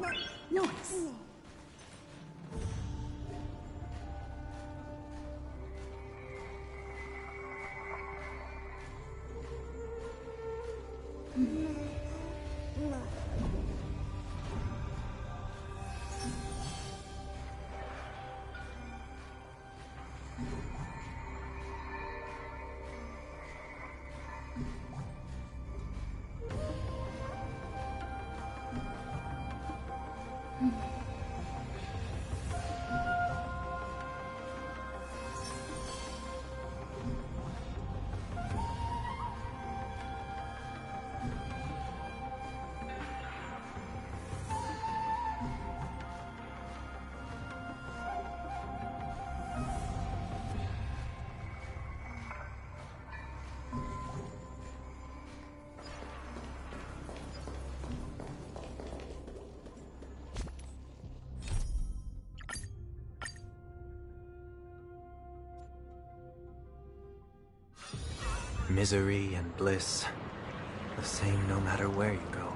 Nice. Misery and bliss, the same no matter where you go.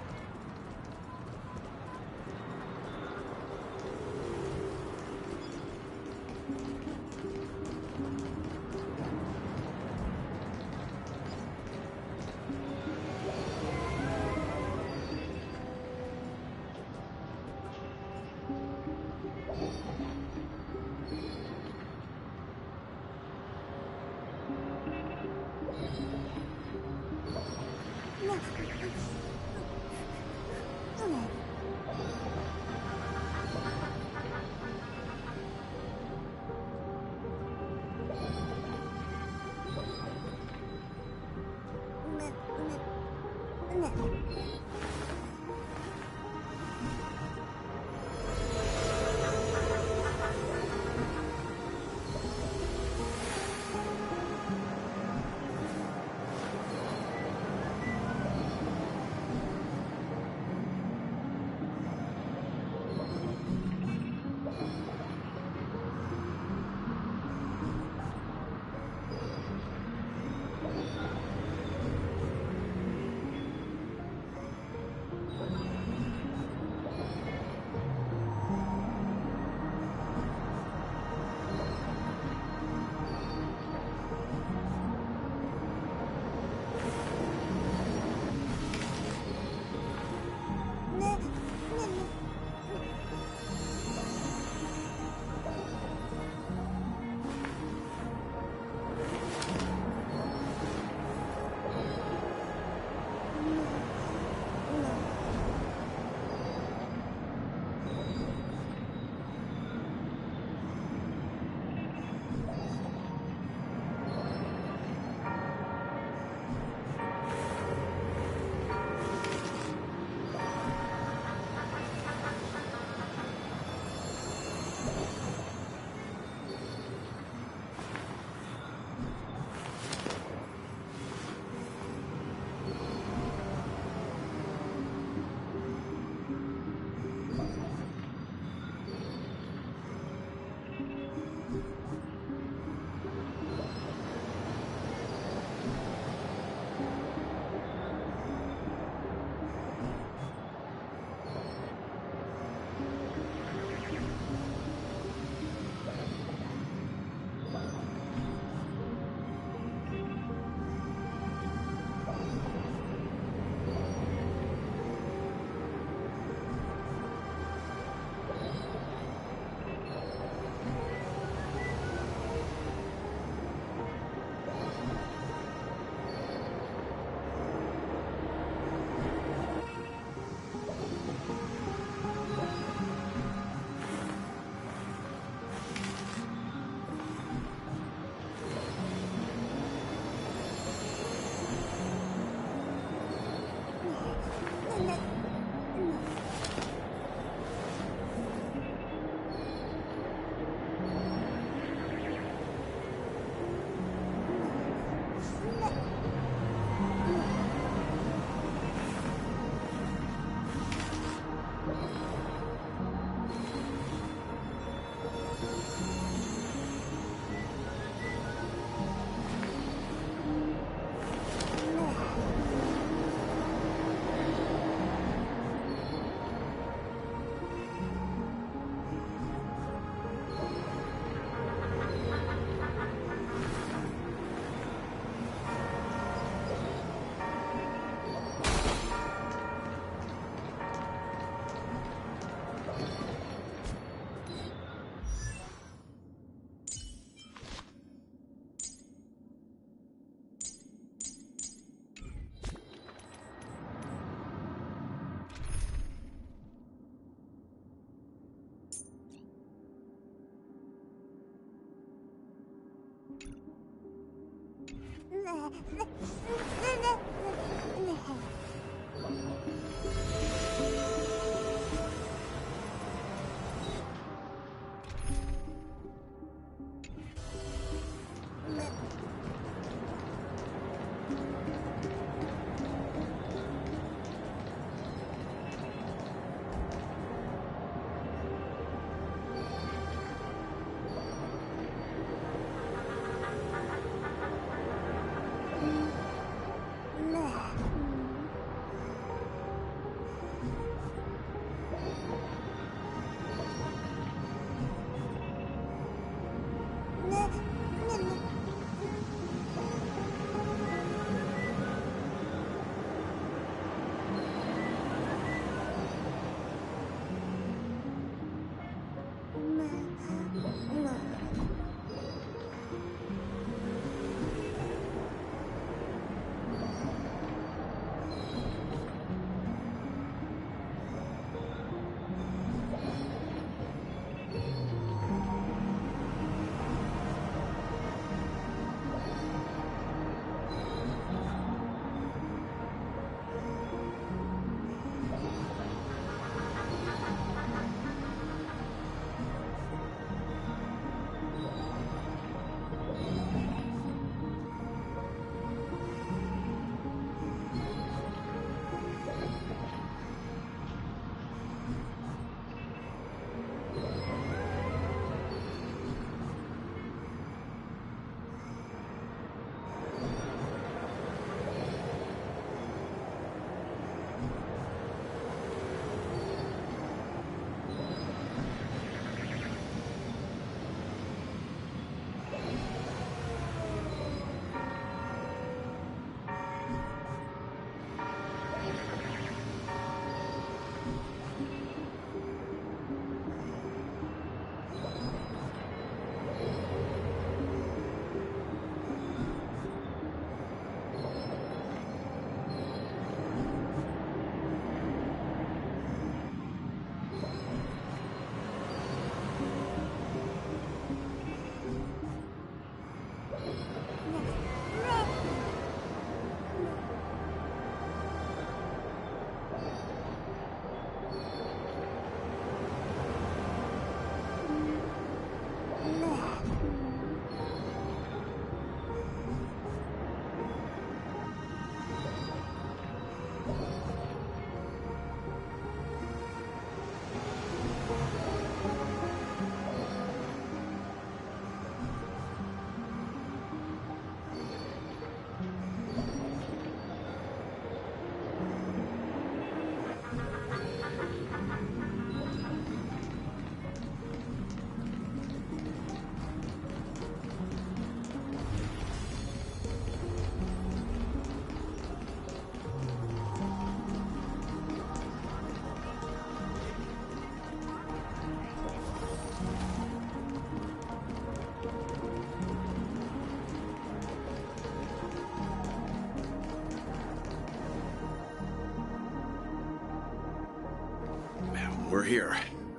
We're here.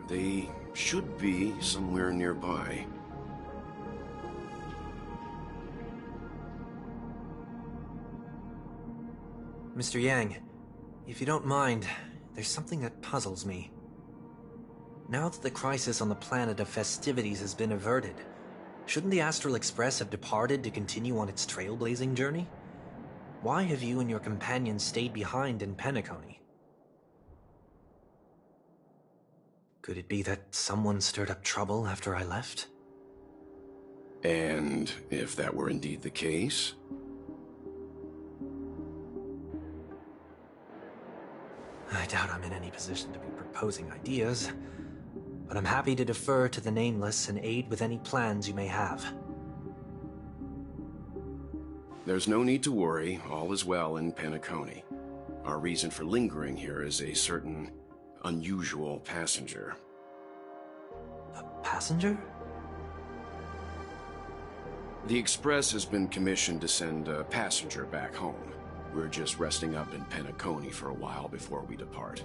They should be somewhere nearby. Mr. Yang, if you don't mind, there's something that puzzles me. Now that the crisis on the planet of festivities has been averted, shouldn't the Astral Express have departed to continue on its trailblazing journey? Why have you and your companions stayed behind in Penacony? Could it be that someone stirred up trouble after I left? And if that were indeed the case? I doubt I'm in any position to be proposing ideas, but I'm happy to defer to the Nameless and aid with any plans you may have. There's no need to worry. All is well in Penacony. Our reason for lingering here is a certain unusual passenger. A passenger? The Express has been commissioned to send a passenger back home. We're just resting up in Penacony for a while before we depart.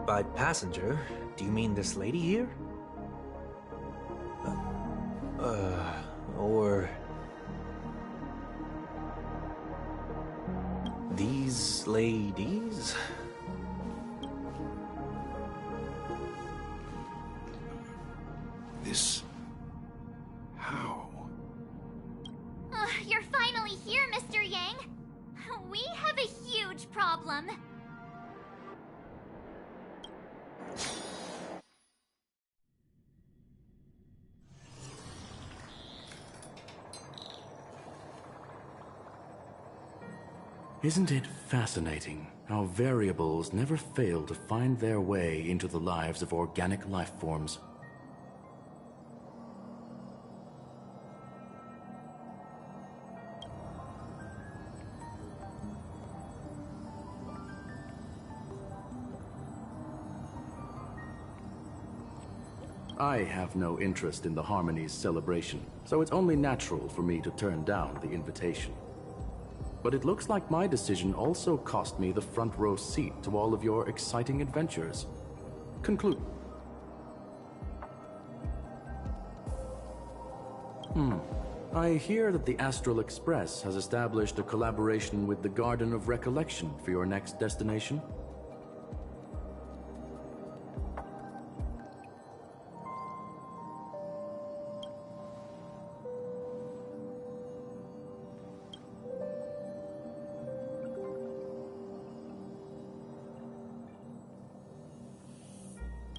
By passenger, do you mean this lady here? Or... these ladies? This... how? You're finally here, Mr. Yang. We have a huge problem. Isn't it fascinating how variables never fail to find their way into the lives of organic life forms? I have no interest in the Harmony's celebration, so it's only natural for me to turn down the invitation. But it looks like my decision also cost me the front row seat to all of your exciting adventures. Conclude. I hear that the Astral Express has established a collaboration with the Garden of Recollection for your next destination.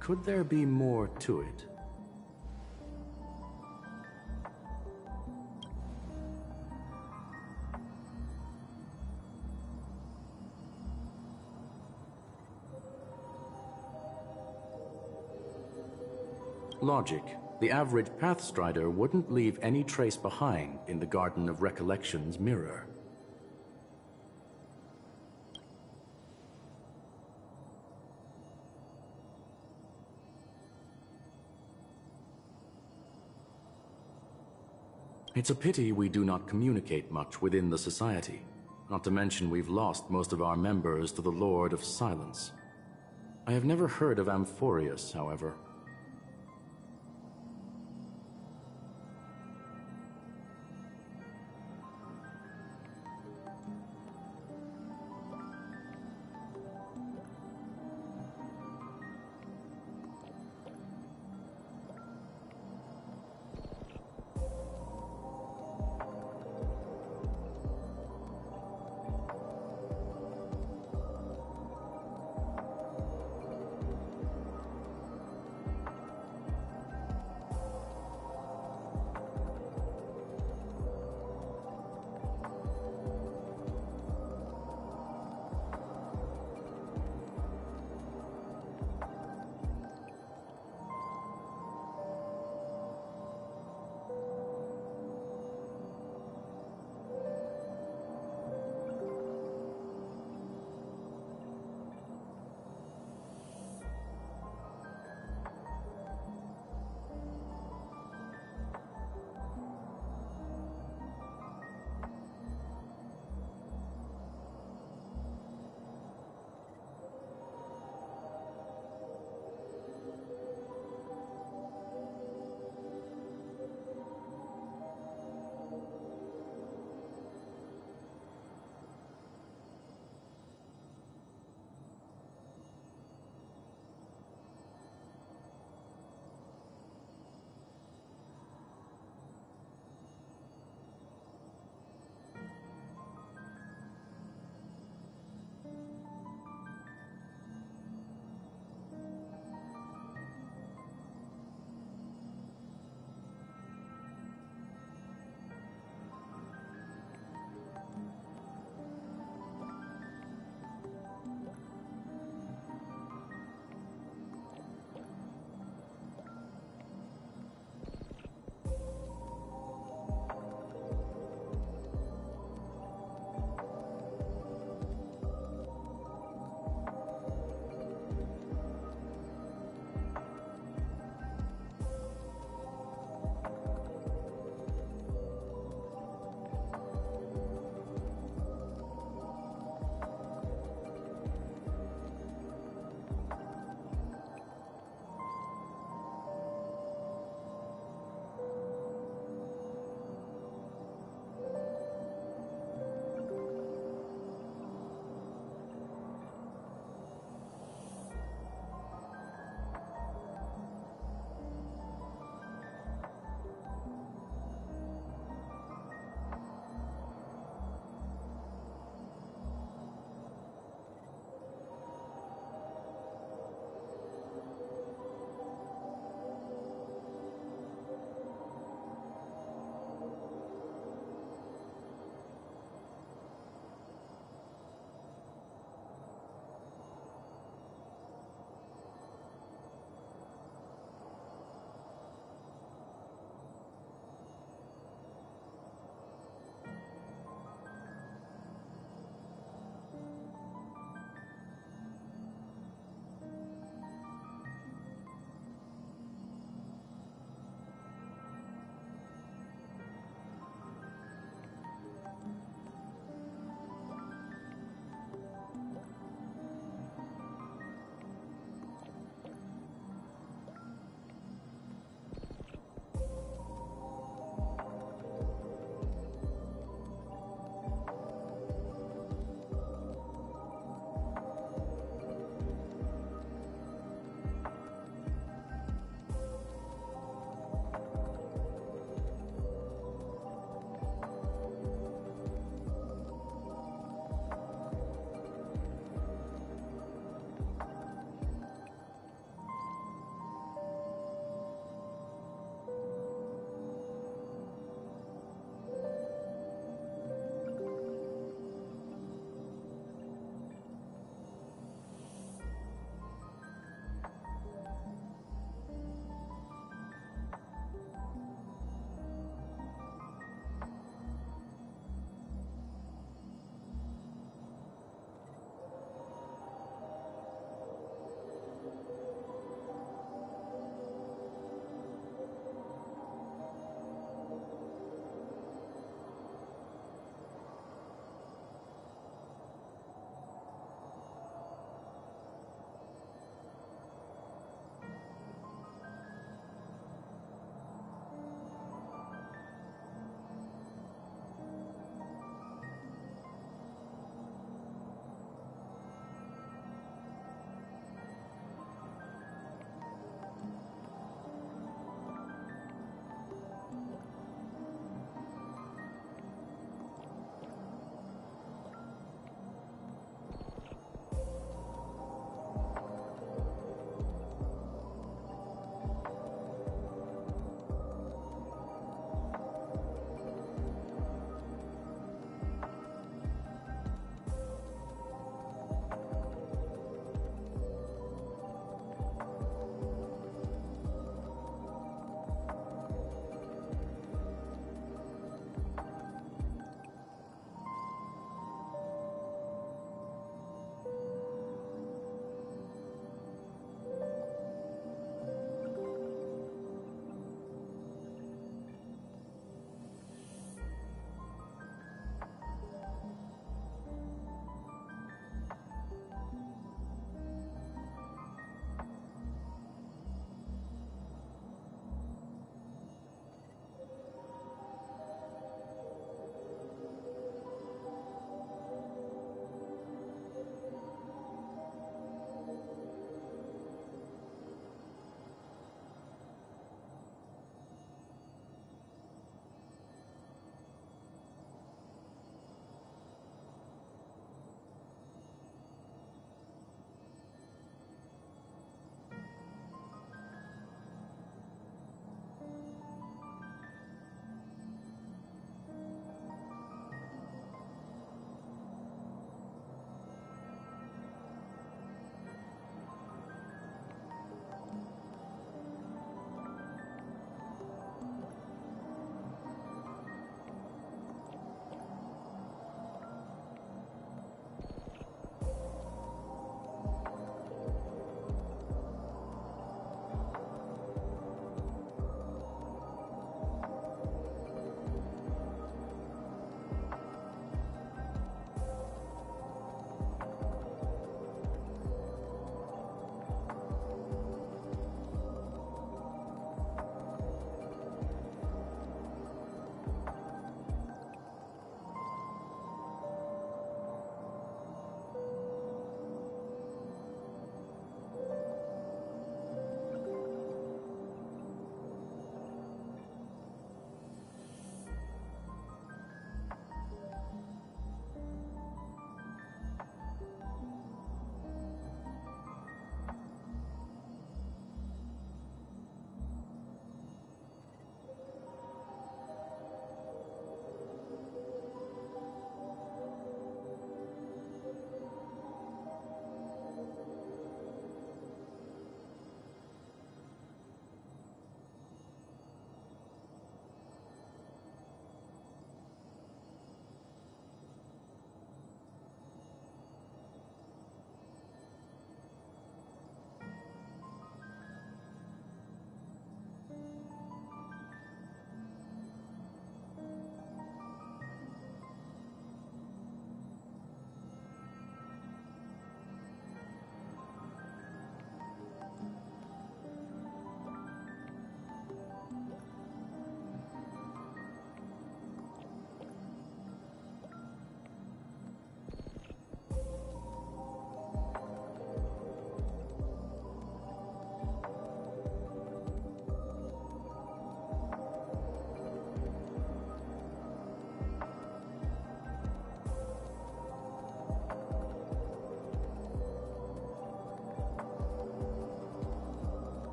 Could there be more to it? Logic. The average Pathstrider wouldn't leave any trace behind in the Garden of Recollection's mirror. It's a pity we do not communicate much within the Society. Not to mention we've lost most of our members to the Lord of Silence. I have never heard of Amphorius, however.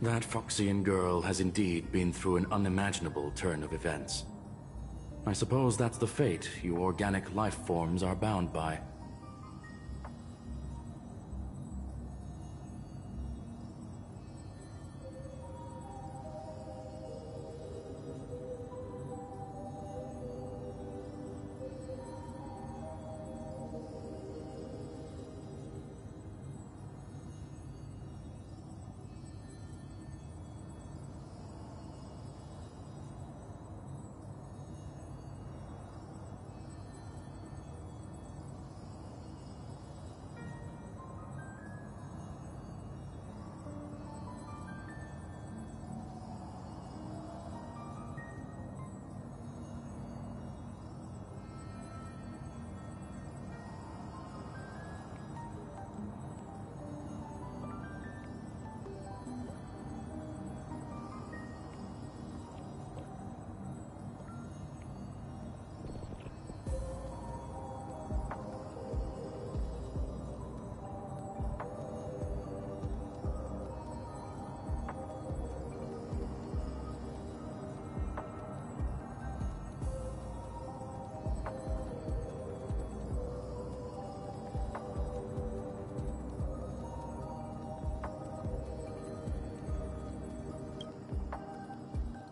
That Foxian girl has indeed been through an unimaginable turn of events. I suppose that's the fate you organic life forms are bound by.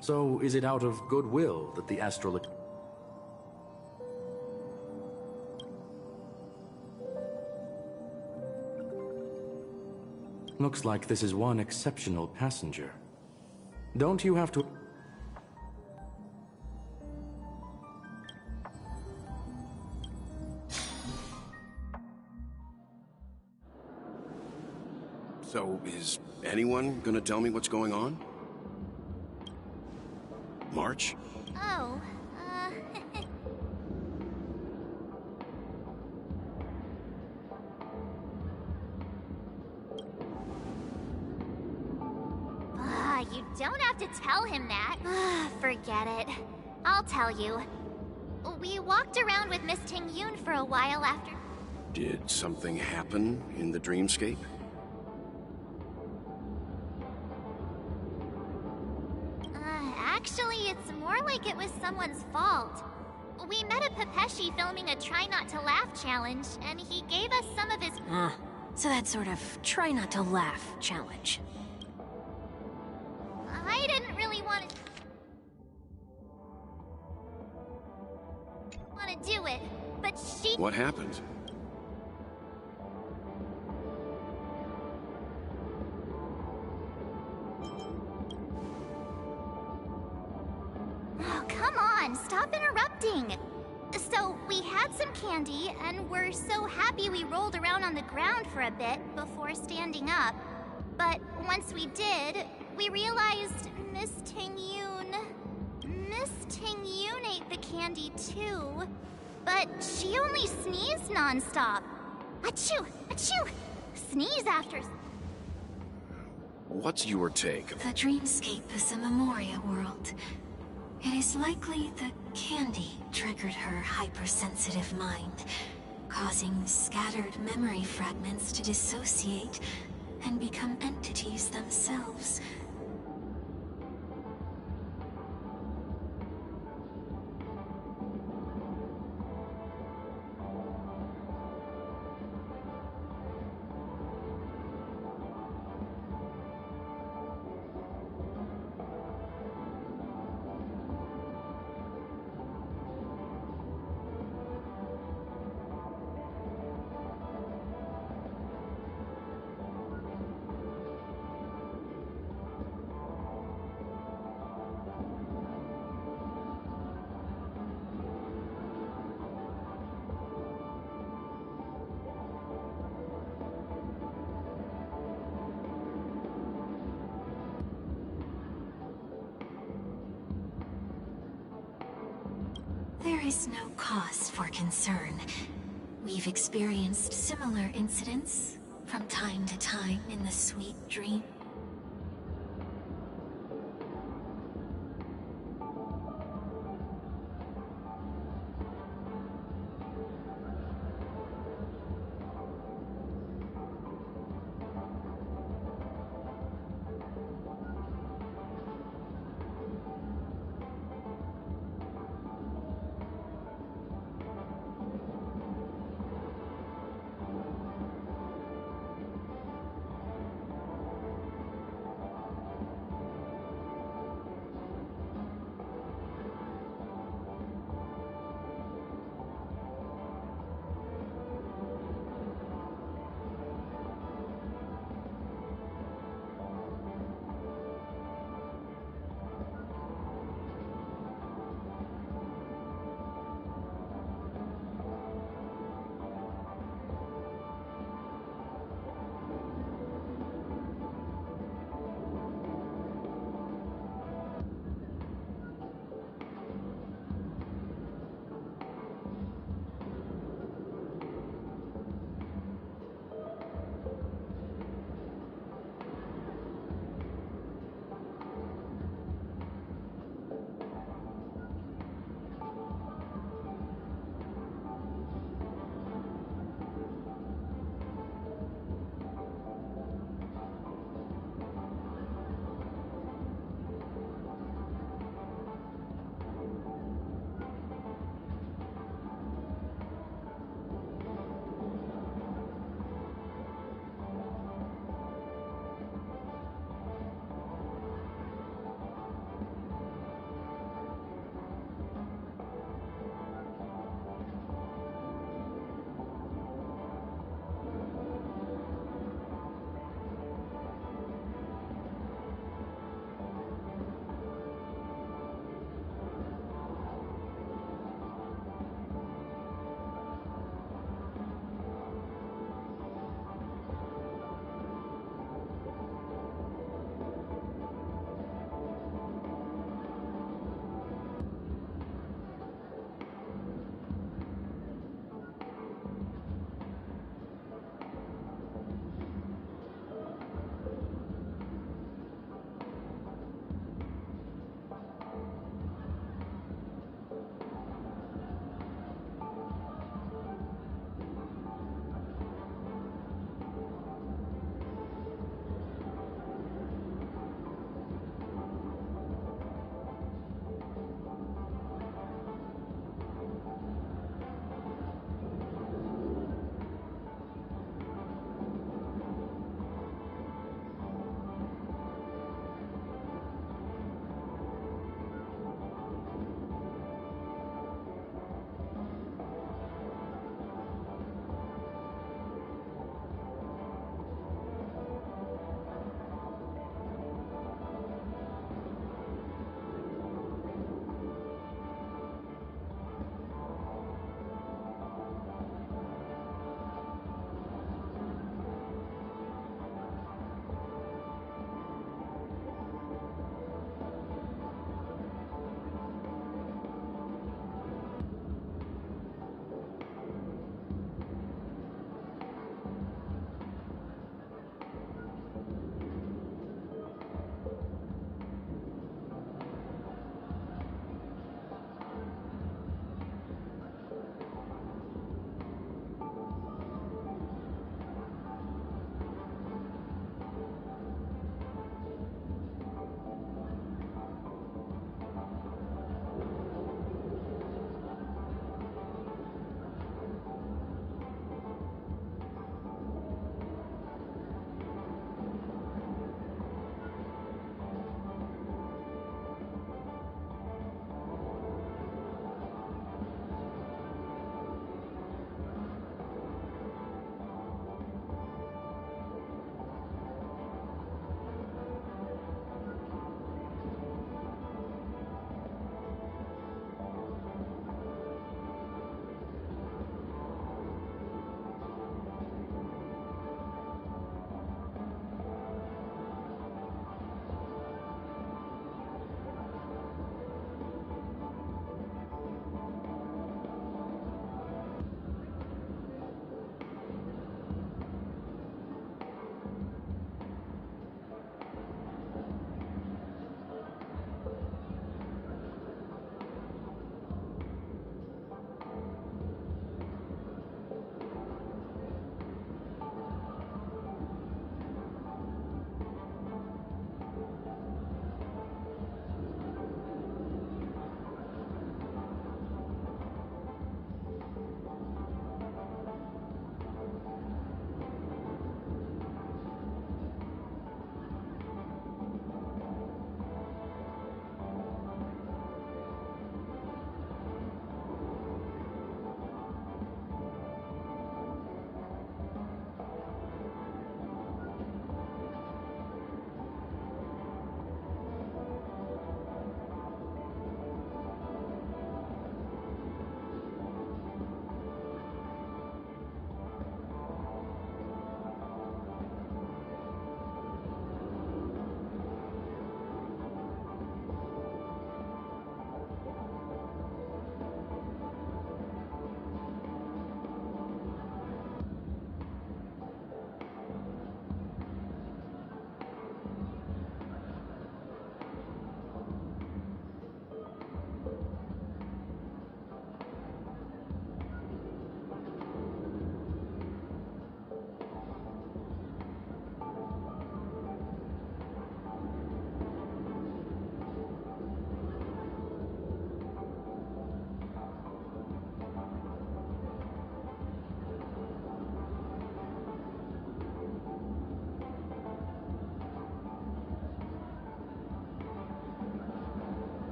So, is it out of goodwill that the astral... Looks like this is one exceptional passenger. Don't you have to... So, is anyone gonna tell me what's going on? March? Oh, you don't have to tell him that. Forget it. I'll tell you. We walked around with Miss Ting-Yun for a while after... Did something happen in the dreamscape? Actually, it's more like it was someone's fault. We met a Pepeshi filming a Try Not to Laugh challenge, and he gave us some of his... So that sort of try not to laugh challenge. I didn't really want to do it, but she... What happened? Oh, come on, stop interrupting. So, we had some candy, and we're so happy we rolled around on the ground for a bit before standing up. But once we did, we realized Miss Ting-Yun ate the candy too. But she only sneezed nonstop. Achoo! Achoo! Sneeze after... What's your take? The dreamscape is a Memoria world. It is likely the candy triggered her hypersensitive mind, causing scattered memory fragments to dissociate and become entities themselves. There is no cause for concern. We've experienced similar incidents from time to time in the sweet dream.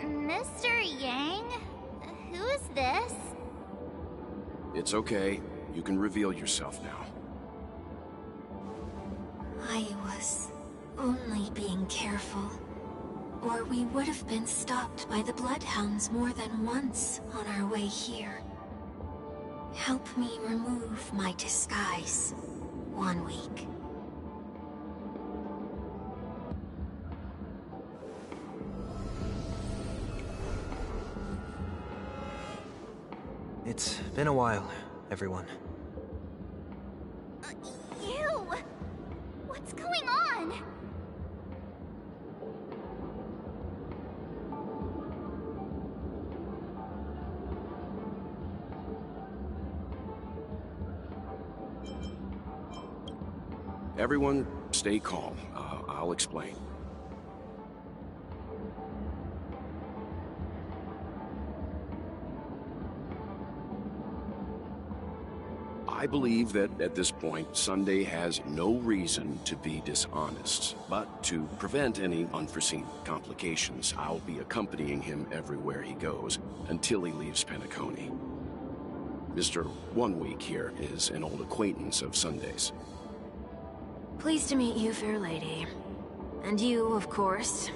Mr. Yang? Who is this? It's okay. You can reveal yourself now. I was only being careful. Or we would have been stopped by the Bloodhounds more than once on our way here. Help me remove my disguise. 1 week. It's been a while, everyone. You! What's going on? Everyone, stay calm. I'll explain. I believe that at this point, Sunday has no reason to be dishonest. But to prevent any unforeseen complications, I'll be accompanying him everywhere he goes until he leaves Penacony. Mr. 1 Week here is an old acquaintance of Sunday's. Pleased to meet you, fair lady. And you, of course.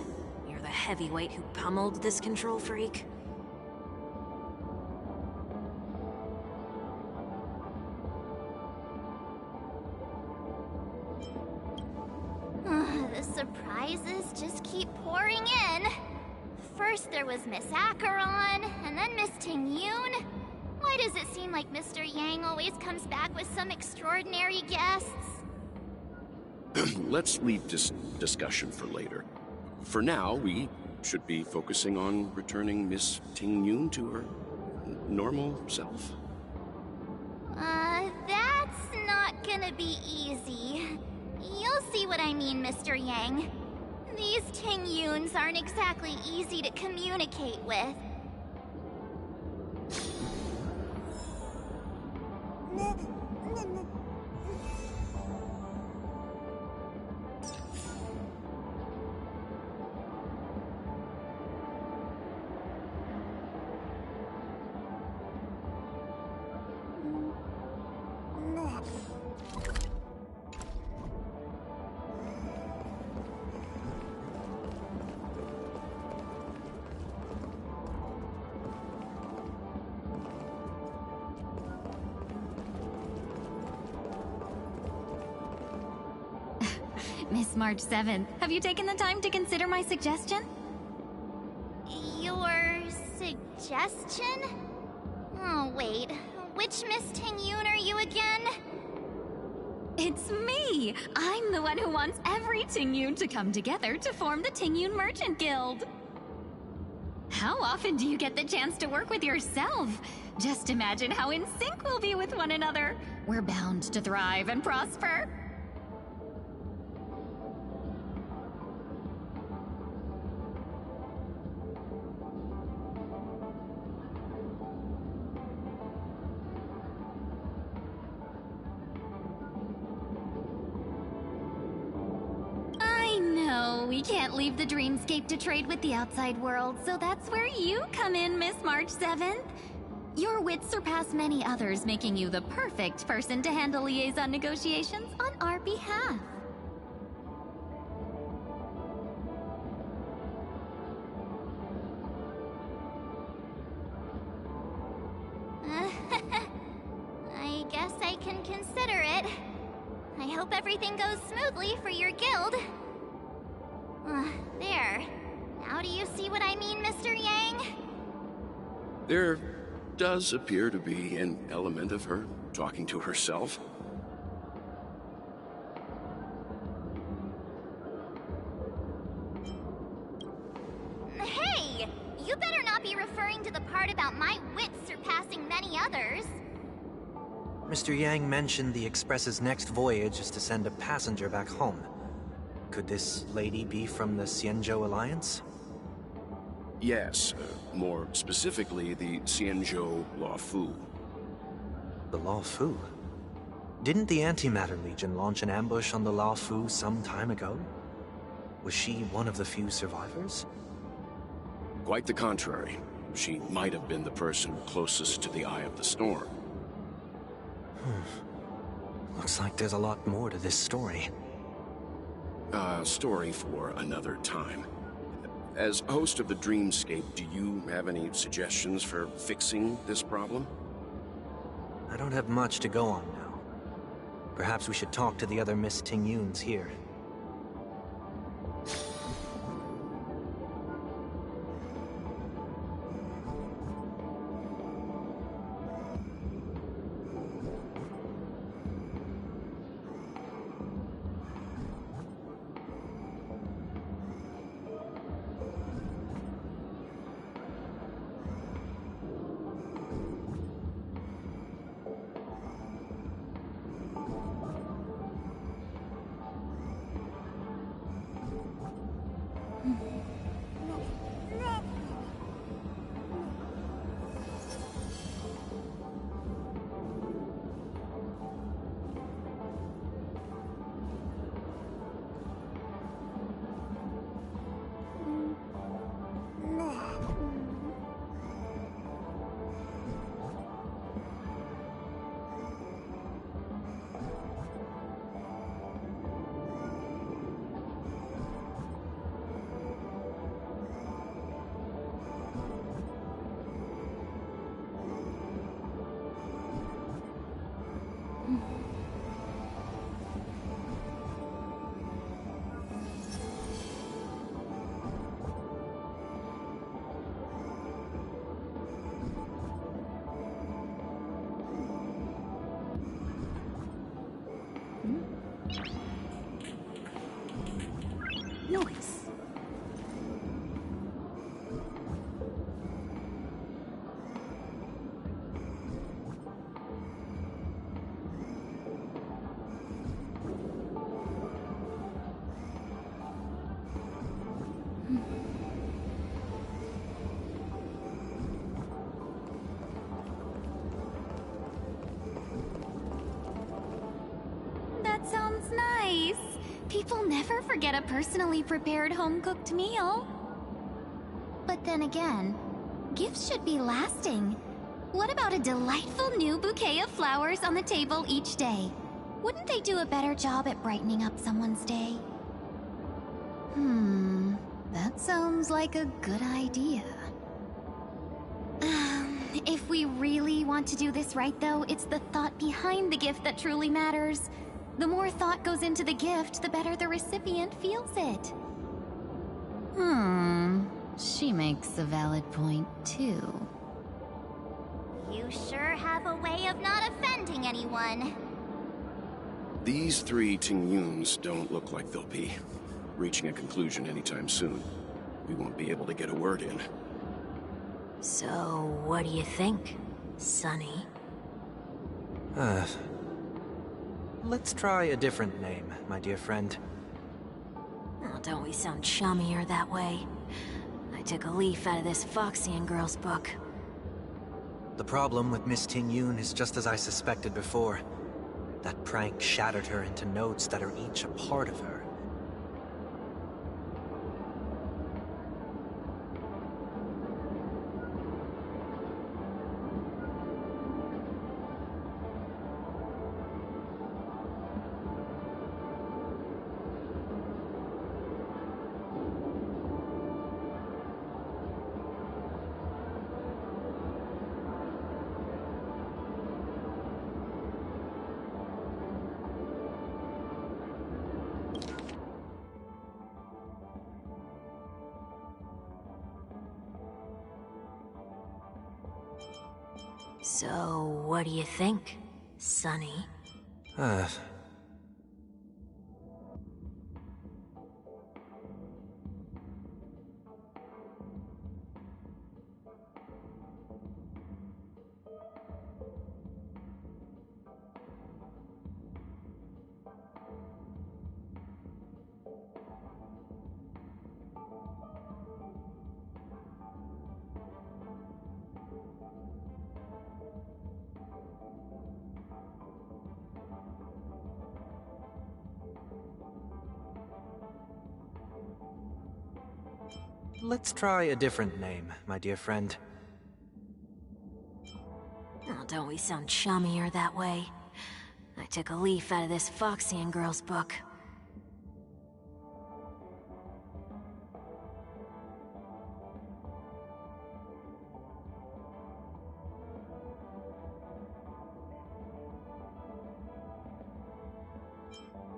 You're the heavyweight who pummeled this control freak. The surprises just keep pouring in. First there was Miss Acheron, and then Miss Ting-Yun. Why does it seem like Mr. Yang always comes back with some extraordinary guests? Let's leave this discussion for later. For now, we should be focusing on returning Miss Ting-Yun to her normal self. That's not gonna be easy. You'll see what I mean, Mr. Yang. These Ting-Yuns aren't exactly easy to communicate with. Miss March 7th, have you taken the time to consider my suggestion? Your suggestion? Oh, wait. Which Miss Ting-Yun are you again? It's me! I'm the one who wants every Ting-Yun to come together to form the Ting-Yun Merchant Guild. How often do you get the chance to work with yourself? Just imagine how in sync we'll be with one another. We're bound to thrive and prosper. We can't leave the dreamscape to trade with the outside world, so that's where you come in, Miss March 7th. Your wits surpass many others, making you the perfect person to handle liaison negotiations on our behalf. I guess I can consider it. I hope everything goes smoothly for your guild. There. Now do you see what I mean, Mr. Yang? There does appear to be an element of her talking to herself. Hey! You better not be referring to the part about my wits surpassing many others. Mr. Yang mentioned the Express's next voyage is to send a passenger back home. Could this lady be from the Xianzhou Alliance? Yes, more specifically, the Xianzhou Luofu. The Luofu? Didn't the Antimatter Legion launch an ambush on the Luofu some time ago? Was she one of the few survivors? Quite the contrary. She might have been the person closest to the eye of the storm. Looks like there's a lot more to this story. A story for another time. As host of the Dreamscape, do you have any suggestions for fixing this problem? I don't have much to go on now. Perhaps we should talk to the other Miss Ting-Yuns here. Noise. That sounds nice. People never forget a personally prepared home-cooked meal. But then again, gifts should be lasting. What about a delightful new bouquet of flowers on the table each day? Wouldn't they do a better job at brightening up someone's day? That sounds like a good idea. If we really want to do this right, though, it's the thought behind the gift that truly matters. The more thought goes into the gift, the better the recipient feels it. She makes a valid point, too. You sure have a way of not offending anyone. These three Ting-Yuns don't look like they'll be reaching a conclusion anytime soon. We won't be able to get a word in. So, what do you think, Sonny? Let's try a different name, my dear friend. Oh, don't we sound chummier that way? I took a leaf out of this Foxian girl's book. The problem with Miss Ting-Yun is just as I suspected before. That prank shattered her into notes that are each a part of her. So, what do you think, Sonny? Let's try a different name, my dear friend. Oh, don't we sound chummier that way? I took a leaf out of this Foxian girl's book.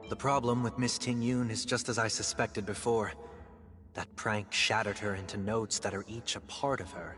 The problem with Miss Ting-Yun is just as I suspected before. That prank shattered her into notes that are each a part of her.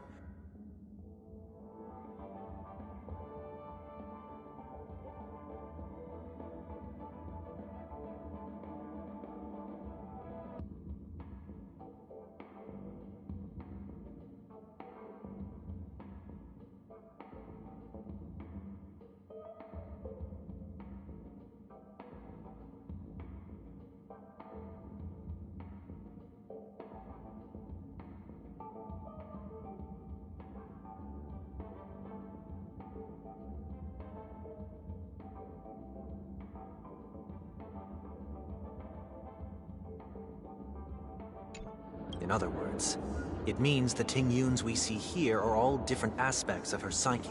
In other words, it means the Ting-Yuns we see here are all different aspects of her psyche.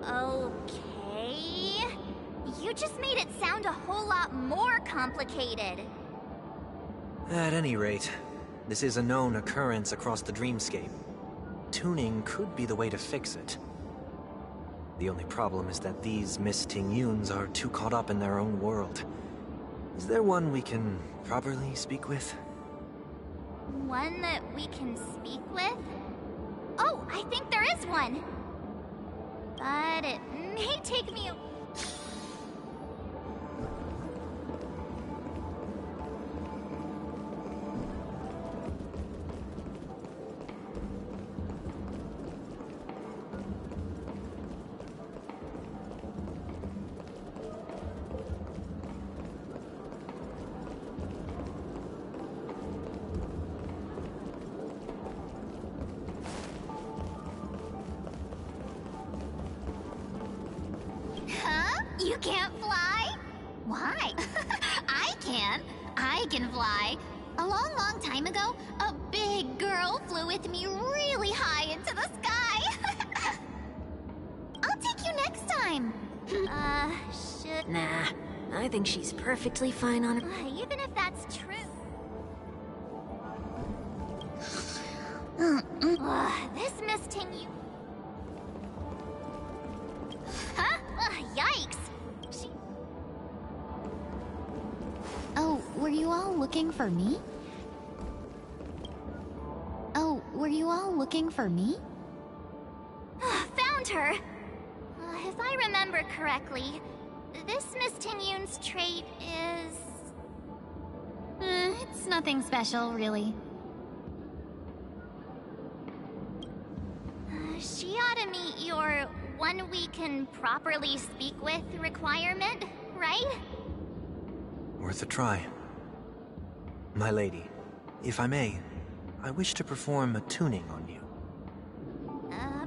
Okay... You just made it sound a whole lot more complicated. At any rate, this is a known occurrence across the dreamscape. Tuning could be the way to fix it. The only problem is that these Miss Ting-Yuns are too caught up in their own world. Is there one we can properly speak with? One that we can speak with? Oh, I think there is one! But it may take me a... You can't fly? Why? I can. I can fly. A long time ago, a big girl flew with me really high into the sky. I'll take you next time. Should... Nah, I think she's perfectly fine on her... Even if that's true... This Miss Ting-Yun... Huh? Yikes! Oh, were you all looking for me? Oh, were you all looking for me? Found her! If I remember correctly, this Miss Ting-Yun's trait is... It's nothing special, really. She ought to meet your one we can properly speak with requirement, right? Worth a try. My lady, if I may, I wish to perform a tuning on you.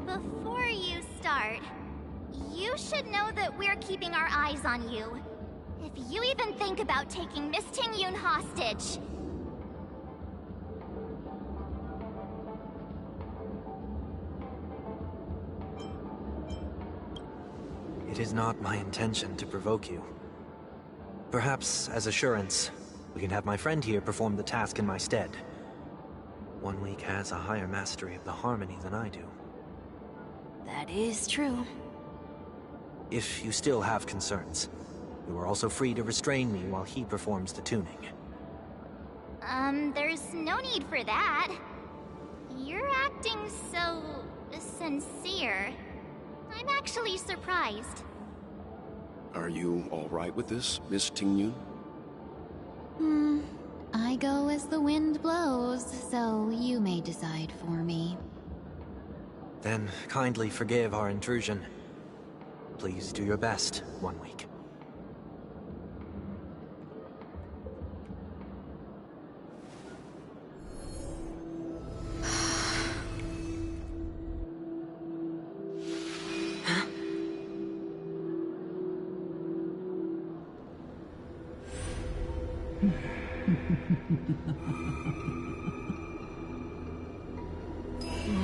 Before you start, you should know that we're keeping our eyes on you. If you even think about taking Miss Ting-Yun hostage... It is not my intention to provoke you. Perhaps, as assurance, we can have my friend here perform the task in my stead. 1 week has a higher mastery of the harmony than I do. That is true. If you still have concerns, you are also free to restrain me while he performs the tuning. There's no need for that. You're acting so... sincere. I'm actually surprised. Are you all right with this, Miss Ting-Yun? I go as the wind blows, so you may decide for me. Then kindly forgive our intrusion. Please do your best, 1 week.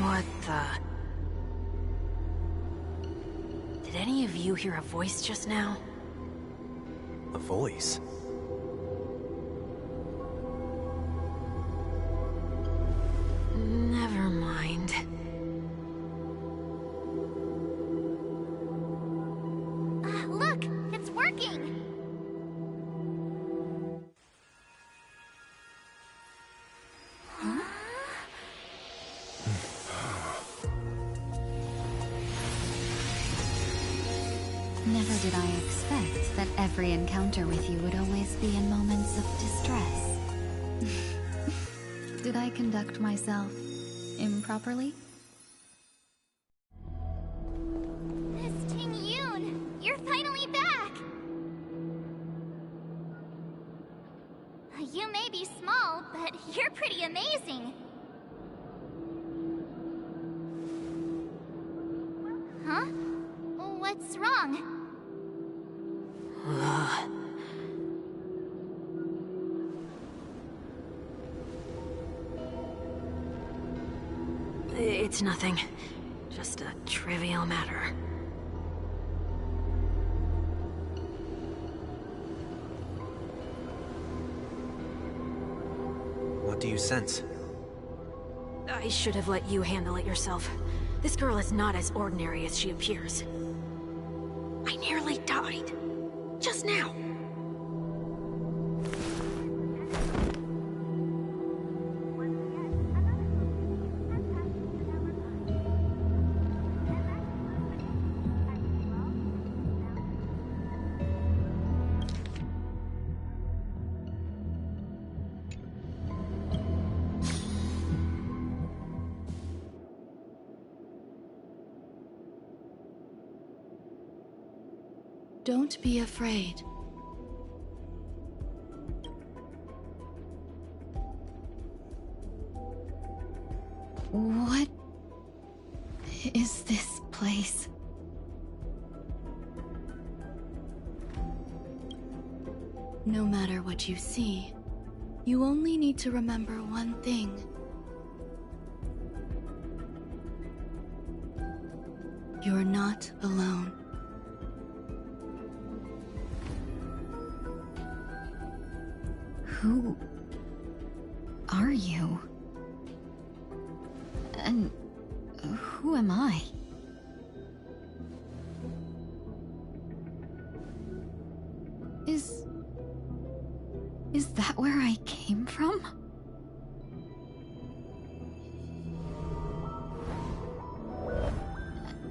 What the... Did any of you hear a voice just now? A voice? Never mind. Look! It's working! Never did I expect that every encounter with you would always be in moments of distress. Did I conduct myself improperly? Miss Ting Yun! You're finally back! You may be small, but you're pretty amazing. Huh? What's wrong? It's nothing. Just a trivial matter. What do you sense? I should have let you handle it yourself. This girl is not as ordinary as she appears. I nearly died. Just now. Don't be afraid. What is this place? No matter what you see, you only need to remember one thing. You're not alone. Who are you? And who am I? Is that where I came from?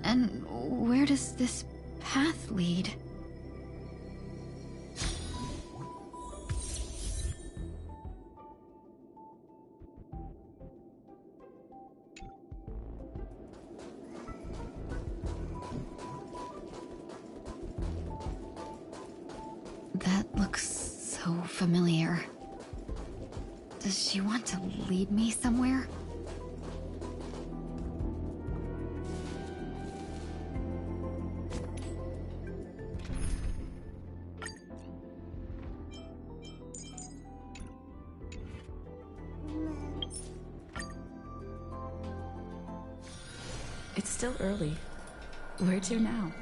And where does this path lead? That looks so familiar. Does she want to lead me somewhere? It's still early. Where to now?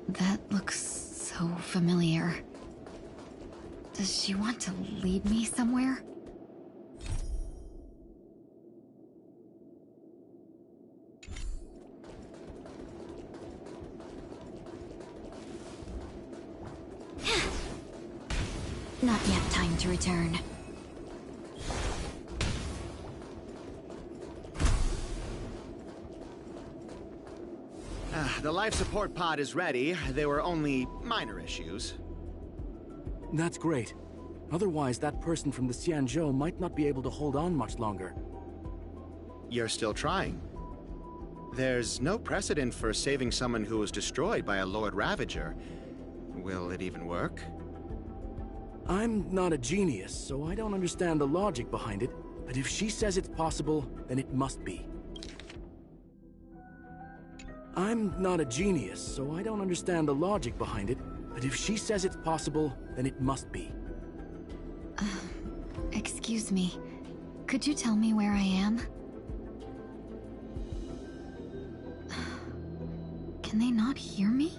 That looks so familiar. Does she want to lead me somewhere? Not yet time to return. The life support pod is ready. There were only minor issues. That's great. Otherwise, that person from the Xianzhou might not be able to hold on much longer. You're still trying. There's no precedent for saving someone who was destroyed by a Lord Ravager. Will it even work? I'm not a genius, so I don't understand the logic behind it, but if she says it's possible, then it must be. I'm not a genius, so I don't understand the logic behind it, but if she says it's possible, then it must be. Excuse me. Could you tell me where I am? Can they not hear me?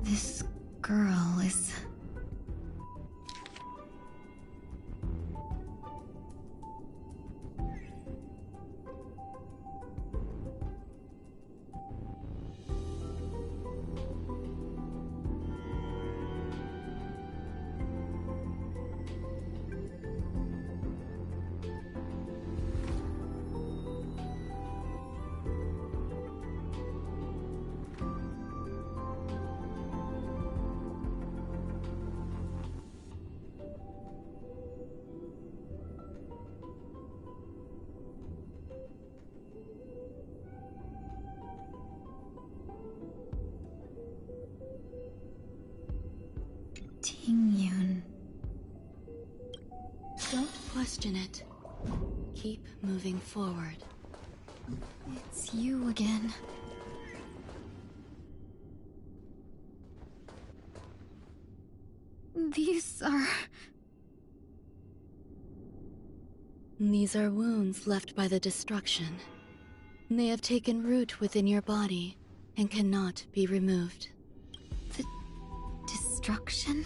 This girl is... Tingyun. Don't question it. Keep moving forward. It's you again. These are... These are wounds left by the destruction. They have taken root within your body and cannot be removed. The destruction?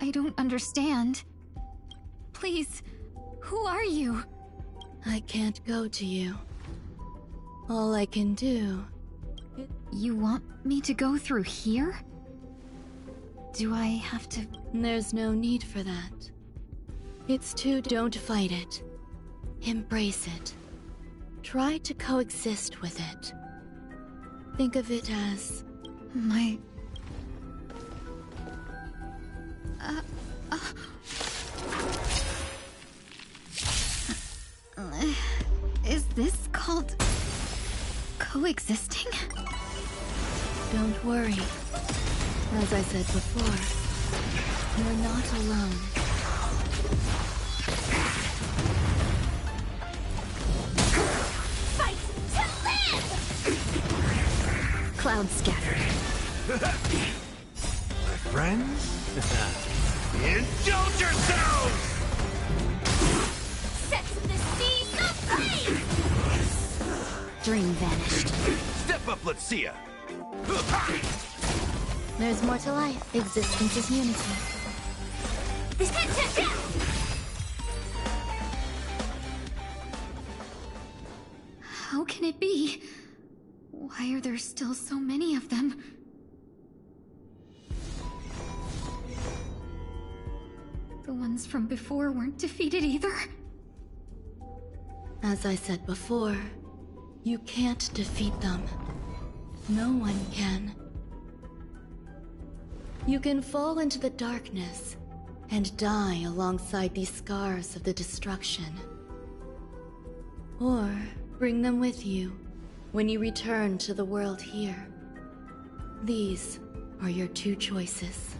I don't understand. Please, who are you? I can't go to you. All I can do... You want me to go through here? Do I have to... There's no need for that. It's too... Don't fight it. Embrace it. Try to coexist with it. Think of it as... My... Is this called... coexisting? Don't worry. As I said before, you're not alone. Fight to live! Cloud scattered. Friends? Indulge yourselves! Set the seas aflame! Dream vanished. Step up, let's see ya! There's more to life. Existence is unity. How can it be? Why are there still so many of them? The ones from before weren't defeated either. As I said before, you can't defeat them. No one can. You can fall into the darkness and die alongside these scars of the destruction. Or bring them with you when you return to the world here. These are your two choices.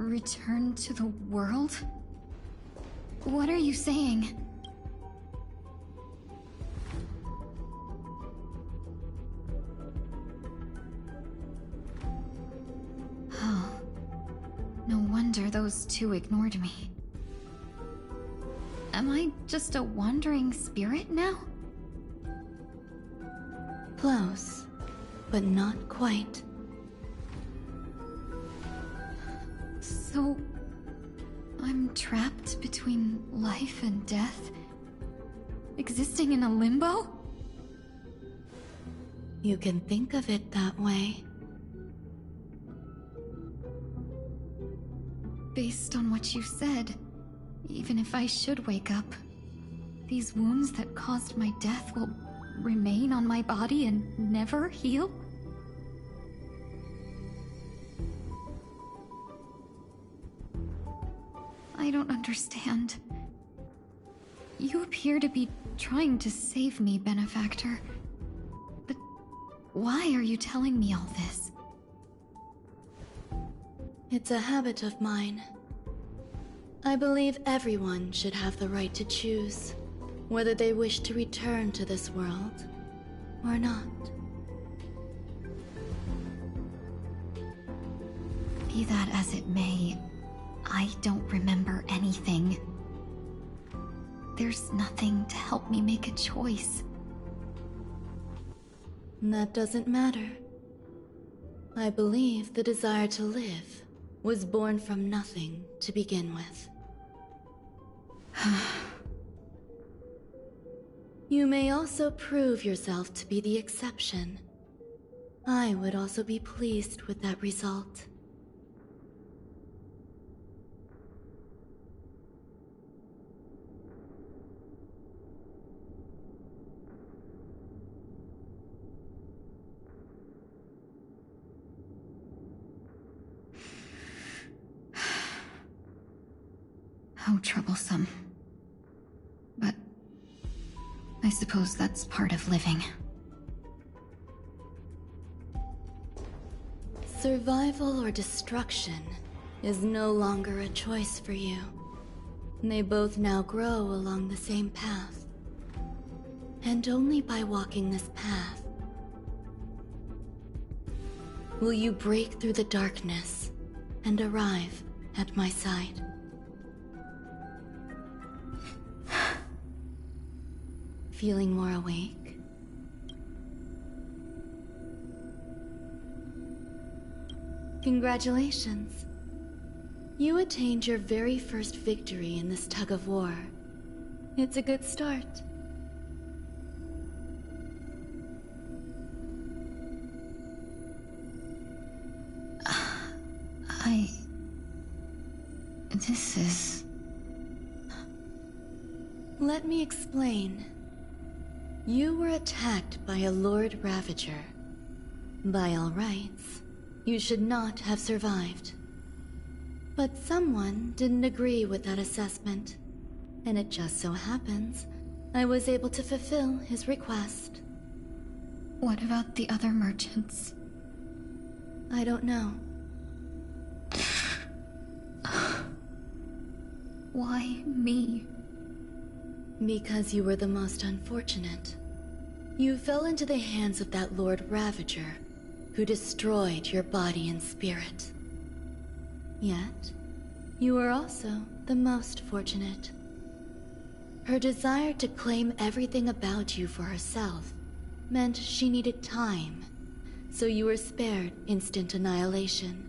Return to the world? What are you saying? Oh. No wonder those two ignored me. Am I just a wandering spirit now? Close, but not quite. So, I'm trapped between life and death? Existing in a limbo? You can think of it that way. Based on what you said, even if I should wake up, these wounds that caused my death will remain on my body and never heal? I don't understand. You appear to be trying to save me, Benefactor. But why are you telling me all this? It's a habit of mine. I believe everyone should have the right to choose whether they wish to return to this world or not. Be that as it may, I don't remember anything. There's nothing to help me make a choice. That doesn't matter. I believe the desire to live was born from nothing to begin with. You may also prove yourself to be the exception. I would also be pleased with that result. How troublesome. But I suppose that's part of living. Survival or destruction is no longer a choice for you. They both now grow along the same path. And only by walking this path will you break through the darkness and arrive at my side. Feeling more awake? Congratulations. You attained your very first victory in this tug of war. It's a good start. This is... Let me explain. You were attacked by a Lord Ravager. By all rights, you should not have survived. But someone didn't agree with that assessment, and it just so happens I was able to fulfill his request. What about the other merchants? I don't know. Why me? Because you were the most unfortunate. You fell into the hands of that Lord Ravager, who destroyed your body and spirit. Yet, you were also the most fortunate. Her desire to claim everything about you for herself meant she needed time, so you were spared instant annihilation.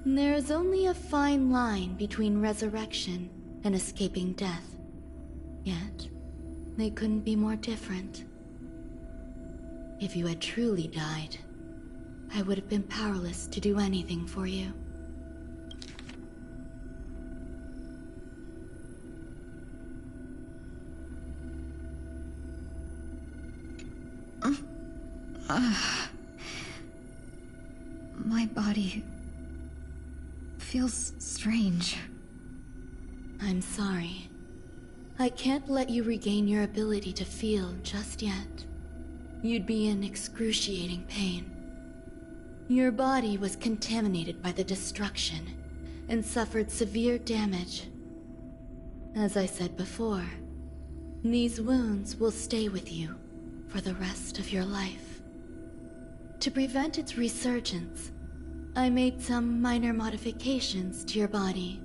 There is only a fine line between resurrection and escaping death. Yet, they couldn't be more different. If you had truly died, I would have been powerless to do anything for you. My body feels strange. I'm sorry. I can't let you regain your ability to feel just yet. You'd be in excruciating pain. Your body was contaminated by the destruction and suffered severe damage. As I said before, these wounds will stay with you for the rest of your life. To prevent its resurgence, I made some minor modifications to your body.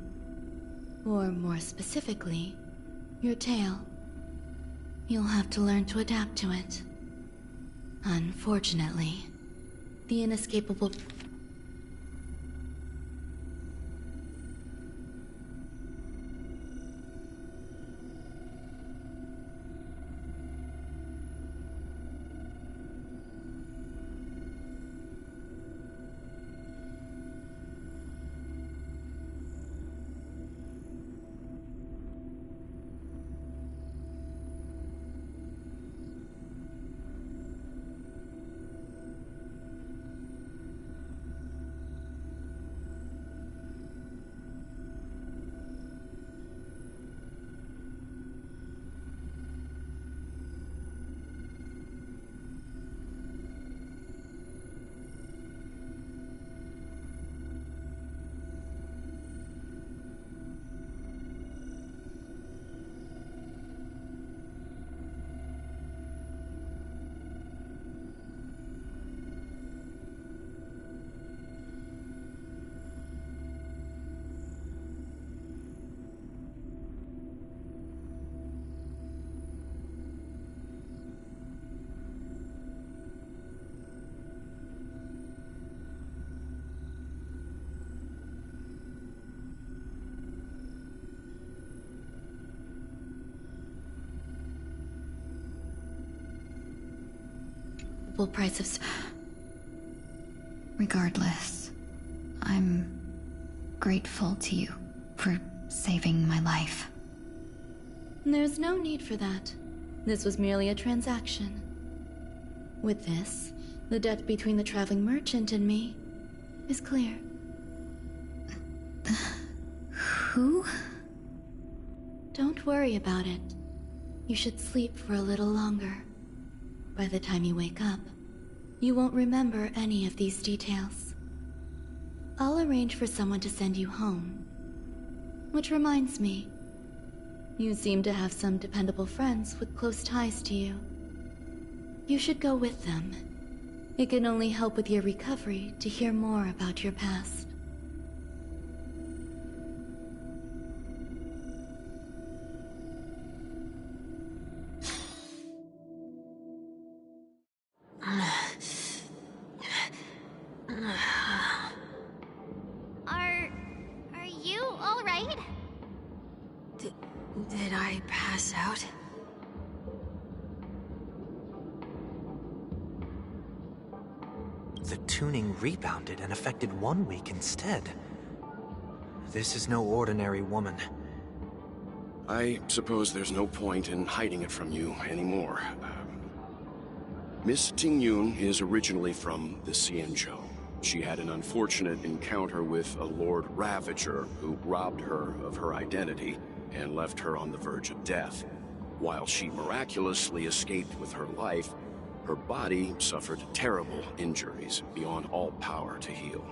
Or more specifically, your tail. You'll have to learn to adapt to it. Unfortunately, the inescapable... price of... Regardless, I'm grateful to you for saving my life. There's no need for that. This was merely a transaction. With this, the debt between the traveling merchant and me is clear. Who? Don't worry about it. You should sleep for a little longer. By the time you wake up, you won't remember any of these details. I'll arrange for someone to send you home. Which reminds me, You seem to have some dependable friends with close ties to you. You should go with them. It can only help with your recovery to hear more about your past. Are you all right? Did I pass out? The tuning rebounded and affected 1 week instead. This is no ordinary woman. I suppose there's no point in hiding it from you anymore. Miss Ting-Yun is originally from the Xianzhou. She had an unfortunate encounter with a Lord Ravager who robbed her of her identity and left her on the verge of death. While she miraculously escaped with her life, her body suffered terrible injuries beyond all power to heal.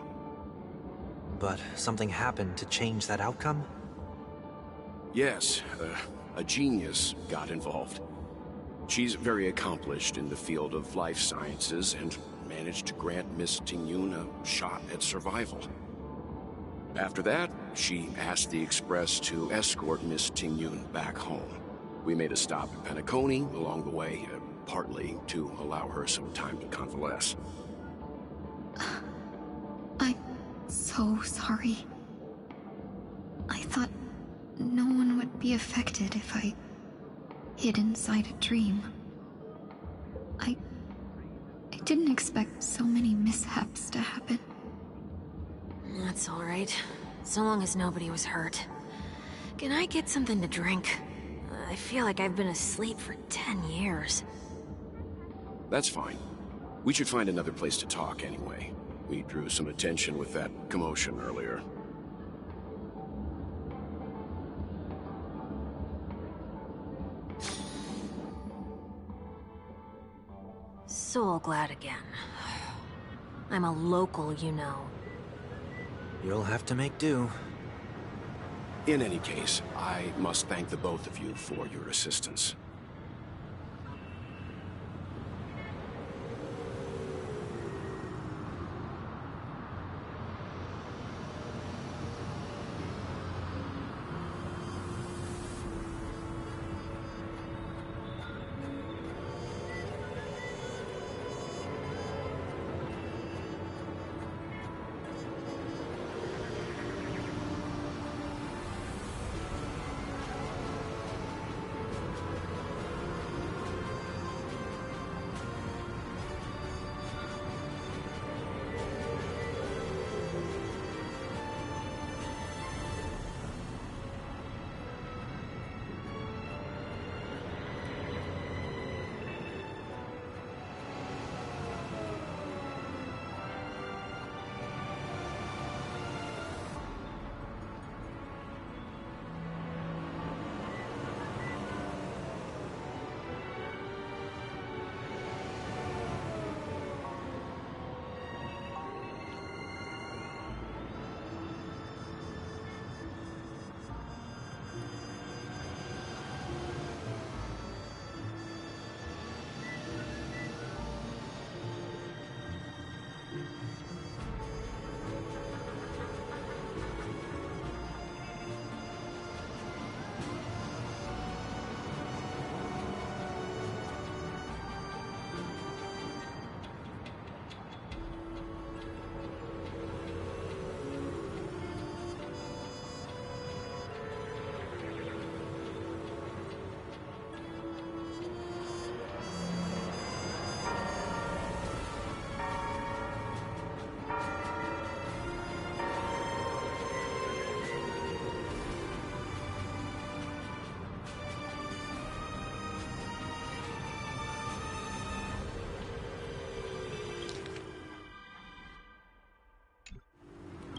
But something happened to change that outcome? Yes, a genius got involved. She's very accomplished in the field of life sciences and managed to grant Miss Ting-Yun a shot at survival. After that, she asked the Express to escort Miss Ting-Yun back home. We made a stop at Penacony along the way, partly to allow her some time to convalesce. I'm so sorry. I thought no one would be affected if I hid inside a dream. I didn't expect so many mishaps to happen. That's all right. So long as nobody was hurt. Can I get something to drink? I feel like I've been asleep for 10 years. That's fine. We should find another place to talk anyway. We drew some attention with that commotion earlier. So glad again. I'm a local, you know. You'll have to make do. In any case, I must thank the both of you for your assistance.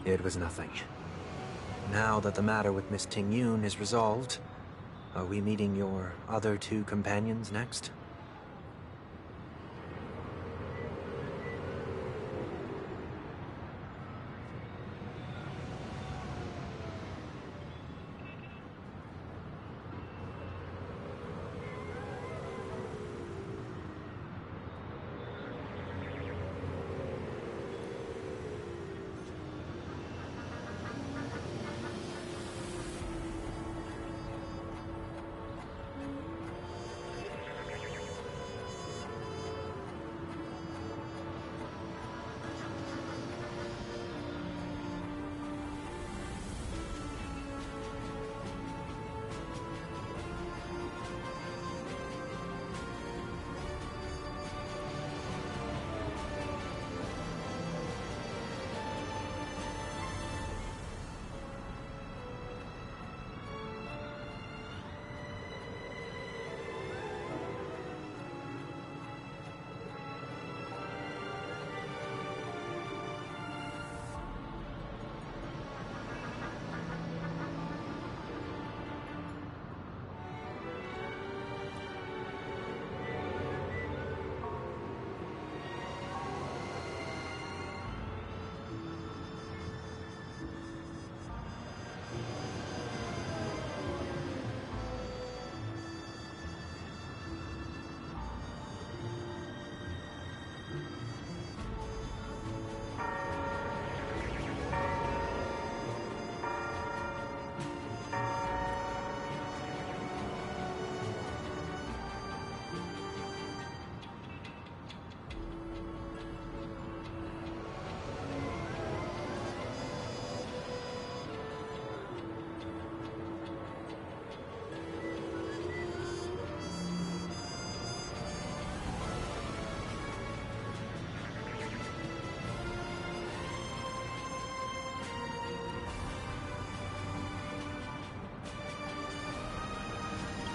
It was nothing. Now that the matter with Miss Ting-Yun is resolved, are we meeting your other two companions next?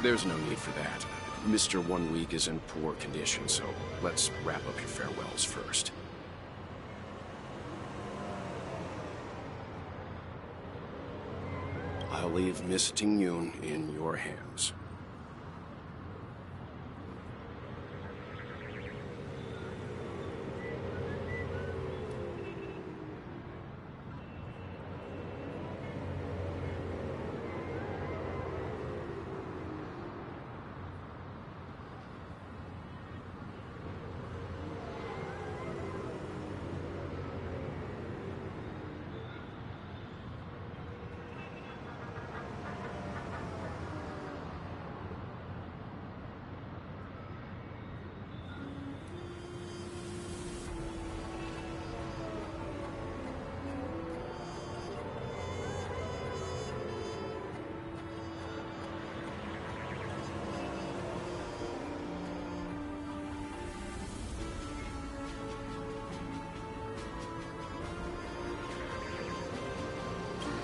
There's no need for that. Mr. 1 Week is in poor condition, so let's wrap up your farewells first. I'll leave Miss Ting-Yun in your hands.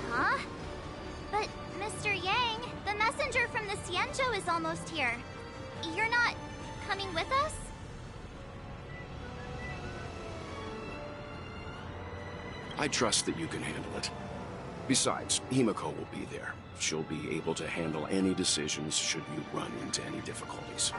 Huh? But, Mr. Yang, the messenger from the Xianzhou is almost here. You're not coming with us? I trust that you can handle it. Besides, Himiko will be there. She'll be able to handle any decisions should you run into any difficulties.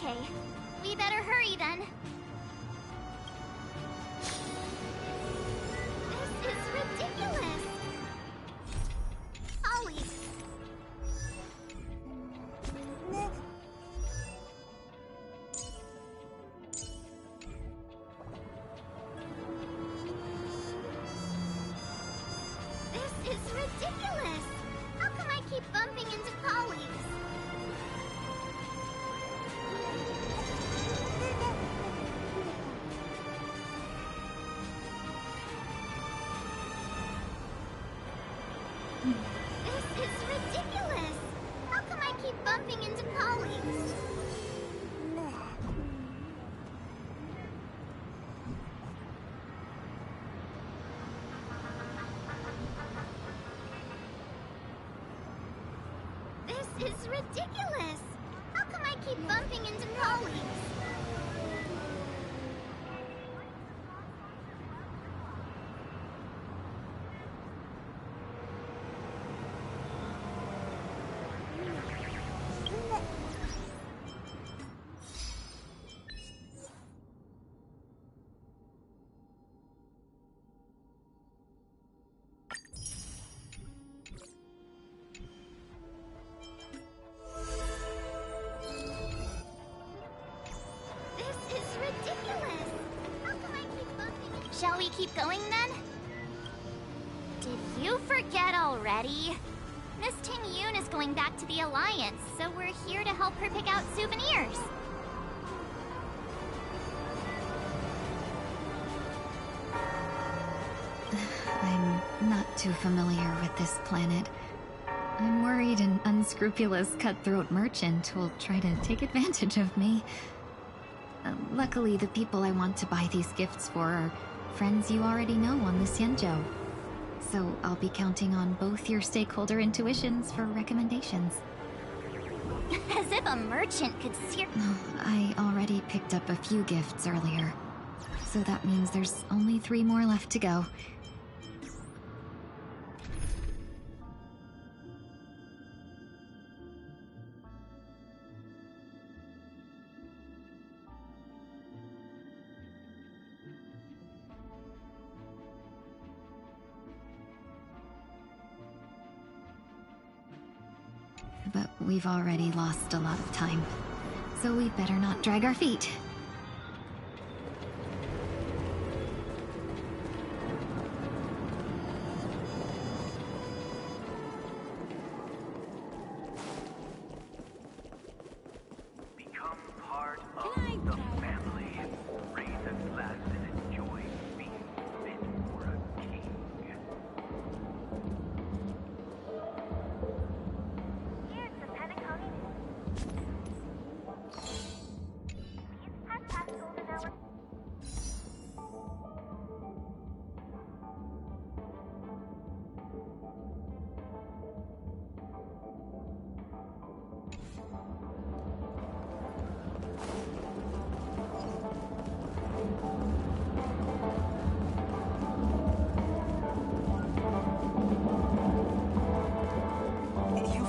Okay, we better hurry then. This is ridiculous! Ollie! This is ridiculous! How come I keep bumping into colleagues? This is ridiculous! How come I keep bumping into colleagues? This is ridiculous! How come I keep bumping into colleagues? Shall we keep going then? Did you forget already? Miss Ting-Yun is going back to the Alliance, so we're here to help her pick out souvenirs. I'm not too familiar with this planet. I'm worried an unscrupulous cutthroat merchant will try to take advantage of me. Luckily, the people I want to buy these gifts for are friends you already know on the Xianzhou. So I'll be counting on both your stakeholder intuitions for recommendations. As if a merchant could I already picked up a few gifts earlier. So that means there's only 3 more left to go. But we've already lost a lot of time, so we'd better not drag our feet.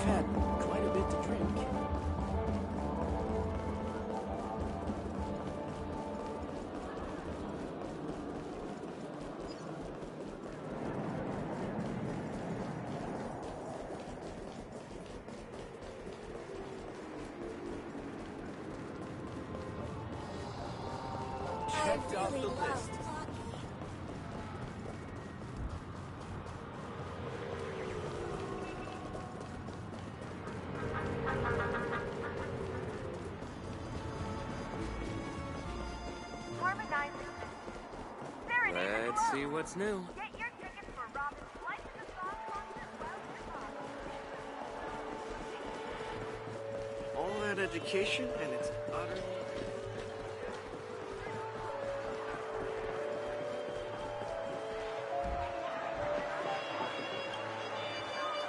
You've had quite a bit to drink. Checked off the list. Let's see what's new. Get your tickets for Robin's Flight to the Song concert while All that education and it's utterly...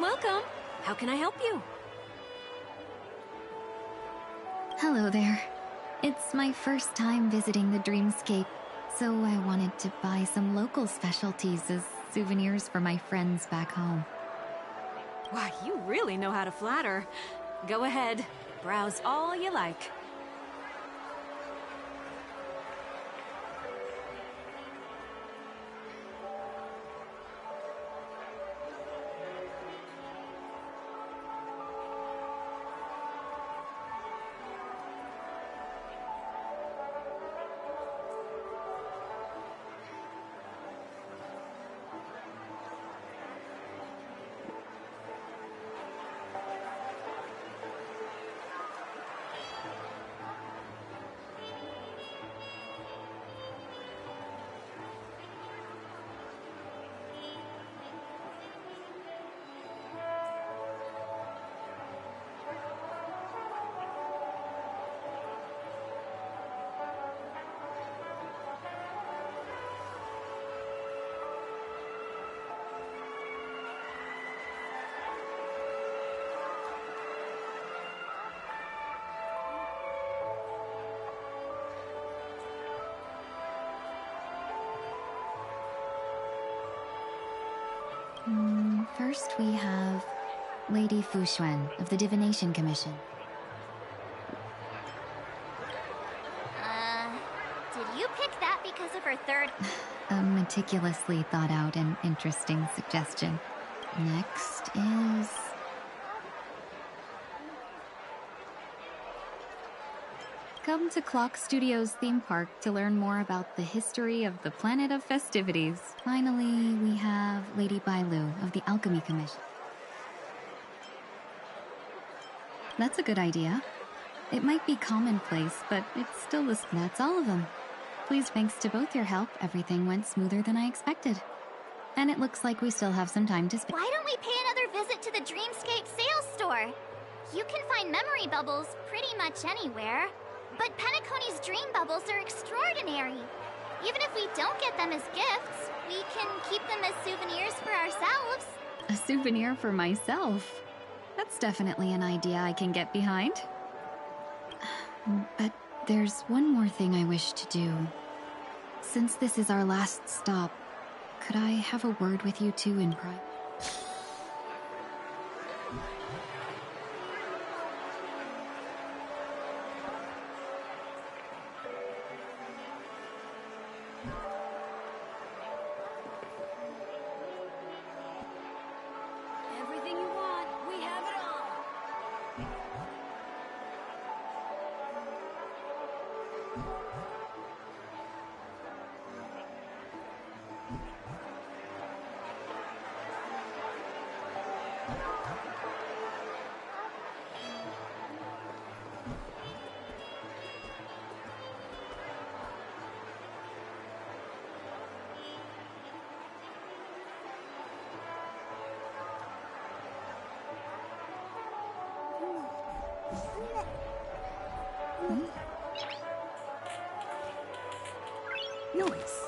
Welcome. How can I help you? Hello there. It's my first time visiting the Dreamscape, so I wanted to buy some local specialties as souvenirs for my friends back home. Why, you really know how to flatter. Go ahead. Browse all you like. First we have Lady Fu Xuan of the Divination Commission. Did you pick that because of her third? A meticulously thought out and interesting suggestion. Next is... Come to Clock Studios theme park to learn more about the history of the Planet of Festivities. Finally, we have Lady Bailu of the Alchemy Commission. That's a good idea. It might be commonplace, but it's still this. That's all of them. Please, thanks to both your help, everything went smoother than I expected. And it looks like we still have some time to spare. Why don't we pay another visit to the Dreamscape sales store? You can find memory bubbles pretty much anywhere. But Penacony's dream bubbles are extraordinary. Even if we don't get them as gifts, we can keep them as souvenirs for ourselves. A souvenir for myself? That's definitely an idea I can get behind. But there's one more thing I wish to do. Since this is our last stop, could I have a word with you two in private? Everything you want, we have it all. Noise.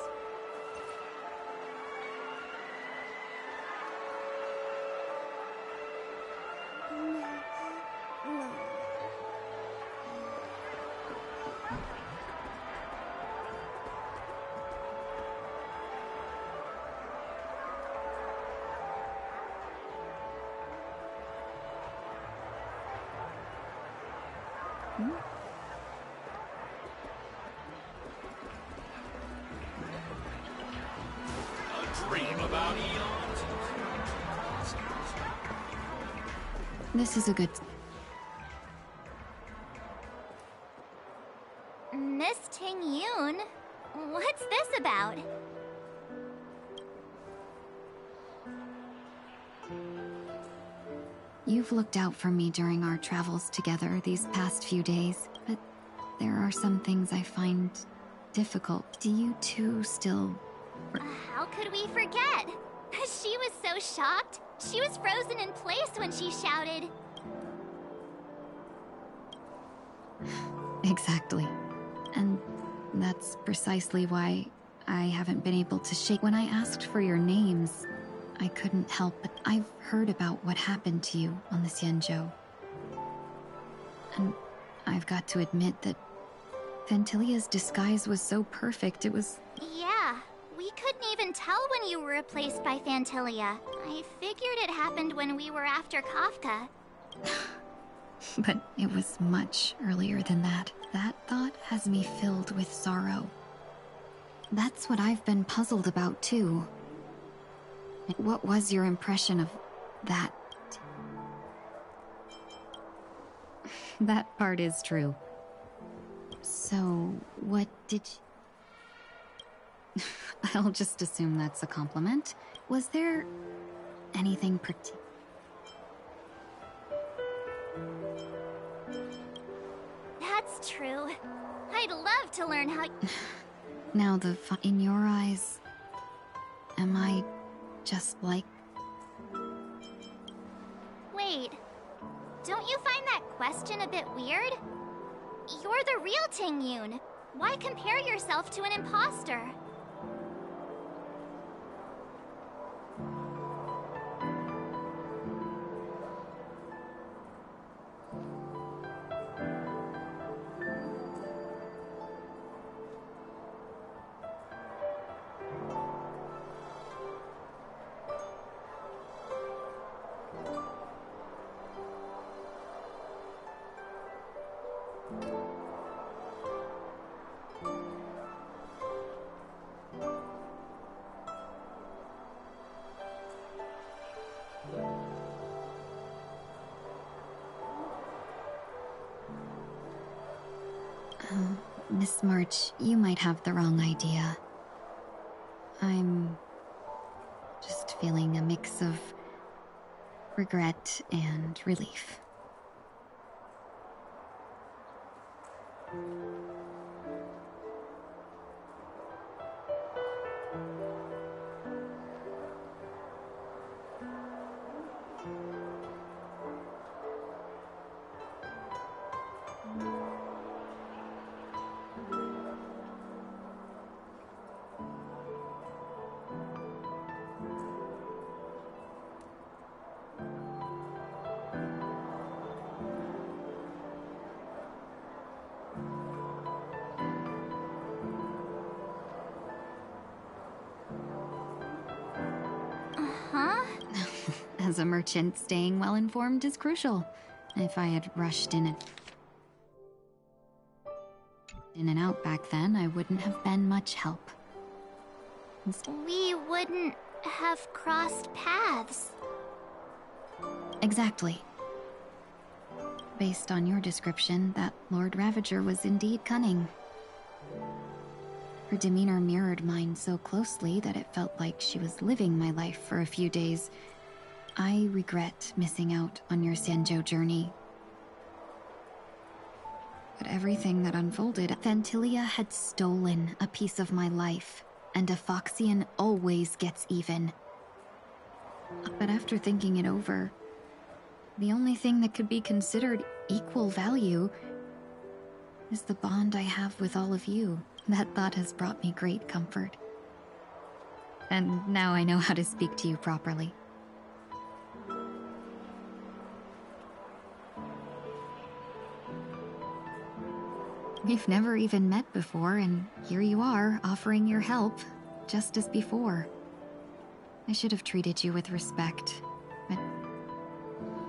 A dream about eons. This is a good... Miss Ting Yun? What's this about? You've looked out for me during our travels together these past few days, but there are some things I find difficult. Do you two still... How could we forget? She was so shocked. She was frozen in place when she shouted. Exactly. And that's precisely why I haven't been able to shake. When I asked for your names, I couldn't help but I've heard about what happened to you on the Xianzhou. And I've got to admit that Phantylia's disguise was so perfect, it was... Yeah, we couldn't even tell when you were replaced by Phantylia. I figured it happened when we were after Kafka. But it was much earlier than that. That thought has me filled with sorrow. That's what I've been puzzled about, too. What was your impression of that? That part is true. So, what did you... I'll just assume that's a compliment. Was there anything particular? That's true. I'd love to learn how... Now, in your eyes, am I just like... Wait, don't you find that question a bit weird? You're the real Ting Yun. Why compare yourself to an imposter? Miss March, you might have the wrong idea. I'm just feeling a mix of regret and relief. As a merchant, staying well-informed is crucial. If I had rushed in and out back then, I wouldn't have been much help. We wouldn't have crossed paths. Exactly. Based on your description, that Lord Ravager was indeed cunning. Her demeanor mirrored mine so closely that it felt like she was living my life for a few days. I regret missing out on your Xianzhou journey. But everything that unfolded, Phantylia had stolen a piece of my life, and a Foxian always gets even. But after thinking it over, the only thing that could be considered equal value is the bond I have with all of you. That thought has brought me great comfort. And now I know how to speak to you properly. We've never even met before, and here you are, offering your help, just as before. I should have treated you with respect, but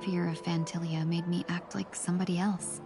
fear of Phantylia made me act like somebody else.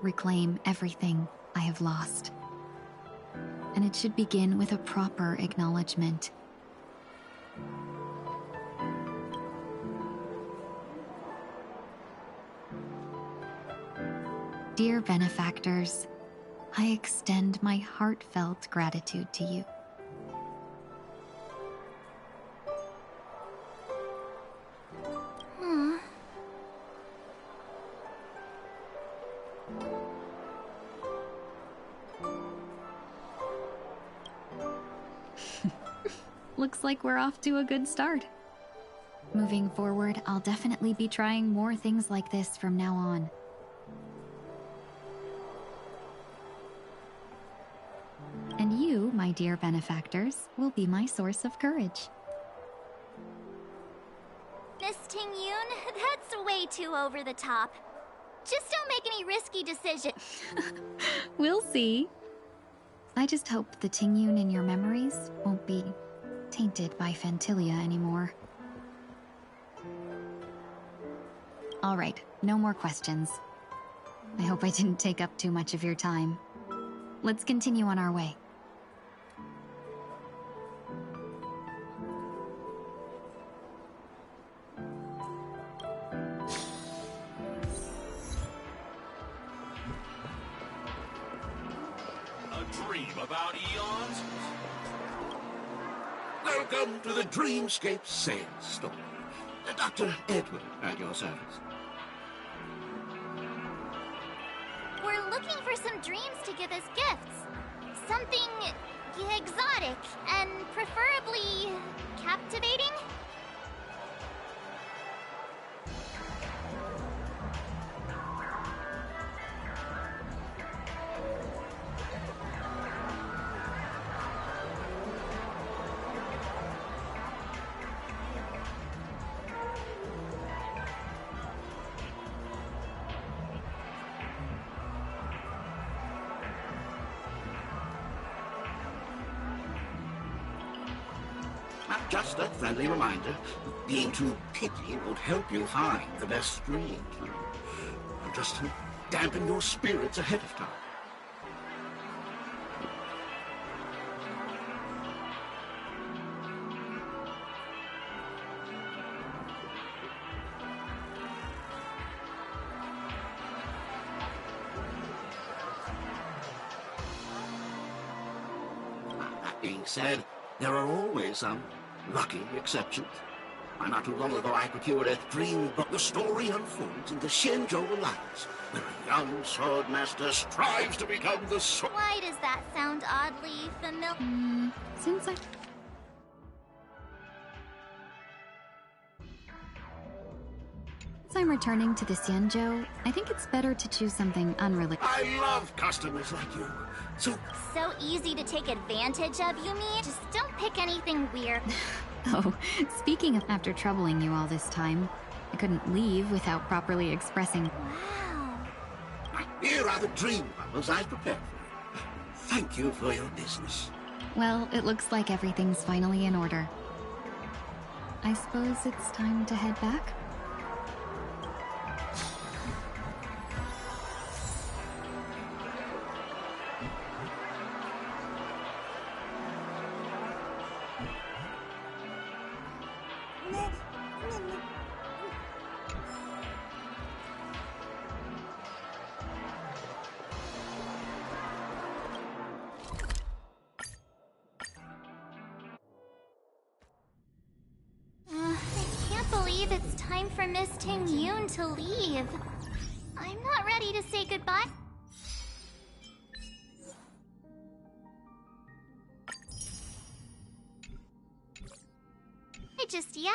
reclaim everything I have lost. And it should begin with a proper acknowledgement. Dear benefactors, I extend my heartfelt gratitude to you. Looks like we're off to a good start. Moving forward, I'll definitely be trying more things like this from now on. And you, my dear benefactors, will be my source of courage. Miss Ting-Yun, that's way too over the top. Just don't make any risky decisions. We'll see. I just hope the Ting-Yun in your memories won't be tainted by Phantylia anymore. All right, no more questions. I hope I didn't take up too much of your time. Let's continue on our way. A dream about eons? Welcome to the Dreamscape Sandstorm. Dr. Edward at your service. We're looking for some dreams to give as gifts. Something exotic and preferably captivating. Just a friendly reminder, being too picky won't help you find the best dreams. Just to dampen your spirits ahead of time. That being said, there are always some lucky exceptions. Not too long ago I procured a dream book. The story unfolds in the Shenzhou Alliance, where a young swordmaster strives to become the sword. Why does that sound oddly familiar? Since I'm returning to the Xianzhou, I think it's better to choose something unrelated. I love customers like you. So easy to take advantage of, you mean? Just don't pick anything weird. Oh, speaking of after troubling you all this time, I couldn't leave without properly expressing. Wow. Here are the dream bubbles I've prepared for you. Thank you for your business. Well, it looks like everything's finally in order. I suppose it's time to head back? It's time for Miss Ting-Yun to leave. I'm not ready to say goodbye. Just yet.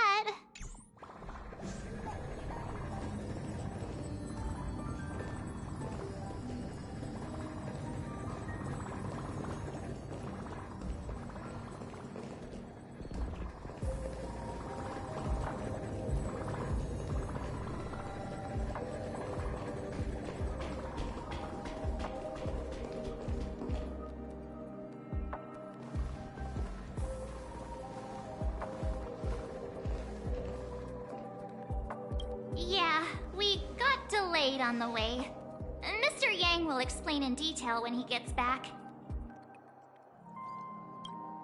Yeah, we got delayed on the way. Mr. Yang will explain in detail when he gets back.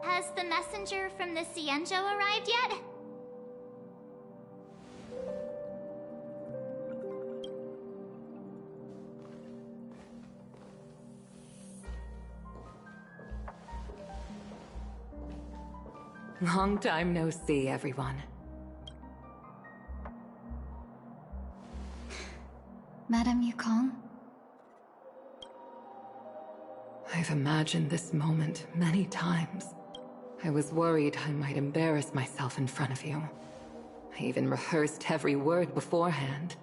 Has the messenger from the Xianzhou arrived yet? Long time no see, everyone. Madame Yukong? I've imagined this moment many times. I was worried I might embarrass myself in front of you. I even rehearsed every word beforehand.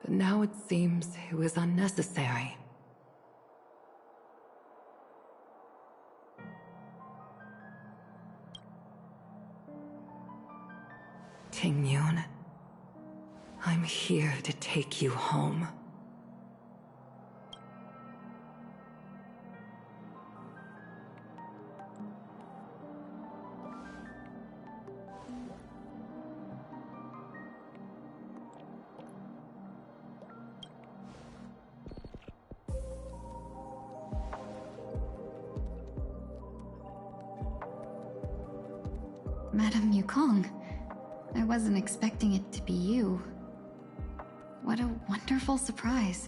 But now it seems it was unnecessary. Tingyun, I'm here to take you home. Madame Yukong, I wasn't expecting it to be you. What a wonderful surprise.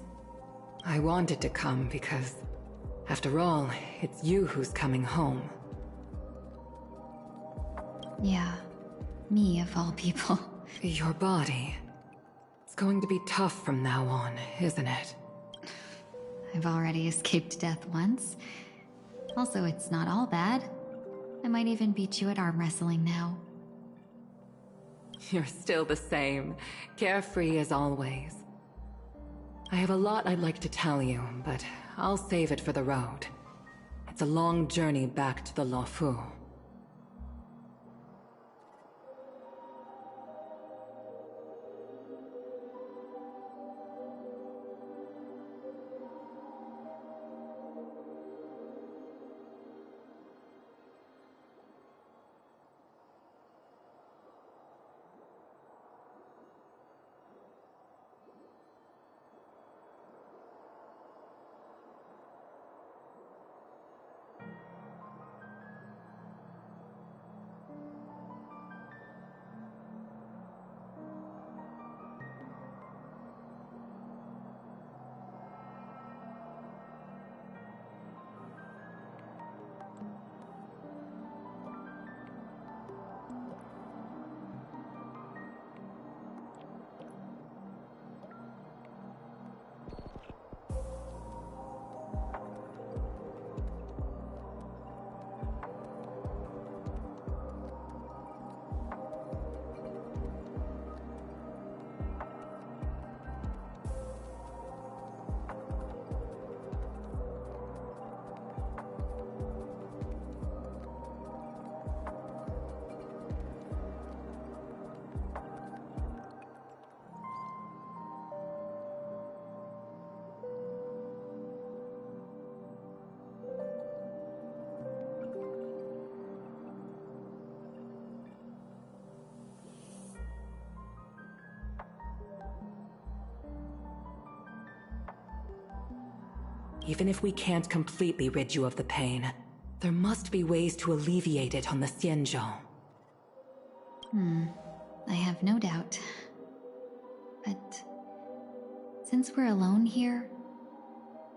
I wanted to come because, after all, it's you who's coming home. Yeah, me of all people. Your body. It's going to be tough from now on, isn't it? I've already escaped death once. Also, it's not all bad. I might even beat you at arm wrestling now. You're still the same, carefree as always. I have a lot I'd like to tell you, but I'll save it for the road. It's a long journey back to the Luofu. Even if we can't completely rid you of the pain, there must be ways to alleviate it on the Xianzhou. I have no doubt. But since we're alone here,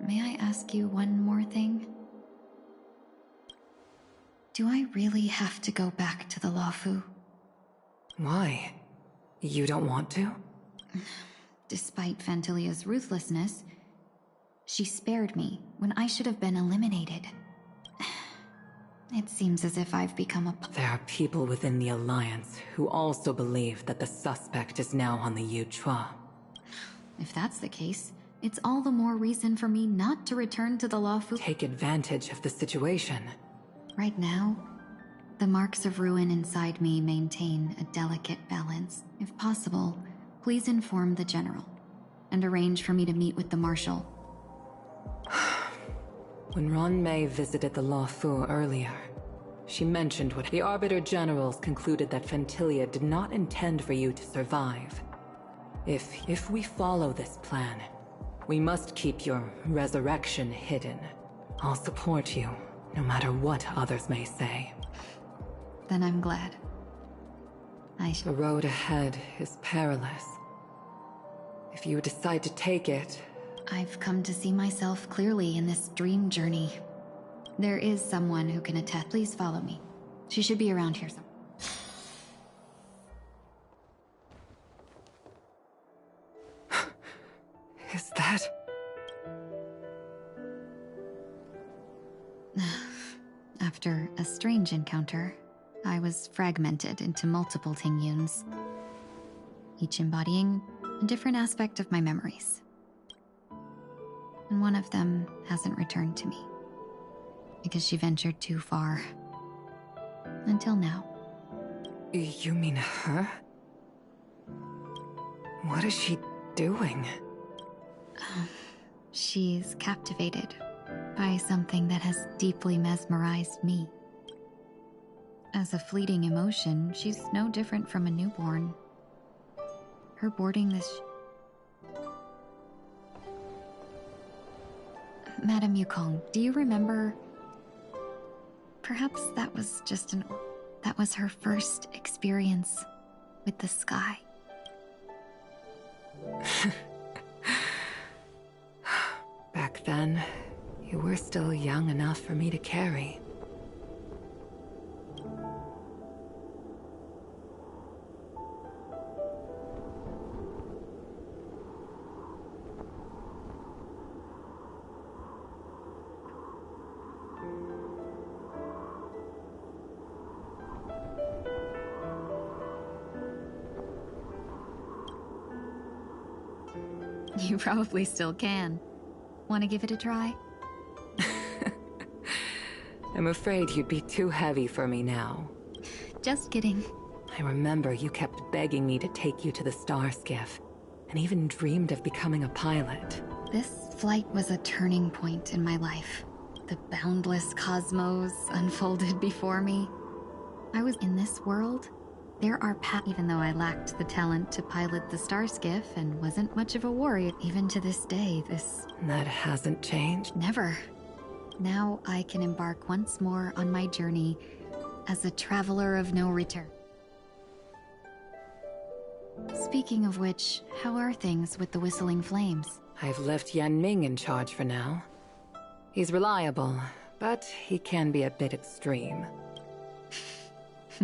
may I ask you one more thing? Do I really have to go back to the Luofu? Why? You don't want to? Despite Phantilia's ruthlessness, she spared me when I should have been eliminated. It seems as if I've become a... There are people within the Alliance who also believe that the suspect is now on the Yuchua. If that's the case, it's all the more reason for me not to return to the Luofu. Take advantage of the situation. Right now, the marks of ruin inside me maintain a delicate balance. If possible, please inform the General and arrange for me to meet with the Marshal. When Ron Mei visited the Luofu earlier, She mentioned what the Arbiter Generals concluded that Fentilia did not intend for you to survive. If we follow this plan, we must keep your resurrection hidden. I'll support you, no matter what others may say. Then I'm glad. The road ahead is perilous. If you decide to take it... I've come to see myself clearly in this dream journey. There is someone who can attest. Please follow me. She should be around here somewhere. Is that... After a strange encounter, I was fragmented into multiple Tingyuns, each embodying a different aspect of my memories. And one of them hasn't returned to me, because she ventured too far. Until now. You mean her? What is she doing? She's captivated by something that has deeply mesmerized me. As a fleeting emotion, she's no different from a newborn. Her boarding this... Madame Yukong, do you remember... Perhaps that was just that was her first experience with the sky. Back then, you were still young enough for me to carry. You probably still can. Want to give it a try? I'm afraid you'd be too heavy for me now. Just kidding. I remember you kept begging me to take you to the Star Skiff, and even dreamed of becoming a pilot. This flight was a turning point in my life. The boundless cosmos unfolded before me. I was in this world. There are even though I lacked the talent to pilot the Star Skiff and wasn't much of a warrior, even to this day, That hasn't changed? Never. Now I can embark once more on my journey as a traveler of no return. Speaking of which, how are things with the Whistling Flames? I've left Yan Ming in charge for now. He's reliable, but he can be a bit extreme.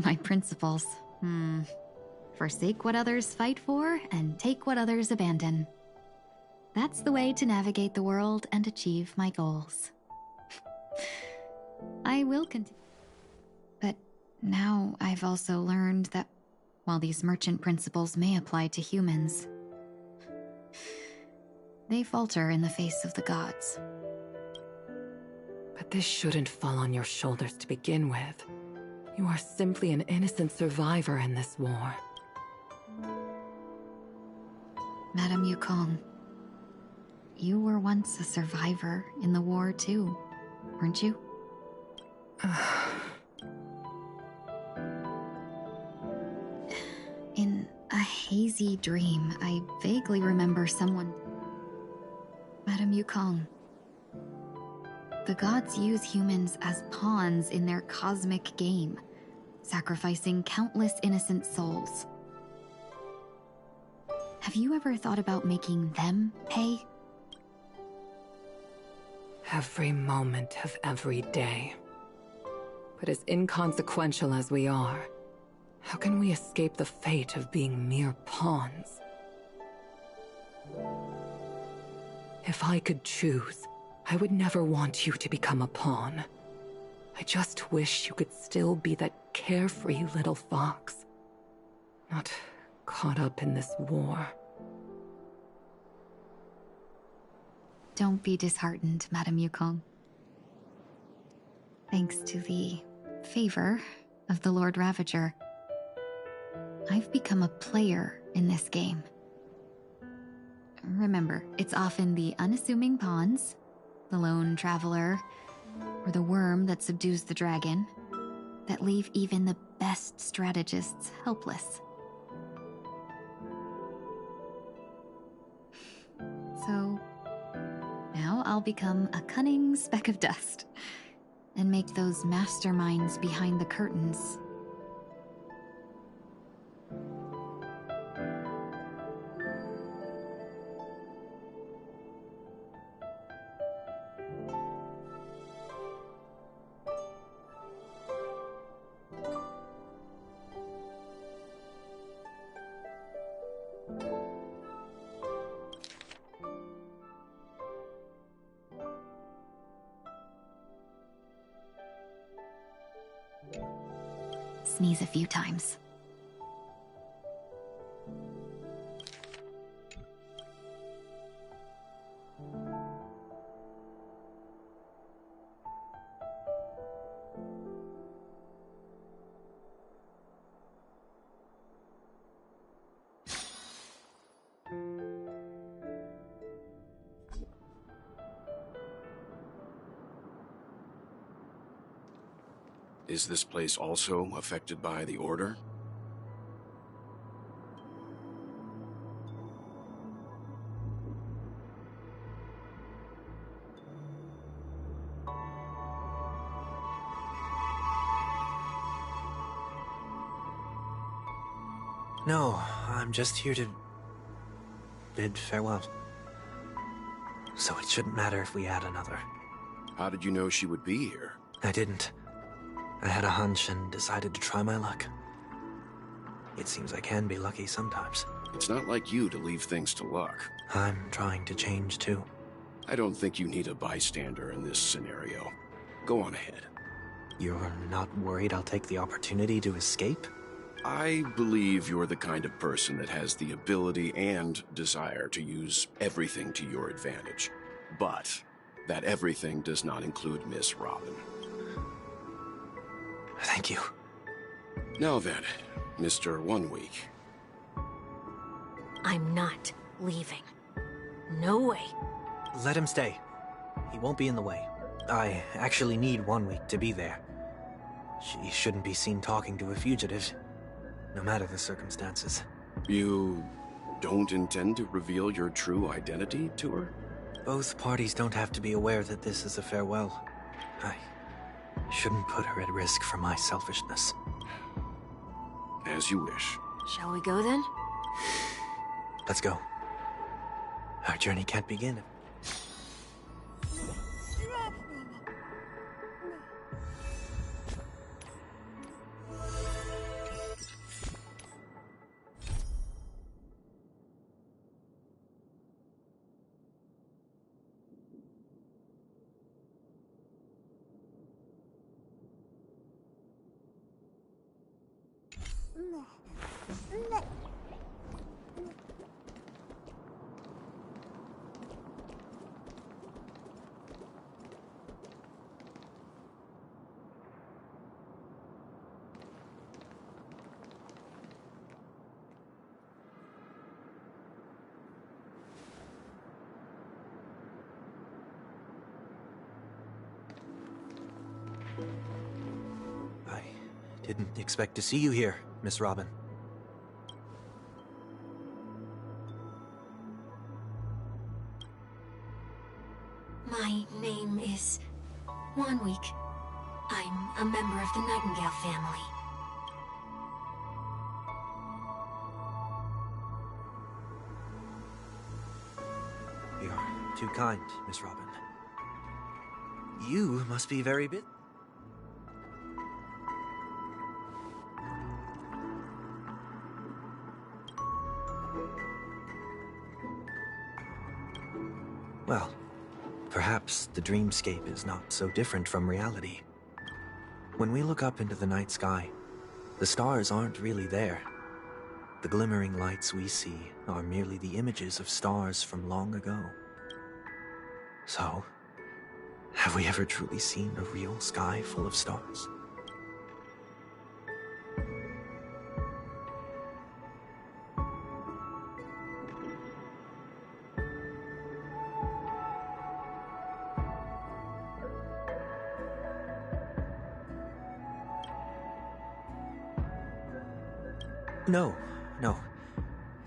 My principles. Forsake what others fight for, and take what others abandon. That's the way to navigate the world and achieve my goals. I will continue. But now I've also learned that while these merchant principles may apply to humans, they falter in the face of the gods. But this shouldn't fall on your shoulders to begin with. You are simply an innocent survivor in this war. Madame Yukong, you were once a survivor in the war too, weren't you? In a hazy dream, I vaguely remember someone... Madame Yukong. The gods use humans as pawns in their cosmic game, sacrificing countless innocent souls. Have you ever thought about making them pay? Every moment of every day. But as inconsequential as we are, how can we escape the fate of being mere pawns? If I could choose, I would never want you to become a pawn. I just wish you could still be that carefree little fox. Not caught up in this war. Don't be disheartened, Madame Yukong. Thanks to the favor of the Lord Ravager, I've become a player in this game. Remember, it's often the unassuming pawns, the lone traveler, or the worm that subdues the dragon, that leave even the best strategists helpless. So, now I'll become a cunning speck of dust, and make those masterminds behind the curtains. Sneeze a few times. Is this place also affected by the Order? No, I'm just here to bid farewell. So it shouldn't matter if we add another. How did you know she would be here? I didn't. I had a hunch and decided to try my luck. It seems I can be lucky sometimes. It's not like you to leave things to luck. I'm trying to change too. I don't think you need a bystander in this scenario. Go on ahead. You're not worried I'll take the opportunity to escape? I believe you're the kind of person that has the ability and desire to use everything to your advantage. But that everything does not include Miss Robin. Thank you. Now then, Mr. 1 Week. I'm not leaving. No way. Let him stay. He won't be in the way. I actually need 1 week to be there. She shouldn't be seen talking to a fugitive, no matter the circumstances. You don't intend to reveal your true identity to her? Both parties don't have to be aware that this is a farewell. I shouldn't put her at risk for my selfishness. As you wish. Shall we go then? Let's go. Our journey can't begin. I didn't expect to see you here, Miss Robin. My name is 1 Week. I'm a member of the Nightingale family. You're too kind, Miss Robin. You must be very busy. Well, perhaps the dreamscape is not so different from reality. When we look up into the night sky, the stars aren't really there. The glimmering lights we see are merely the images of stars from long ago. So, have we ever truly seen a real sky full of stars? No, no.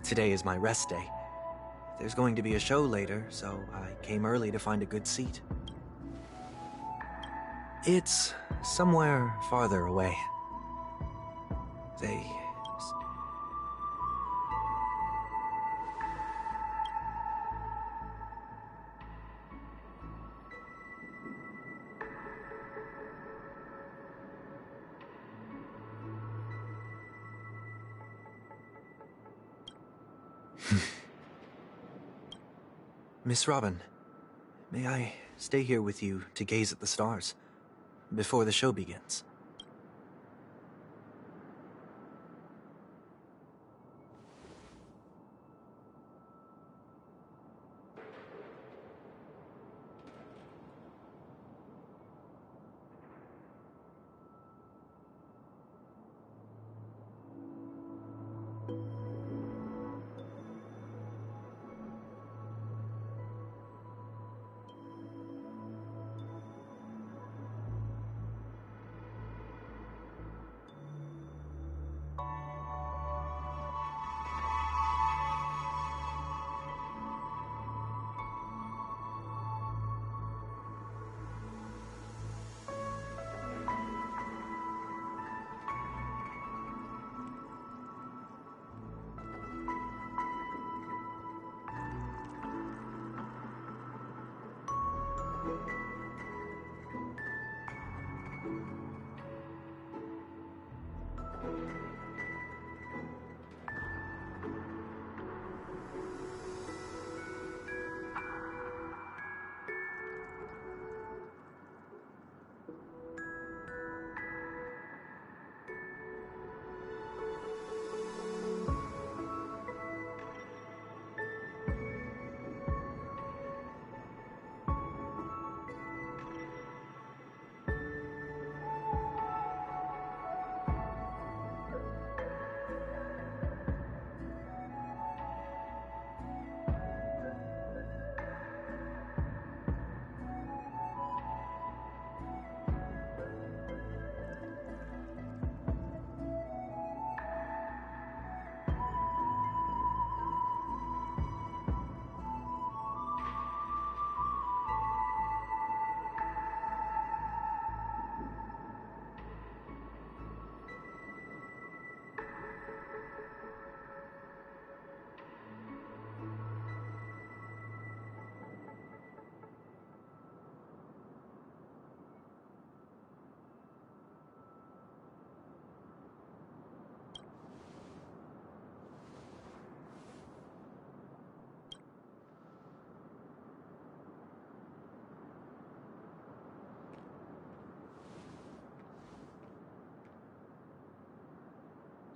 Today is my rest day. There's going to be a show later, so I came early to find a good seat. It's somewhere farther away. They... Miss Robin, may I stay here with you to gaze at the stars before the show begins?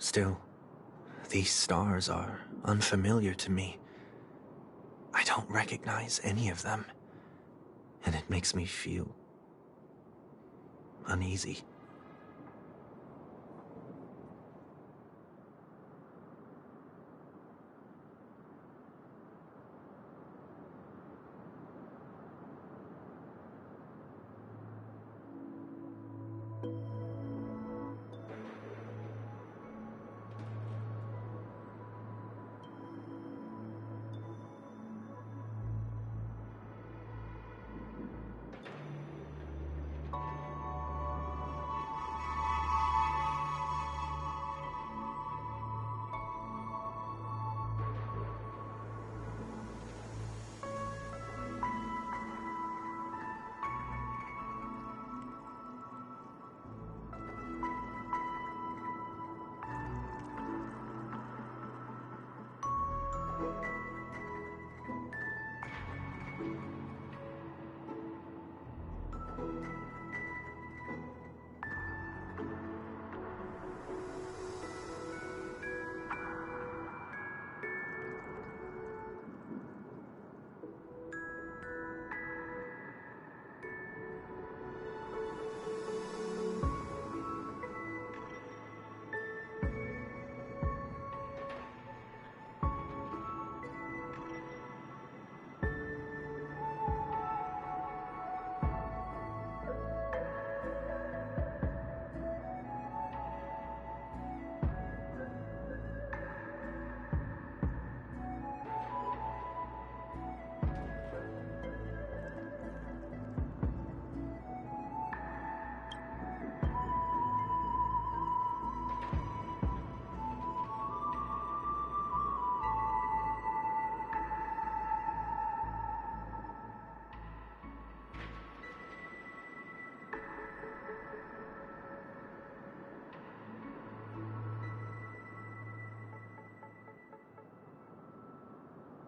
Still, these stars are unfamiliar to me. I don't recognize any of them, and it makes me feel uneasy.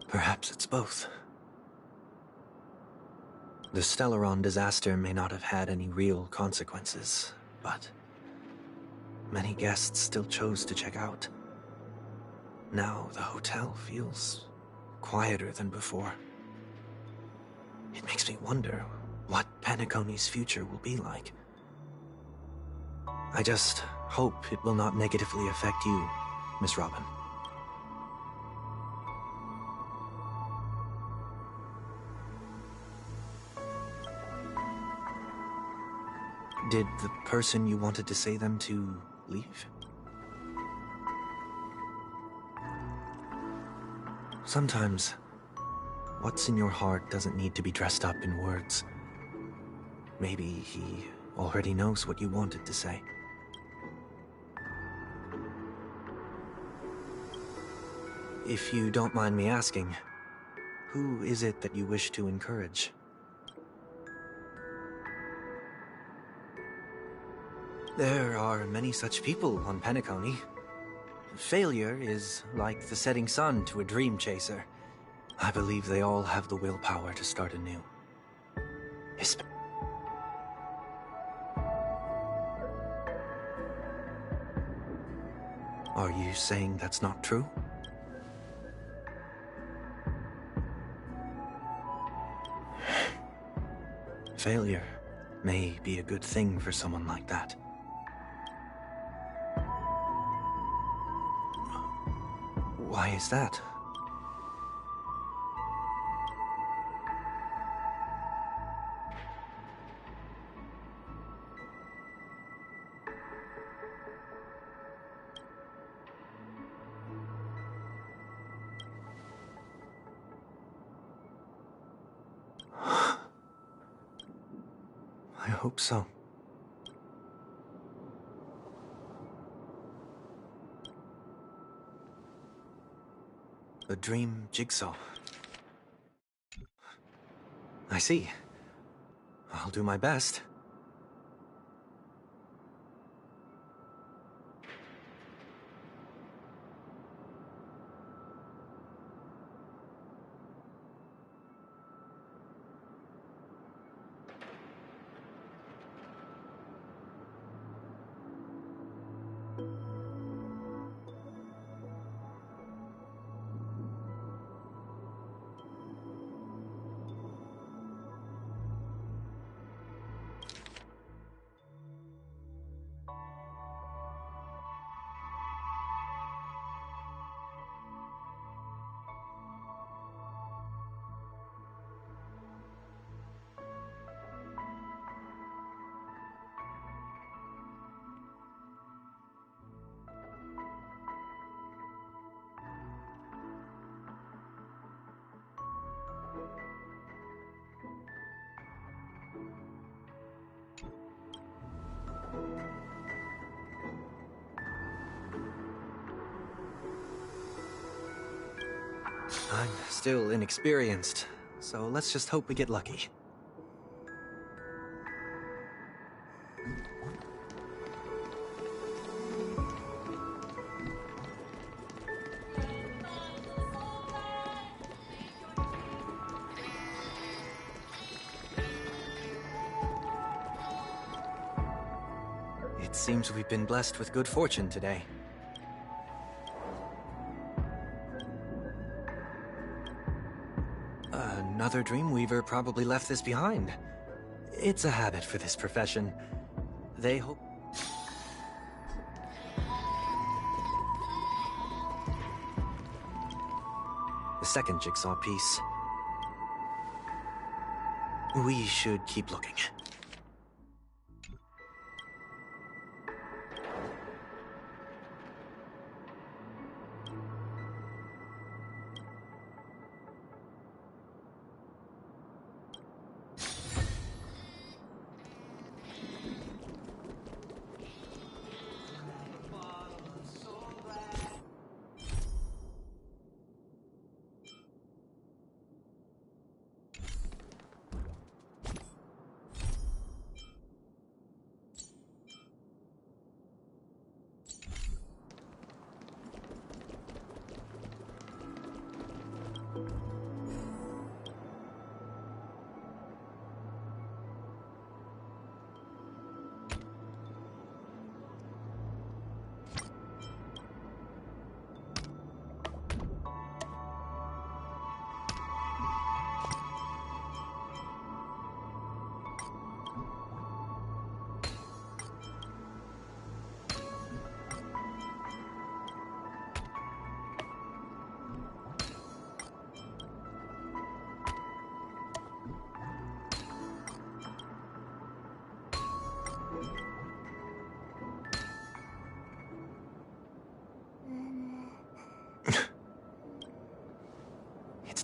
Perhaps it's both. The Stellaron disaster may not have had any real consequences, but many guests still chose to check out. Now the hotel feels quieter than before. It makes me wonder what Penacony's future will be like. I just hope it will not negatively affect you, Miss Robin. Did the person you wanted to say them to leave? Sometimes, what's in your heart doesn't need to be dressed up in words. Maybe he already knows what you wanted to say. If you don't mind me asking, who is it that you wish to encourage? There are many such people on Penacony. Failure is like the setting sun to a dream chaser. I believe they all have the willpower to start anew. Are you saying that's not true? Failure may be a good thing for someone like that. Why is that? I hope so. A dream jigsaw. I see. I'll do my best. I'm still inexperienced, so let's just hope we get lucky. It seems we've been blessed with good fortune today. Another Dreamweaver probably left this behind. It's a habit for this profession. They hope... The second jigsaw piece. We should keep looking.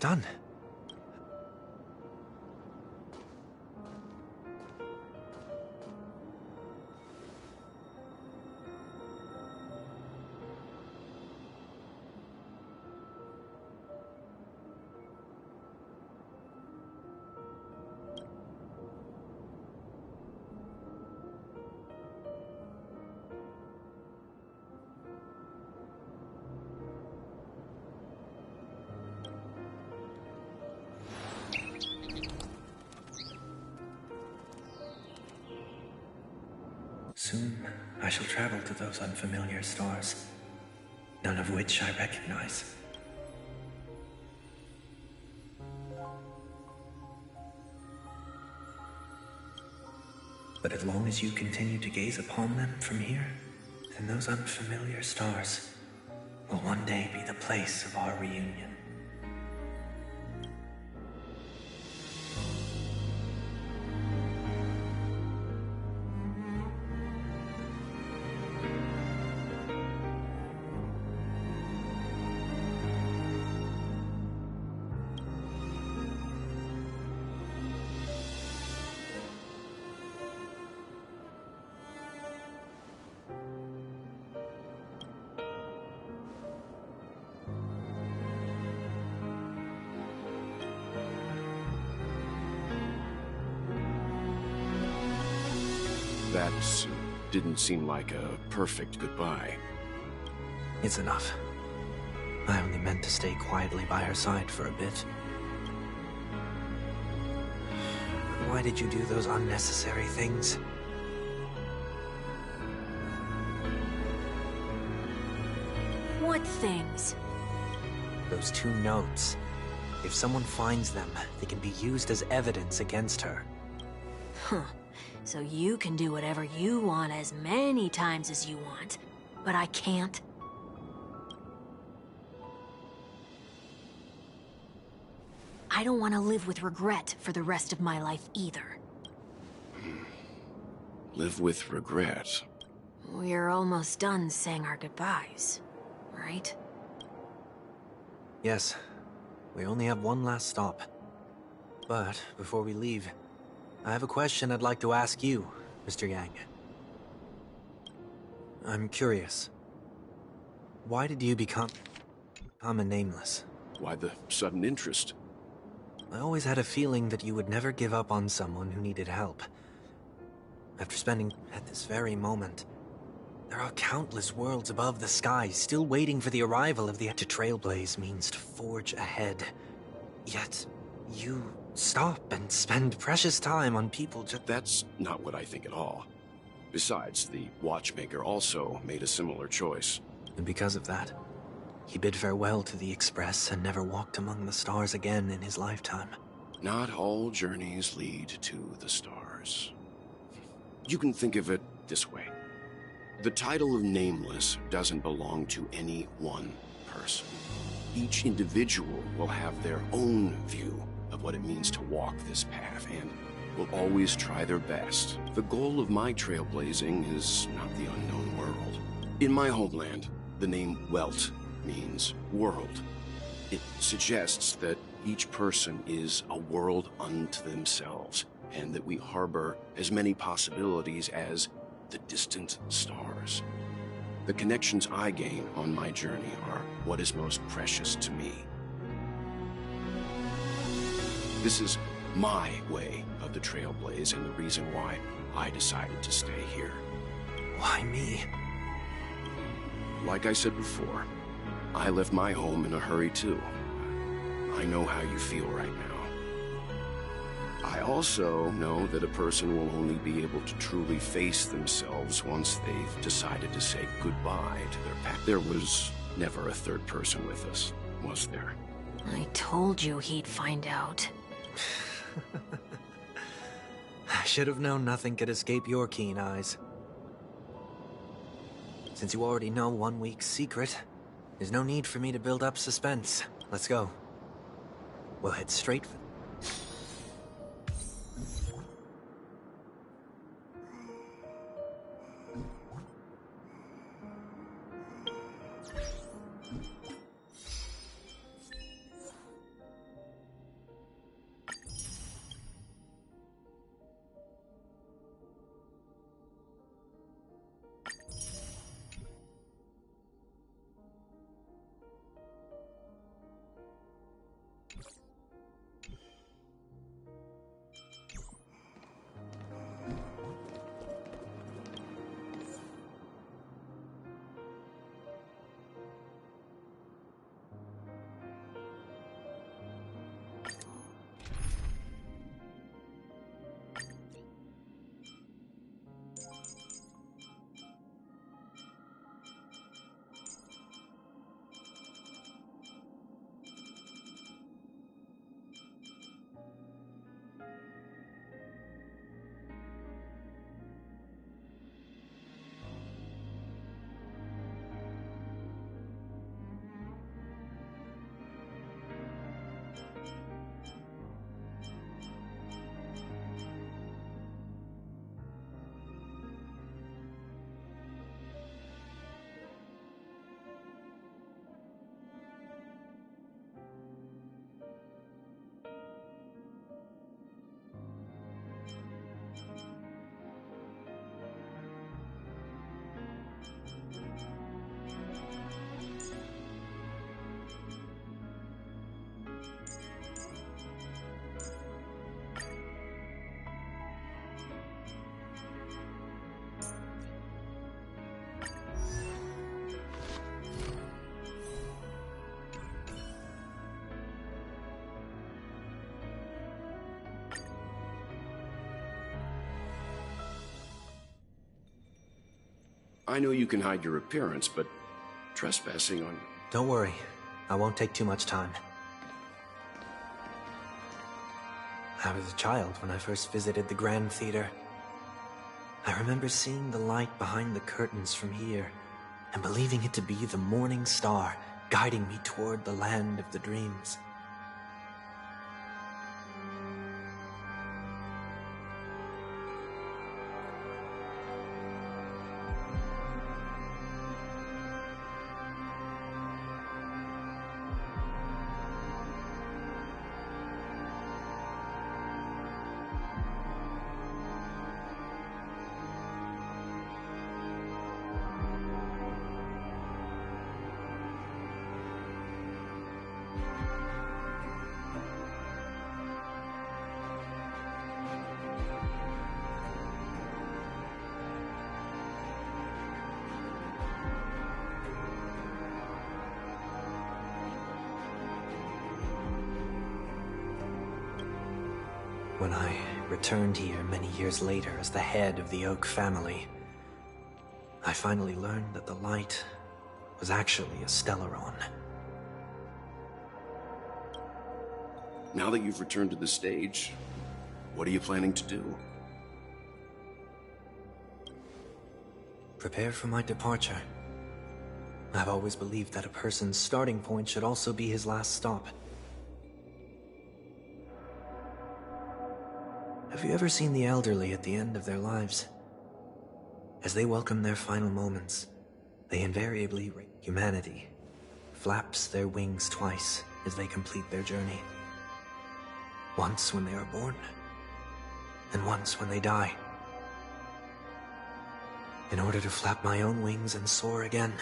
done. Soon, I shall travel to those unfamiliar stars, none of which I recognize. But as long as you continue to gaze upon them from here, then those unfamiliar stars will one day be the place of our reunion. That didn't seem like a perfect goodbye. It's enough. I only meant to stay quietly by her side for a bit. Why did you do those unnecessary things? What things? Those 2 notes. If someone finds them, they can be used as evidence against her. Huh. So you can do whatever you want as many times as you want, but I can't? I don't want to live with regret for the rest of my life either. Live with regret? We're almost done saying our goodbyes, right? Yes. We only have one last stop. But before we leave, I have a question I'd like to ask you, Mr. Yang. I'm curious. Why did you become a nameless? Why the sudden interest? I always had a feeling that you would never give up on someone who needed help. After spending at this very moment, there are countless worlds above the sky still waiting for the arrival of the to trailblaze means to forge ahead. Yet, you stop and spend precious time on people just— That's not what I think at all. Besides, the Watchmaker also made a similar choice. And because of that, he bid farewell to the Express and never walked among the stars again in his lifetime. Not all journeys lead to the stars. You can think of it this way. The title of Nameless doesn't belong to any one person. Each individual will have their own view of what it means to walk this path and will always try their best. The goal of my trailblazing is not the unknown world. In my homeland, the name Welt means world. It suggests that each person is a world unto themselves, and that we harbor as many possibilities as the distant stars. The connections I gain on my journey are what is most precious to me. This is my way of the Trailblaze and the reason why I decided to stay here. Why me? Like I said before, I left my home in a hurry too. I know how you feel right now. I also know that a person will only be able to truly face themselves once they've decided to say goodbye to their past. There was never a third person with us, was there? I told you he'd find out. I should have known nothing could escape your keen eyes. Since you already know 1 week's secret, there's no need for me to build up suspense. Let's go. We'll head straight for... I know you can hide your appearance, but trespassing on... Don't worry. I won't take too much time. I was a child when I first visited the Grand Theater. I remember seeing the light behind the curtains from here, and believing it to be the morning star guiding me toward the land of the dreams. When I returned here many years later as the head of the Oak family, I finally learned that the light was actually a Stellaron. Now that you've returned to the stage, what are you planning to do? Prepare for my departure. I've always believed that a person's starting point should also be his last stop. Have you ever seen the elderly at the end of their lives? As they welcome their final moments, they invariably humanity flaps their wings twice as they complete their journey. Once when they are born, and once when they die. In order to flap my own wings and soar again.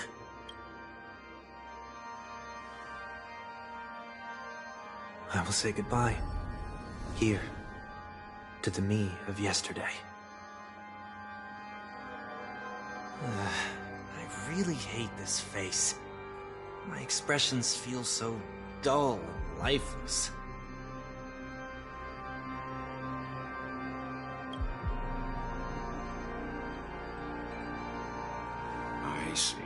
I will say goodbye, here, to the me of yesterday. I really hate this face. My expressions feel so dull and lifeless. I see.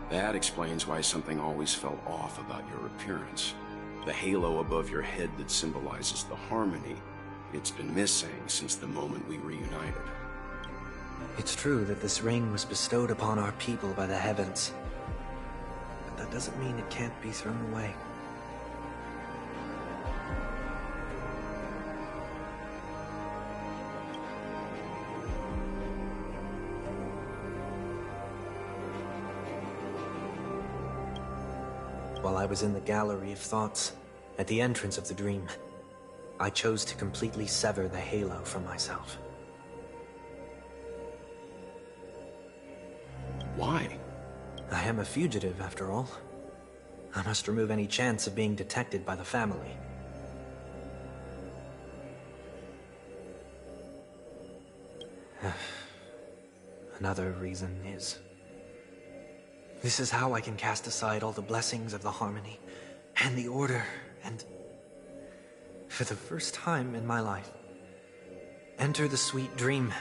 That explains why something always felt off about your appearance. The halo above your head that symbolizes the harmony, it's been missing since the moment we reunited. It's true that this ring was bestowed upon our people by the heavens, but that doesn't mean it can't be thrown away. While I was in the Gallery of Thoughts, at the entrance of the dream, I chose to completely sever the halo from myself. Why? I am a fugitive, after all. I must remove any chance of being detected by the family. Another reason is... this is how I can cast aside all the blessings of the harmony and the order and... for the first time in my life, enter the sweet dream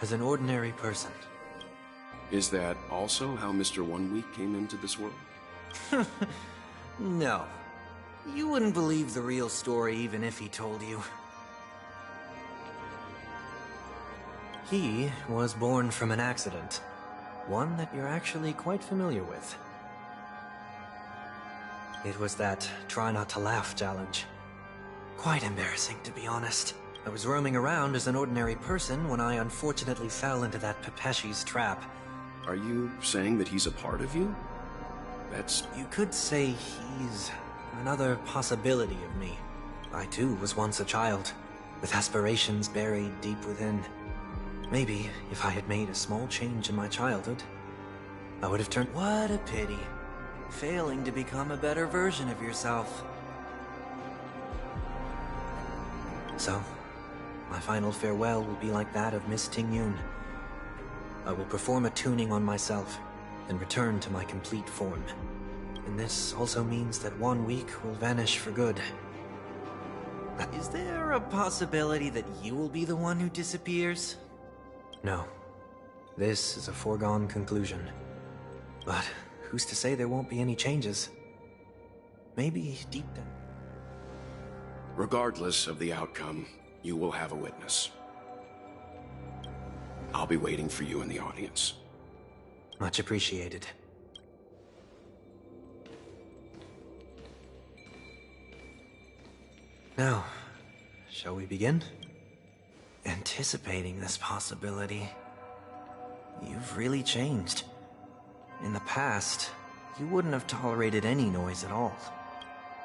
as an ordinary person. Is that also how Mr. One Week came into this world? No. You wouldn't believe the real story even if he told you. He was born from an accident. One that you're actually quite familiar with. It was that try not to laugh challenge. Quite embarrassing, to be honest. I was roaming around as an ordinary person when I unfortunately fell into that Pepeshi's trap. Are you saying that he's a part of you? That's... You could say he's another possibility of me. I too was once a child, with aspirations buried deep within. Maybe if I had made a small change in my childhood, I would have turned... What a pity. Failing to become a better version of yourself. So, my final farewell will be like that of Miss Ting-Yun. I will perform a tuning on myself, and return to my complete form. And this also means that 1 week will vanish for good. Is there a possibility that you will be the one who disappears? No. This is a foregone conclusion. But who's to say there won't be any changes? Maybe deep down. Regardless of the outcome, you will have a witness. I'll be waiting for you in the audience. Much appreciated. Now, shall we begin? Anticipating this possibility, you've really changed. In the past, you wouldn't have tolerated any noise at all.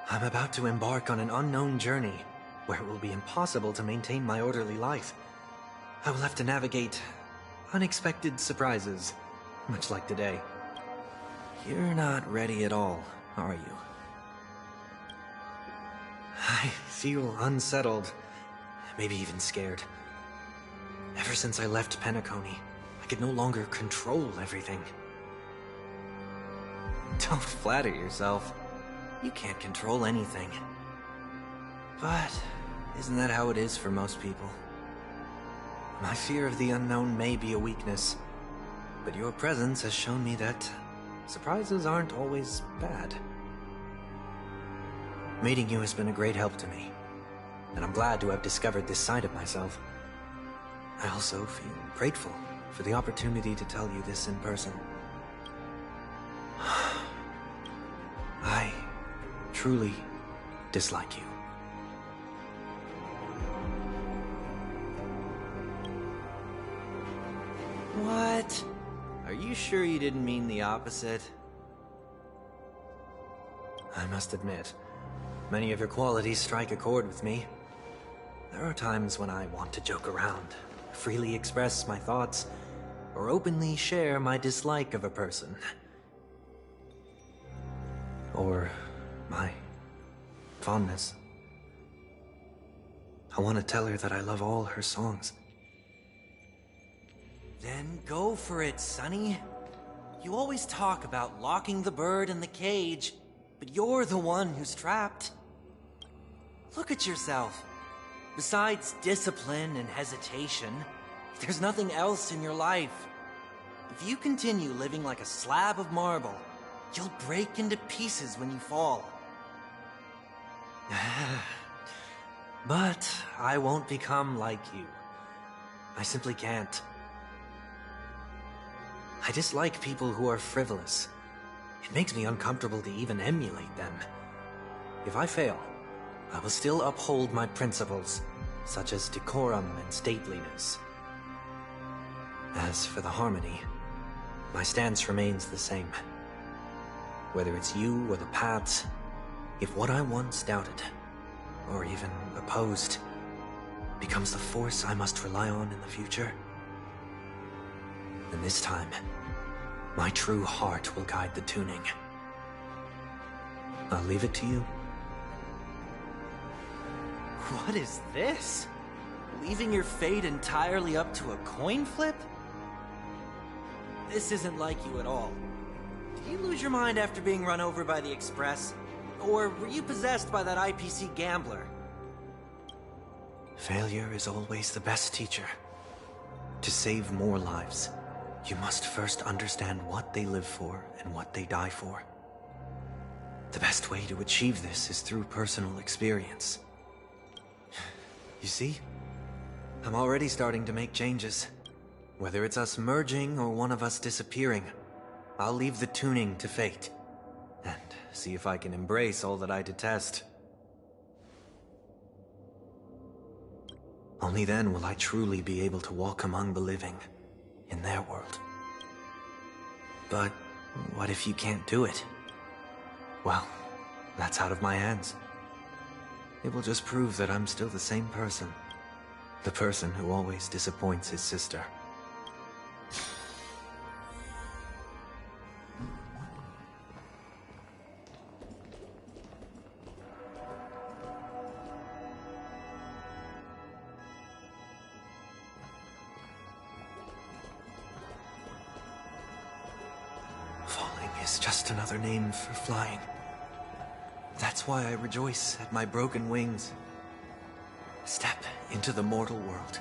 I'm about to embark on an unknown journey, where it will be impossible to maintain my orderly life. I will have to navigate unexpected surprises, much like today. You're not ready at all, are you? I feel unsettled, maybe even scared. Ever since I left Penacony, I could no longer control everything. Don't flatter yourself. You can't control anything. But isn't that how it is for most people? My fear of the unknown may be a weakness, but your presence has shown me that surprises aren't always bad. Meeting you has been a great help to me, and I'm glad to have discovered this side of myself. I also feel grateful for the opportunity to tell you this in person. I truly dislike you. What? Are you sure you didn't mean the opposite? I must admit, many of your qualities strike a chord with me. There are times when I want to joke around, freely express my thoughts, or openly share my dislike of a person. Or my fondness. I want to tell her that I love all her songs. Then go for it, Sonny. You always talk about locking the bird in the cage, but you're the one who's trapped. Look at yourself. Besides discipline and hesitation, there's nothing else in your life. If you continue living like a slab of marble, you'll break into pieces when you fall. But I won't become like you. I simply can't. I dislike people who are frivolous. It makes me uncomfortable to even emulate them. If I fail, I will still uphold my principles, such as decorum and stateliness. As for the harmony, my stance remains the same. Whether it's you or the paths, if what I once doubted, or even opposed, becomes the force I must rely on in the future, then this time, my true heart will guide the tuning. I'll leave it to you. What is this? Leaving your fate entirely up to a coin flip? This isn't like you at all. Did you lose your mind after being run over by the Express? Or were you possessed by that IPC gambler? Failure is always the best teacher. To save more lives, you must first understand what they live for and what they die for. The best way to achieve this is through personal experience. You see? I'm already starting to make changes. Whether it's us merging or one of us disappearing, I'll leave the tuning to fate. And see if I can embrace all that I detest. Only then will I truly be able to walk among the living, in their world. But what if you can't do it? Well, that's out of my hands. It will just prove that I'm still the same person. The person who always disappoints his sister. Falling is just another name for flying. That's why I rejoice at my broken wings. Step into the mortal world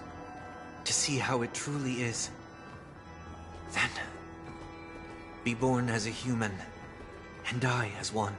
to see how it truly is. be born as a human, and die as one.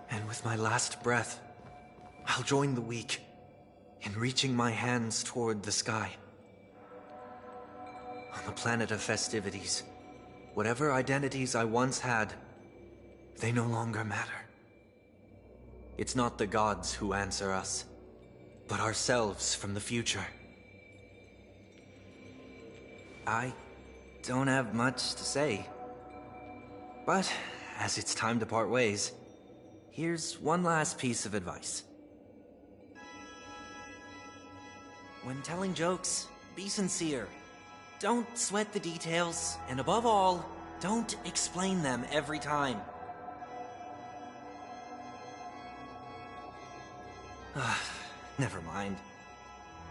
And with my last breath, I'll join the weak in reaching my hands toward the sky. On the planet of festivities, whatever identities I once had, they no longer matter. It's not the gods who answer us, but ourselves from the future. I don't have much to say, but as it's time to part ways, here's one last piece of advice. When telling jokes, be sincere. Don't sweat the details, and above all, don't explain them every time. Never mind.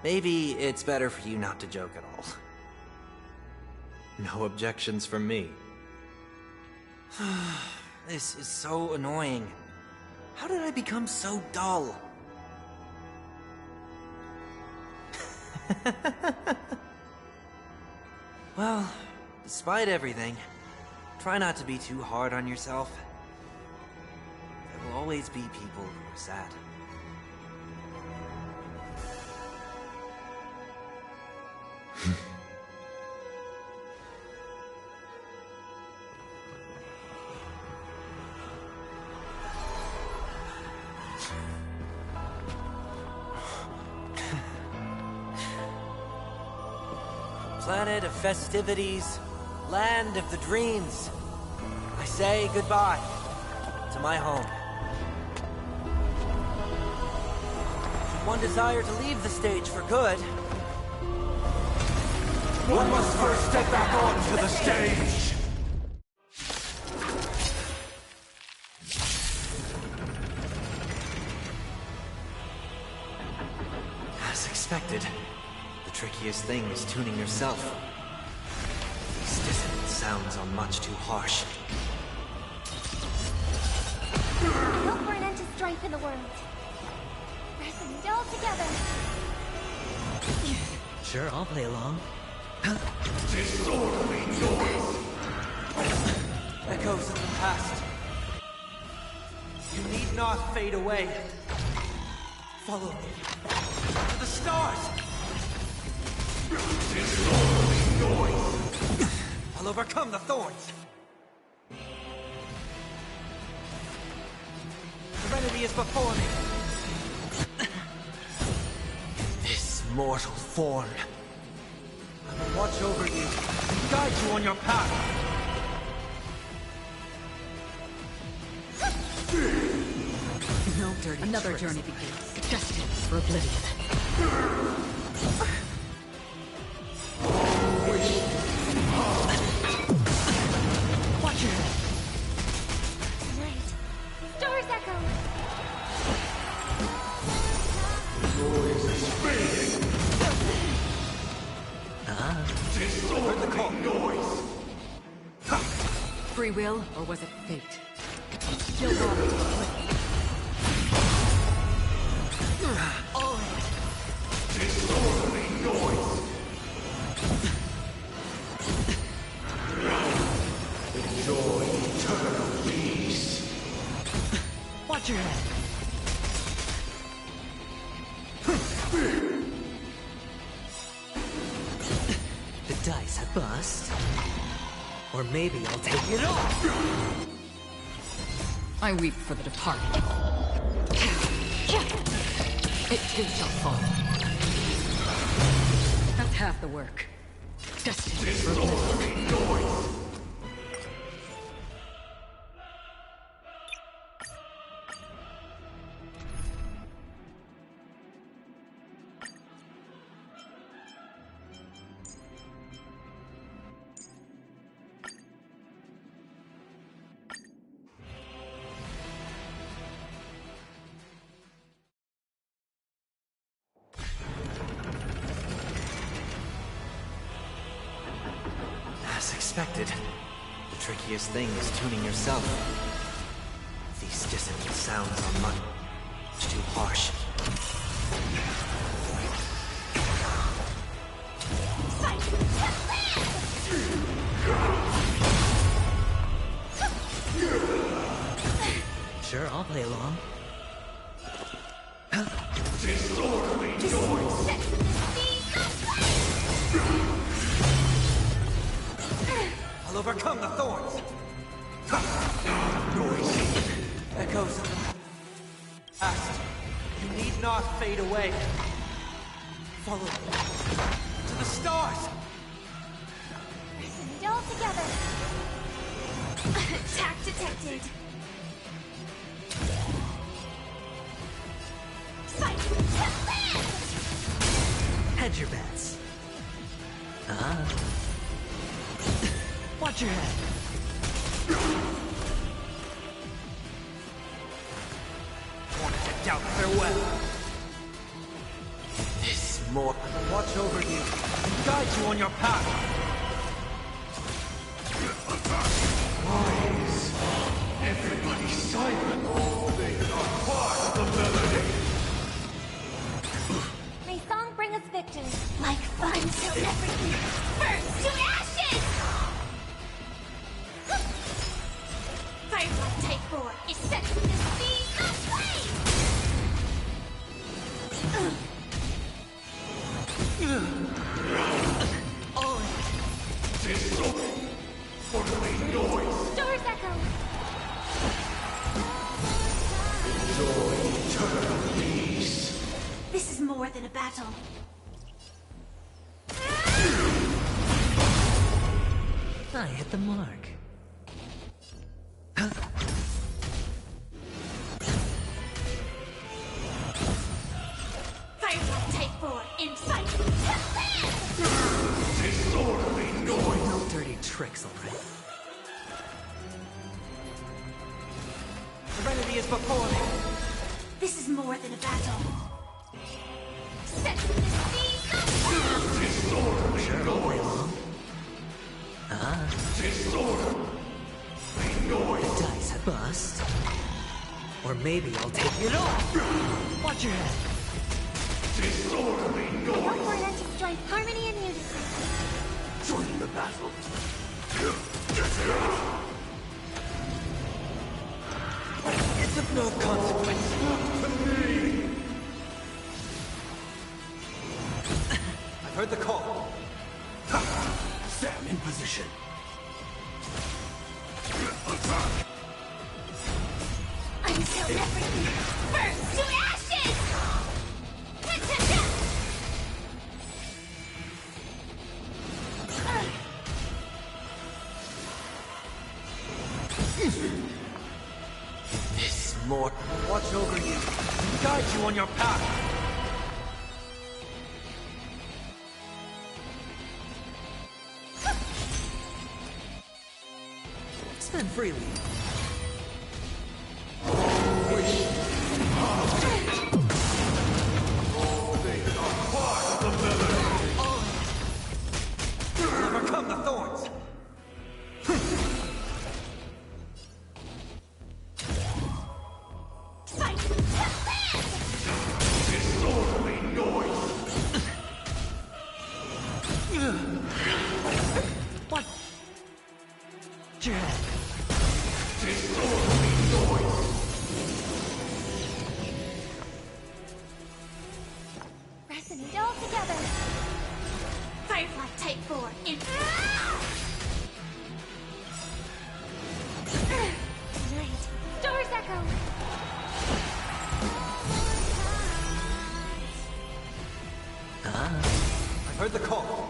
Maybe it's better for you not to joke at all. No objections from me. This is so annoying. How did I become so dull? Well, despite everything, try not to be too hard on yourself. There will always be people who are sad. Planet of festivities, land of the dreams. I say goodbye to my home. Should one desire to leave the stage for good, one must first step back onto the stage! As expected. The trickiest thing is tuning yourself. These dissonant sounds are much too harsh. Hope for an end to strife in the world. Resonate all together. Sure, I'll play along. Disorderly noise! Echoes of the past. You need not fade away. Follow me. To the stars! Disorderly noise! I'll overcome the thorns! Serenity is before me. This mortal form. I will watch over you and guide you on your path. No dirty Another tricks. Journey begins. Destined for oblivion. Watch your head. Right. Stars echo. Noise is fading! Disorderly noise! Free will, or was it fate? Still walking. All in. Disorderly noise! Enjoy eternal peace! Watch your head. bust. Or maybe I'll take it off! I weep for the departed. It too shall fall. That's half the work. Destiny for noise. As expected, the trickiest thing is tuning yourself. These dissonant sounds are much too harsh. Sure, I'll play along. Disorderly noise! I'll overcome the thorns! Noisy! Echoes of the past. You need not fade away. Follow me to the stars! And all together. Attack detected. Fight! Hedge your bets. Watch your head. Wanted to doubt farewell. This more watch over you and guide you on your path. Eyes! Everybody silent! They are part of the melody! May song bring us victory. Like fun till everything burns to ashes! Firefly Type 4 is set to the speed of flame! All in. Disorderly noise! Stars echo! Enjoy eternal peace! This is more than a battle. I hit the mark. Firefly Type 4 in fight! Disorderly noise! No dirty tricks, alright? Serenity is before me. This is more than a battle. Set to the speed of Disorderly noise! Disorderly noise! Dice bust. Or maybe I'll take it off. Watch your head. Disorderly Your noise! portent strength, harmony, and unity. Join the battle! It's of no consequence. I've heard the call. Sam in position! Until everything burns to ashes! This more watch over you and guide you on your path. Spend freely. Overcome the thorns. Fight! Disorderly noise! What? Your head. Disorderly noise! Resonate all together. Firefly Type 4 in Heard the call.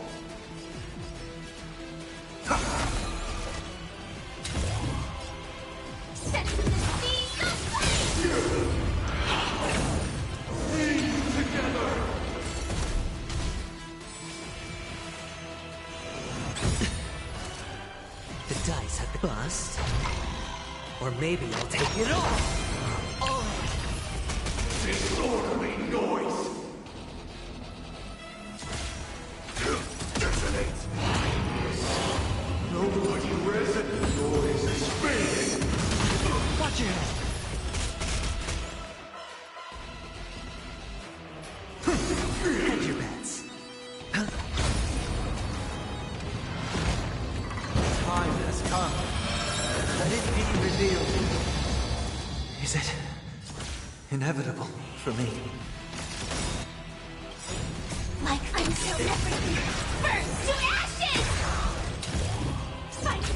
The dice have bust. Or maybe I'll take it all. Disorderly noise! Detonate! Nobody resident noise is fading! Watch your head! Hedge your bets. Time has come. Let it be revealed. Is it inevitable for me? Like until everything burns to ashes! Fight to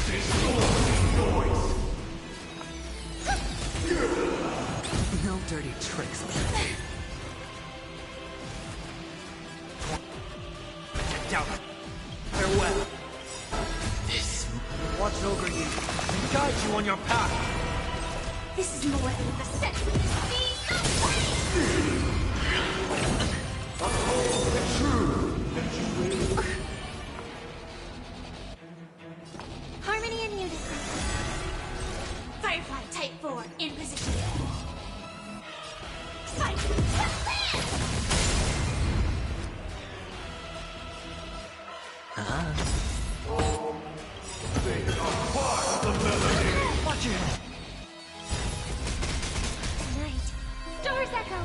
Disorderly noise! No dirty tricks. Down. Farewell. This watch over you and guide you on your path. This is more than the sense of the Uphold the truth that you will. Harmony and unison. Firefly Type 4 in position. Fight! They are part of the melody! Watch your head! Tonight, doors echo.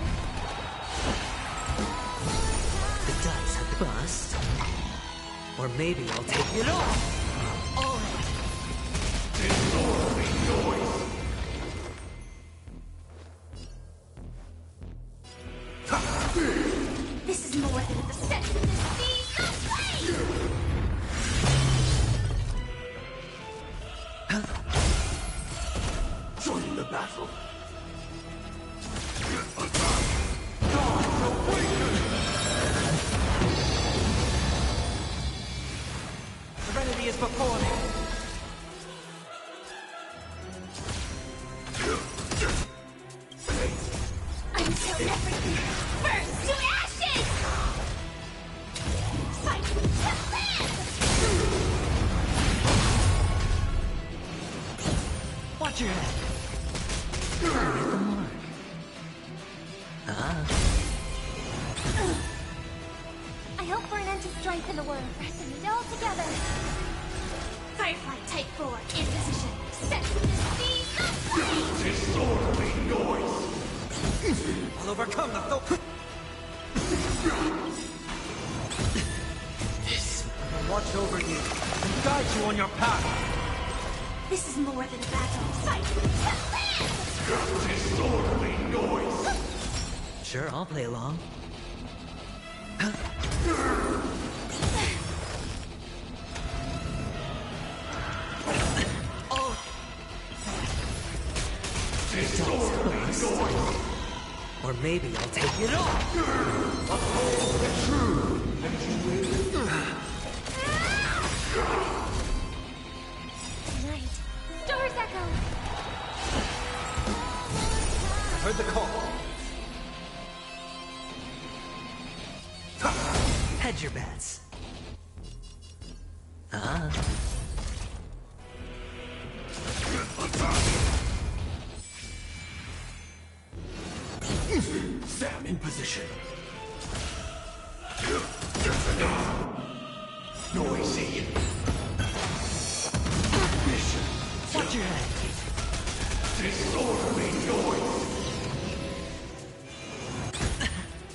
The dice have bust. Or maybe I'll take it all. Disorderly noise! This is more than the sense of the sea of flame. Join the battle! Serenity is before me. Until everything burns to ashes! Fight to live! Watch your head! Hit the mark. I hope for an end to strife in the world. Press it all together. Firefly Type 4 in position. Set to the sea of flame. Disorderly noise! I'll overcome the This will watch over you and guide you on your path. This is more than a battle. Fight to live! Disorderly noise! Sure, I'll play along. Disorderly noise! Or maybe I'll take it all. Uphold the truth that you will. Tonight, doors echo. Heard the call. Hedge your bets. Sam in position. Noisy. Mission. Watch your head. Disorderly noise.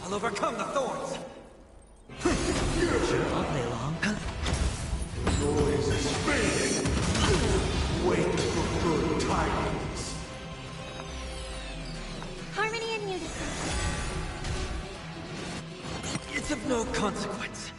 I'll overcome the thorns. Sure, I'll play along. Noise is fading. Wait for good tidings. Harmony and unison. It's of no consequence.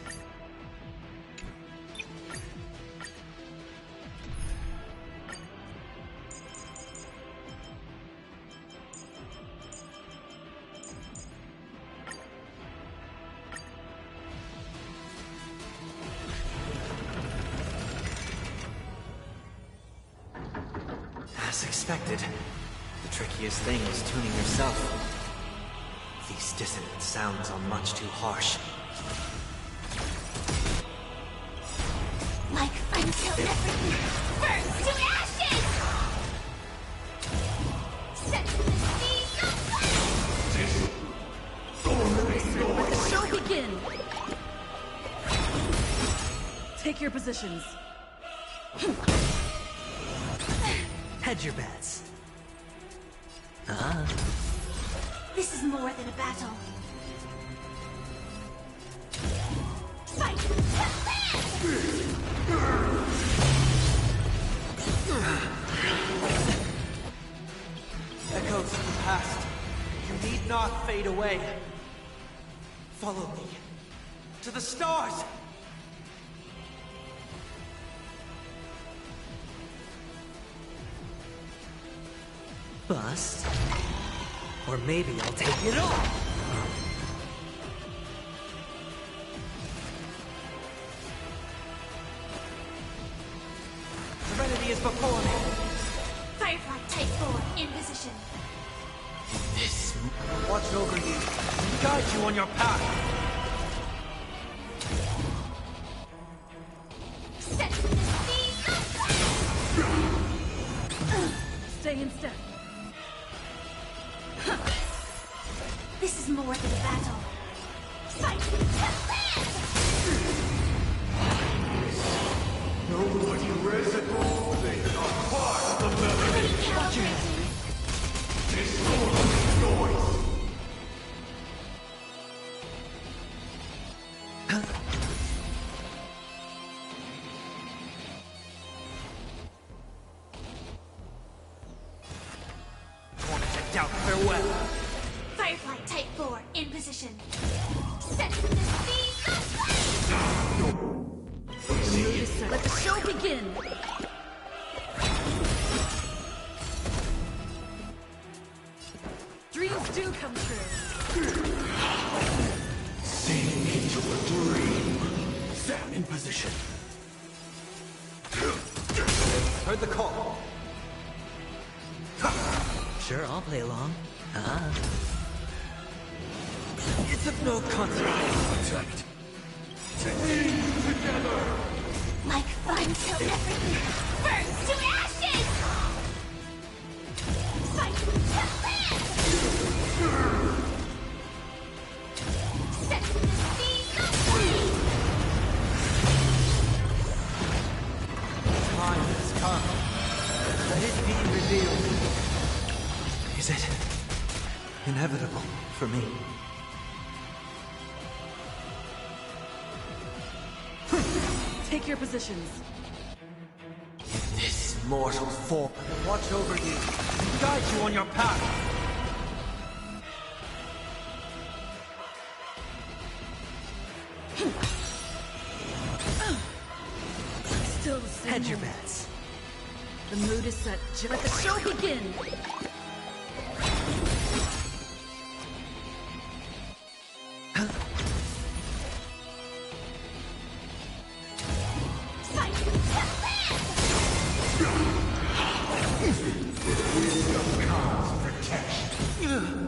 expected. The trickiest thing was tuning yourself. These dissonant sounds are much too harsh. Like until everything burns to ashes! Set the Let the show begin! Take your positions. Hedge your bets. This is more than a battle. Fight! Echoes of the past. You need not fade away. Follow me. To the stars! Bust. Or maybe I'll take it all! Serenity is before me. Firefly Type 4 in position. This watch over you and guide you on your path. Set the Stay in step. This is more than a battle. Fight! Nobody rests all. They are part of the melody. Watch your head. Disorderly noise. Doubt farewell. Firefly Type 4 in position. Set the speed Let the show begin! Dreams do come true. Sink into a dream. Sam in position. Heard the call. Sure, I'll play along. It's of no consequence. Protect. Team together. like fun till everything burns to ashes! Fight to live! Set the speed of flame! Time has come. Let it be revealed. Is it inevitable for me? Take your positions. In this mortal form, I will watch over you and guide you on your path. Still the same. Hedge your bets. The mood is set. Let the show begin.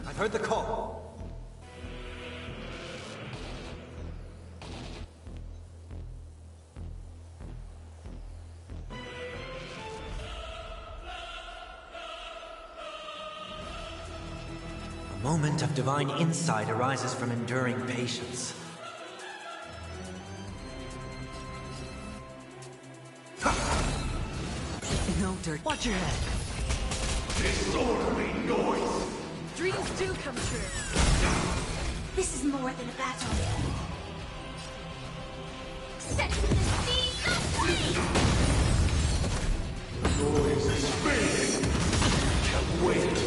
I've heard the call. A moment of divine insight arises from enduring patience. No dirt. Watch your head. Disorderly noise. Dreams do come true. This is more than a battle. Set the speed of flame! Noise is fading. Can't wait.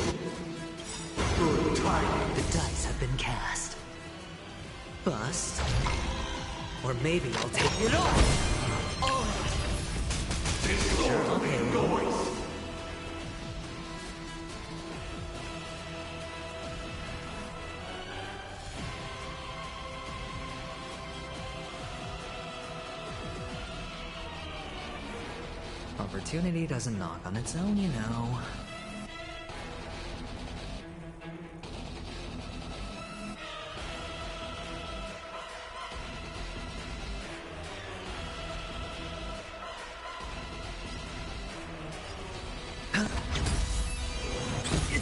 Good timing. The dice have been cast. Bust. Or maybe I'll take it all. All. Disorderly noise. Opportunity doesn't knock on its own, you know.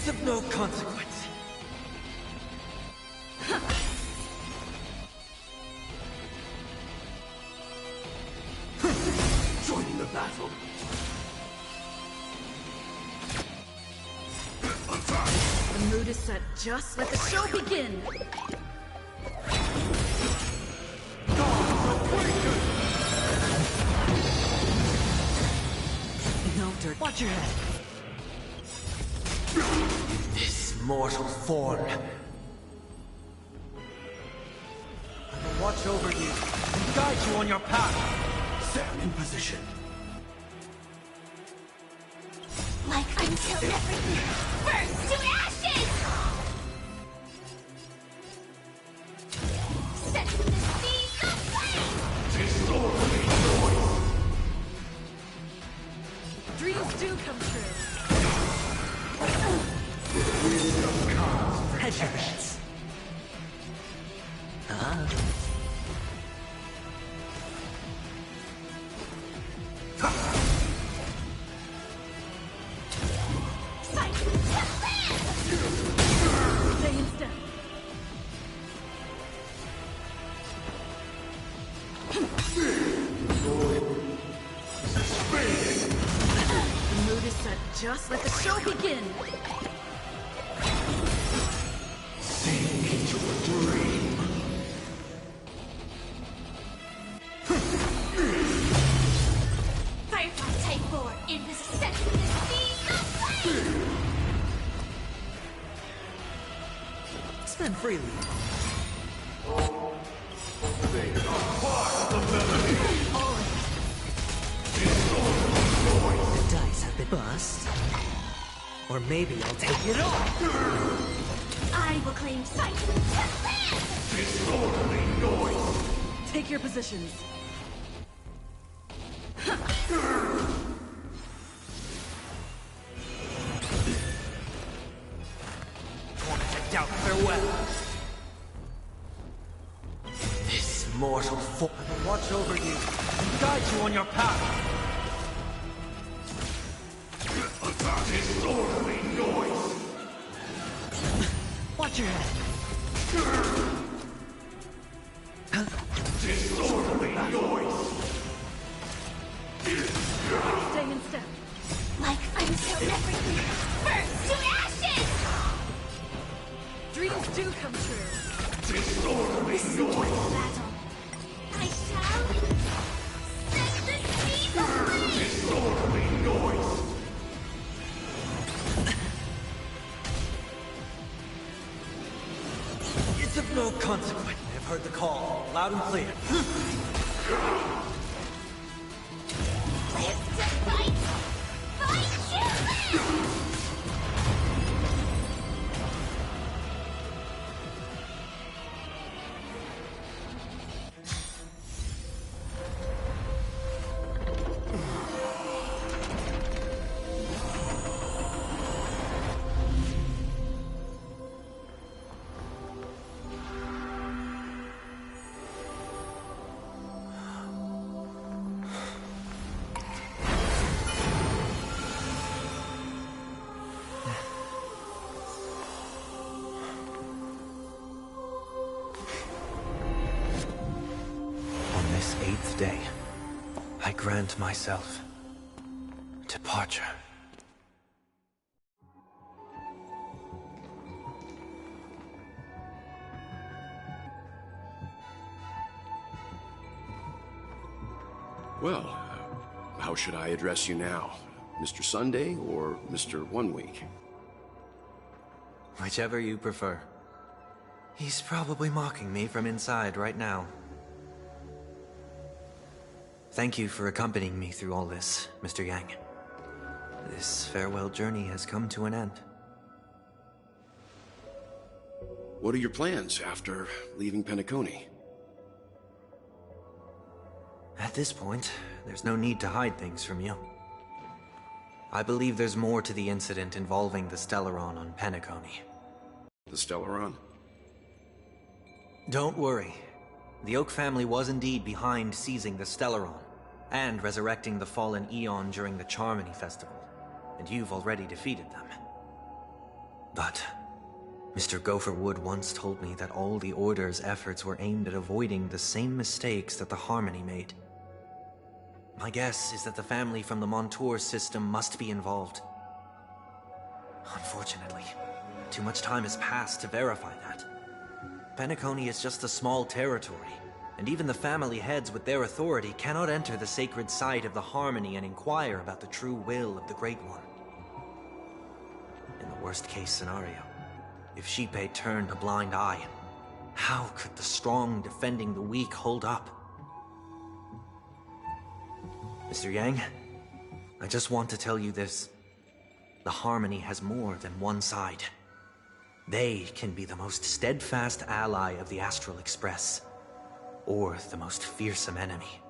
It's of no consequence. Joining the battle. The mood is set. Just let the show begin. No dirt. Watch your head. This mortal form. I will watch over you and guide you on your path. Stand in position. Like until everything burns to ashes! Set the sea aflame! Disorderly noise. Dreams do come true. Hedge your bets. Ah. Stay in step. The mood is set. Just let the show begin. Sink into a dream. Firefly Type 4 is set to the sea aflame! Spend freely. They are part of the melody. The dice have been bust. Or maybe I'll take it all. I will claim sight to land! Disorderly noise. Take your positions. Tormented doubt farewell. This mortal form. I will watch over you and guide you on your path. Disorderly noise. Watch your head. Disorderly noise. Stay in step. Like until everything burns to ashes! Dreams do come true. Disorderly noise. Battle. I shall set the sea aflame! Disorderly noise. It's of no consequence. I have heard the call, loud and clear. Live to fight! Fight you live! On this 8th day, I grant myself departure. Well, how should I address you now? Mr. Sunday or Mr. 1 Week? Whichever you prefer. He's probably mocking me from inside right now. Thank you for accompanying me through all this, Mr. Yang. This farewell journey has come to an end. What are your plans after leaving Penacony? At this point, there's no need to hide things from you. I believe there's more to the incident involving the Stellaron on Penacony. The Stellaron? Don't worry. The Oak family was indeed behind seizing the Stellaron, and resurrecting the fallen Eon during the Charmony Festival, and you've already defeated them. But Mr. Gopherwood once told me that all the Order's efforts were aimed at avoiding the same mistakes that the Harmony made. My guess is that the family from the Montour system must be involved. Unfortunately, too much time has passed to verify that. Penacony is just a small territory, and even the family heads with their authority cannot enter the sacred site of the Harmony and inquire about the true will of the Great One. In the worst-case scenario, if Xipe turned a blind eye, how could the strong defending the weak hold up? Mr. Yang, I just want to tell you this. The Harmony has more than one side. They can be the most steadfast ally of the Astral Express, or the most fearsome enemy.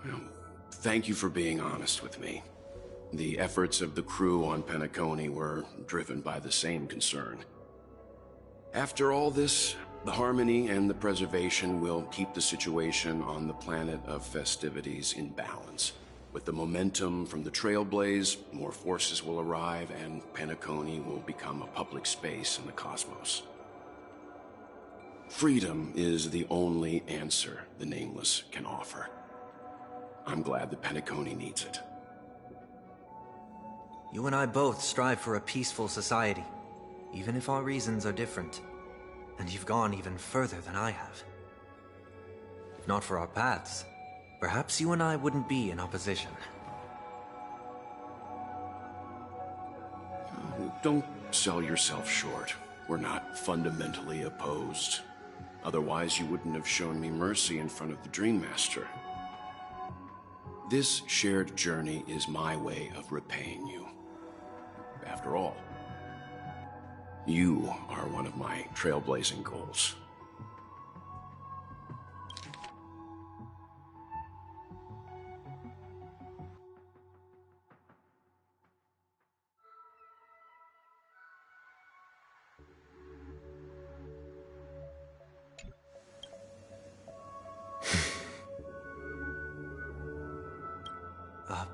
Well, thank you for being honest with me. The efforts of the crew on Penacony were driven by the same concern. After all this, the Harmony and the Preservation will keep the situation on the planet of festivities in balance. With the momentum from the Trailblaze, more forces will arrive, and Penacony will become a public space in the cosmos. Freedom is the only answer the Nameless can offer. I'm glad that Penacony needs it. You and I both strive for a peaceful society, even if our reasons are different. And you've gone even further than I have. If not for our paths, perhaps you and I wouldn't be in opposition. Don't sell yourself short. We're not fundamentally opposed. Otherwise, you wouldn't have shown me mercy in front of the Dream Master. This shared journey is my way of repaying you. After all, you are one of my trailblazing goals.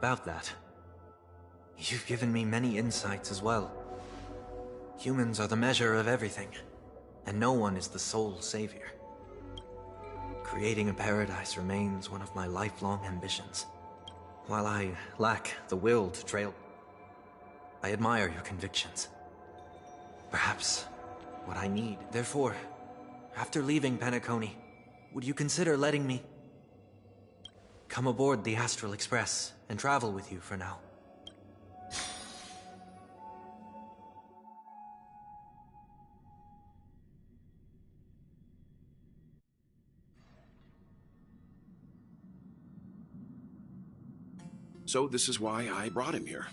About that, you've given me many insights as well. Humans are the measure of everything, and no one is the sole savior. Creating a paradise remains one of my lifelong ambitions. While I lack the will to trail, I admire your convictions. Perhaps what I need. Therefore, after leaving Penacony, would you consider letting me come aboard the Astral Express and travel with you for now? So this is why I brought him here.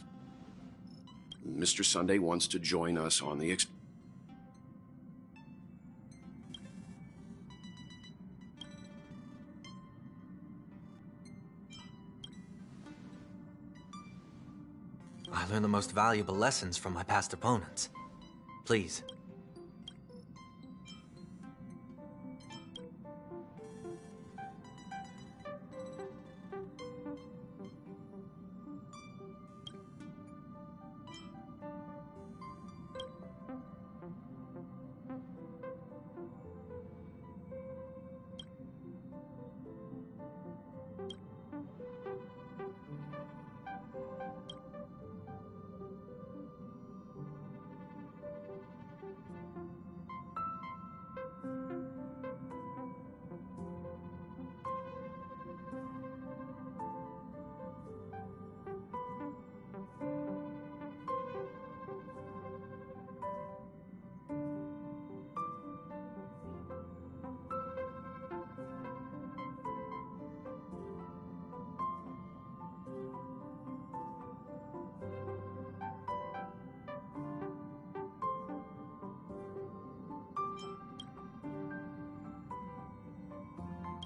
Mr. Sunday wants to join us on the I learned the most valuable lessons from my past opponents. Please.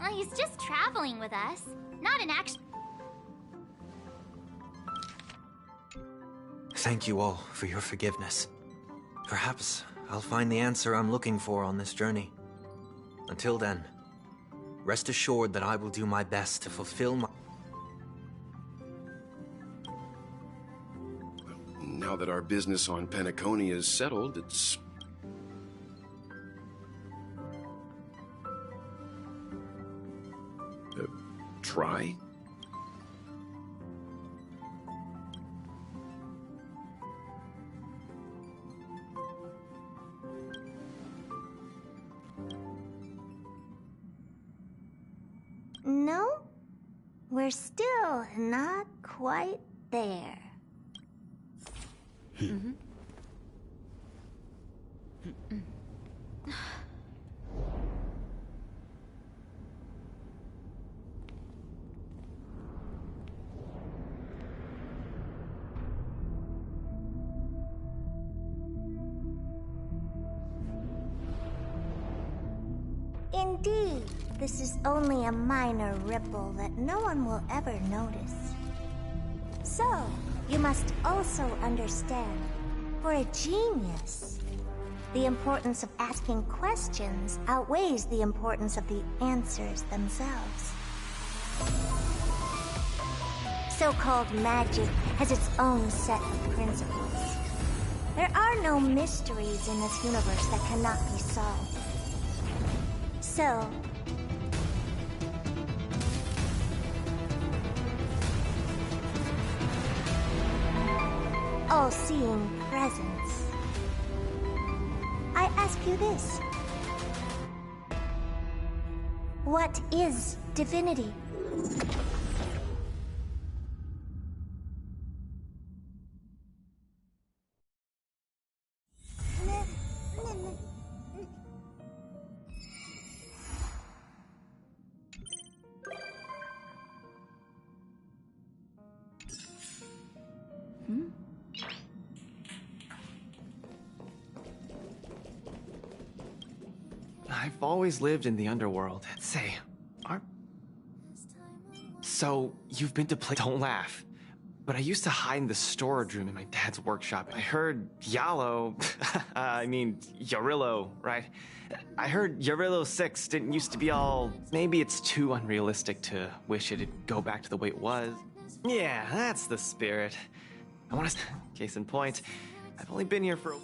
Well, he's just traveling with us, not an action. Thank you all for your forgiveness. Perhaps I'll find the answer I'm looking for on this journey. Until then, rest assured that I will do my best to fulfill my... that our business on Penacony is settled, it's... try? No, we're still not quite there. Indeed, this is only a minor ripple that no one will ever notice. So, you must also understand, for a genius, the importance of asking questions outweighs the importance of the answers themselves. So-called magic has its own set of principles. There are no mysteries in this universe that cannot be solved. So, all-seeing presence, I ask you this. What is divinity? I've always lived in the underworld. Say, So, you've been to play— Don't laugh. But I used to hide in the storage room in my dad's workshop. I heard Yallo, Yarillo, right? I heard Yarillo 6 didn't used to be all... Maybe it's too unrealistic to wish it'd go back to the way it was. Yeah, that's the spirit. I want to... Case in point, I've only been here for...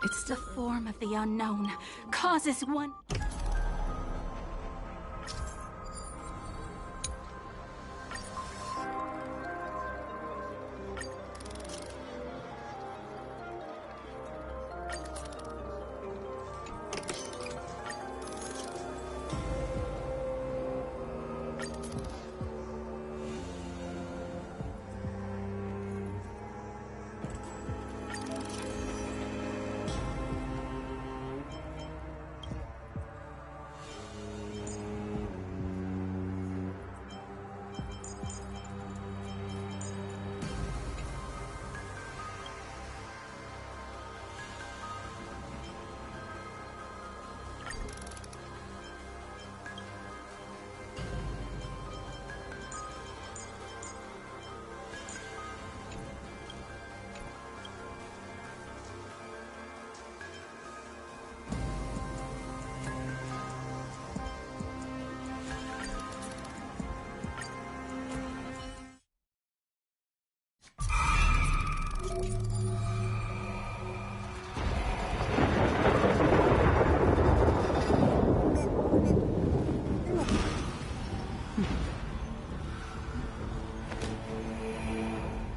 It's the form of the unknown. Causes one...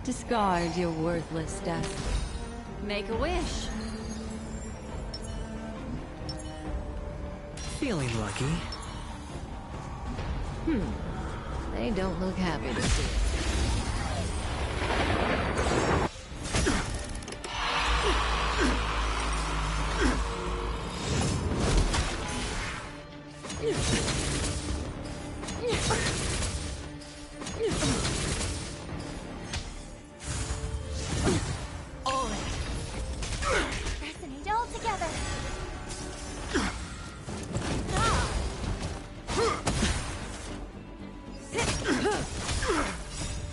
Discard your worthless dust. Make a wish. Feeling lucky. They don't look happy to see it. Resonate all together.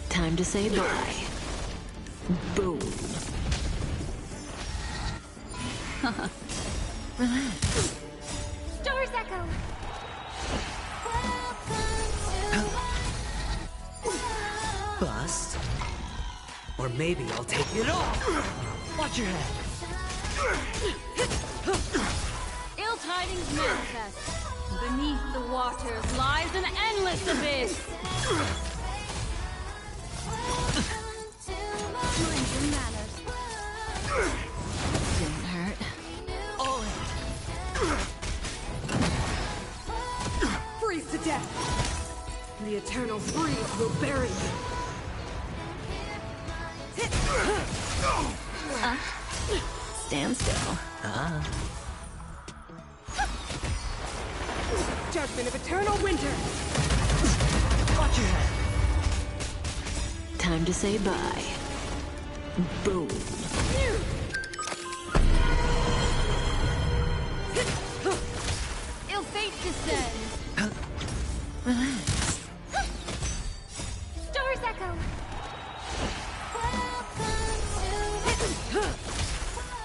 Time to say bye. Boom. Relax. Stars echo. Bust. Or maybe I'll take it all. Watch your head. Ill tidings manifest. Beneath the waters lies an endless abyss. Mind your manners. Didn't hurt. All freeze to death. The eternal freeze will bury you. Stand still. Judgment of eternal winter. Watch your head. Time to say bye. Boom. Ill fate descends. Relax. Stars echo.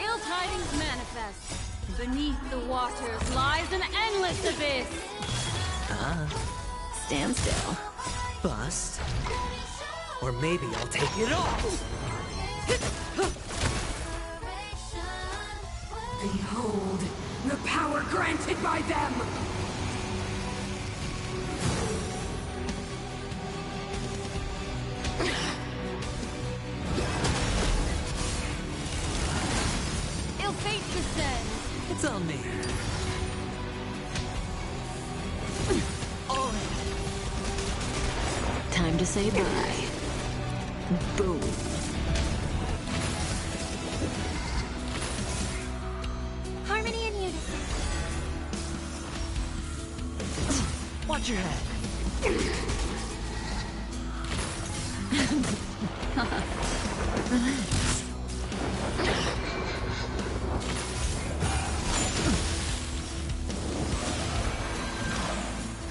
Ill tidings manifest. Beneath the waters lies an endless abyss. Stand still. Bust. Or maybe I'll take it all. Behold, the power granted by them! Time to say bye. Boom. Harmony and unison. Watch your head. Relax.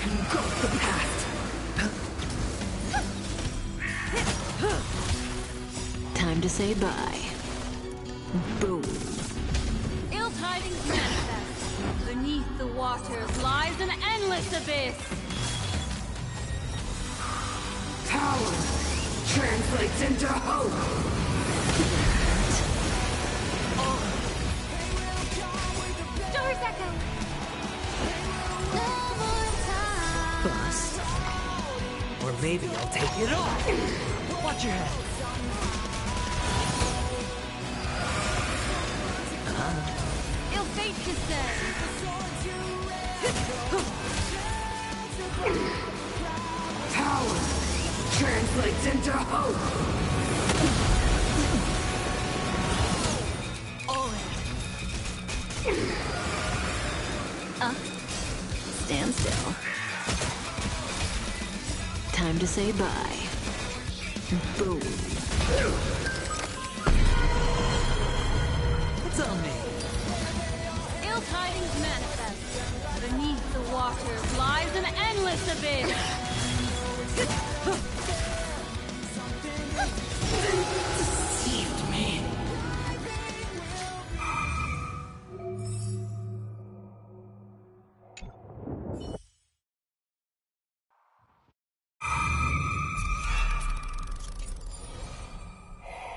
Engulf the past. Time to say bye. Boom. Ill tidings manifest. Beneath the waters lies an endless abyss. Power translates into hope. Doors echo. No more time. Bust. Or maybe I'll take it all. Watch your head. Ill fate descends. Power translates into hope. Stand still. Time to say bye. Boom. It's on me. Ill tidings manifest. Beneath the waters lies an endless abyss. Deceived me.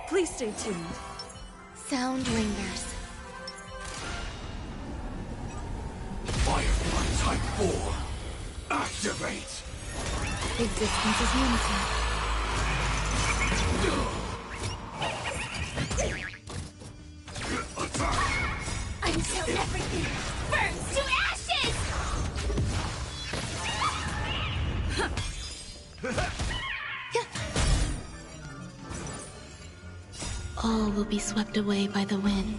Please stay tuned. Sound lingers. Firefly Type 4. Activate! Existence is unity. Until everything burns to ashes! All will be swept away by the wind.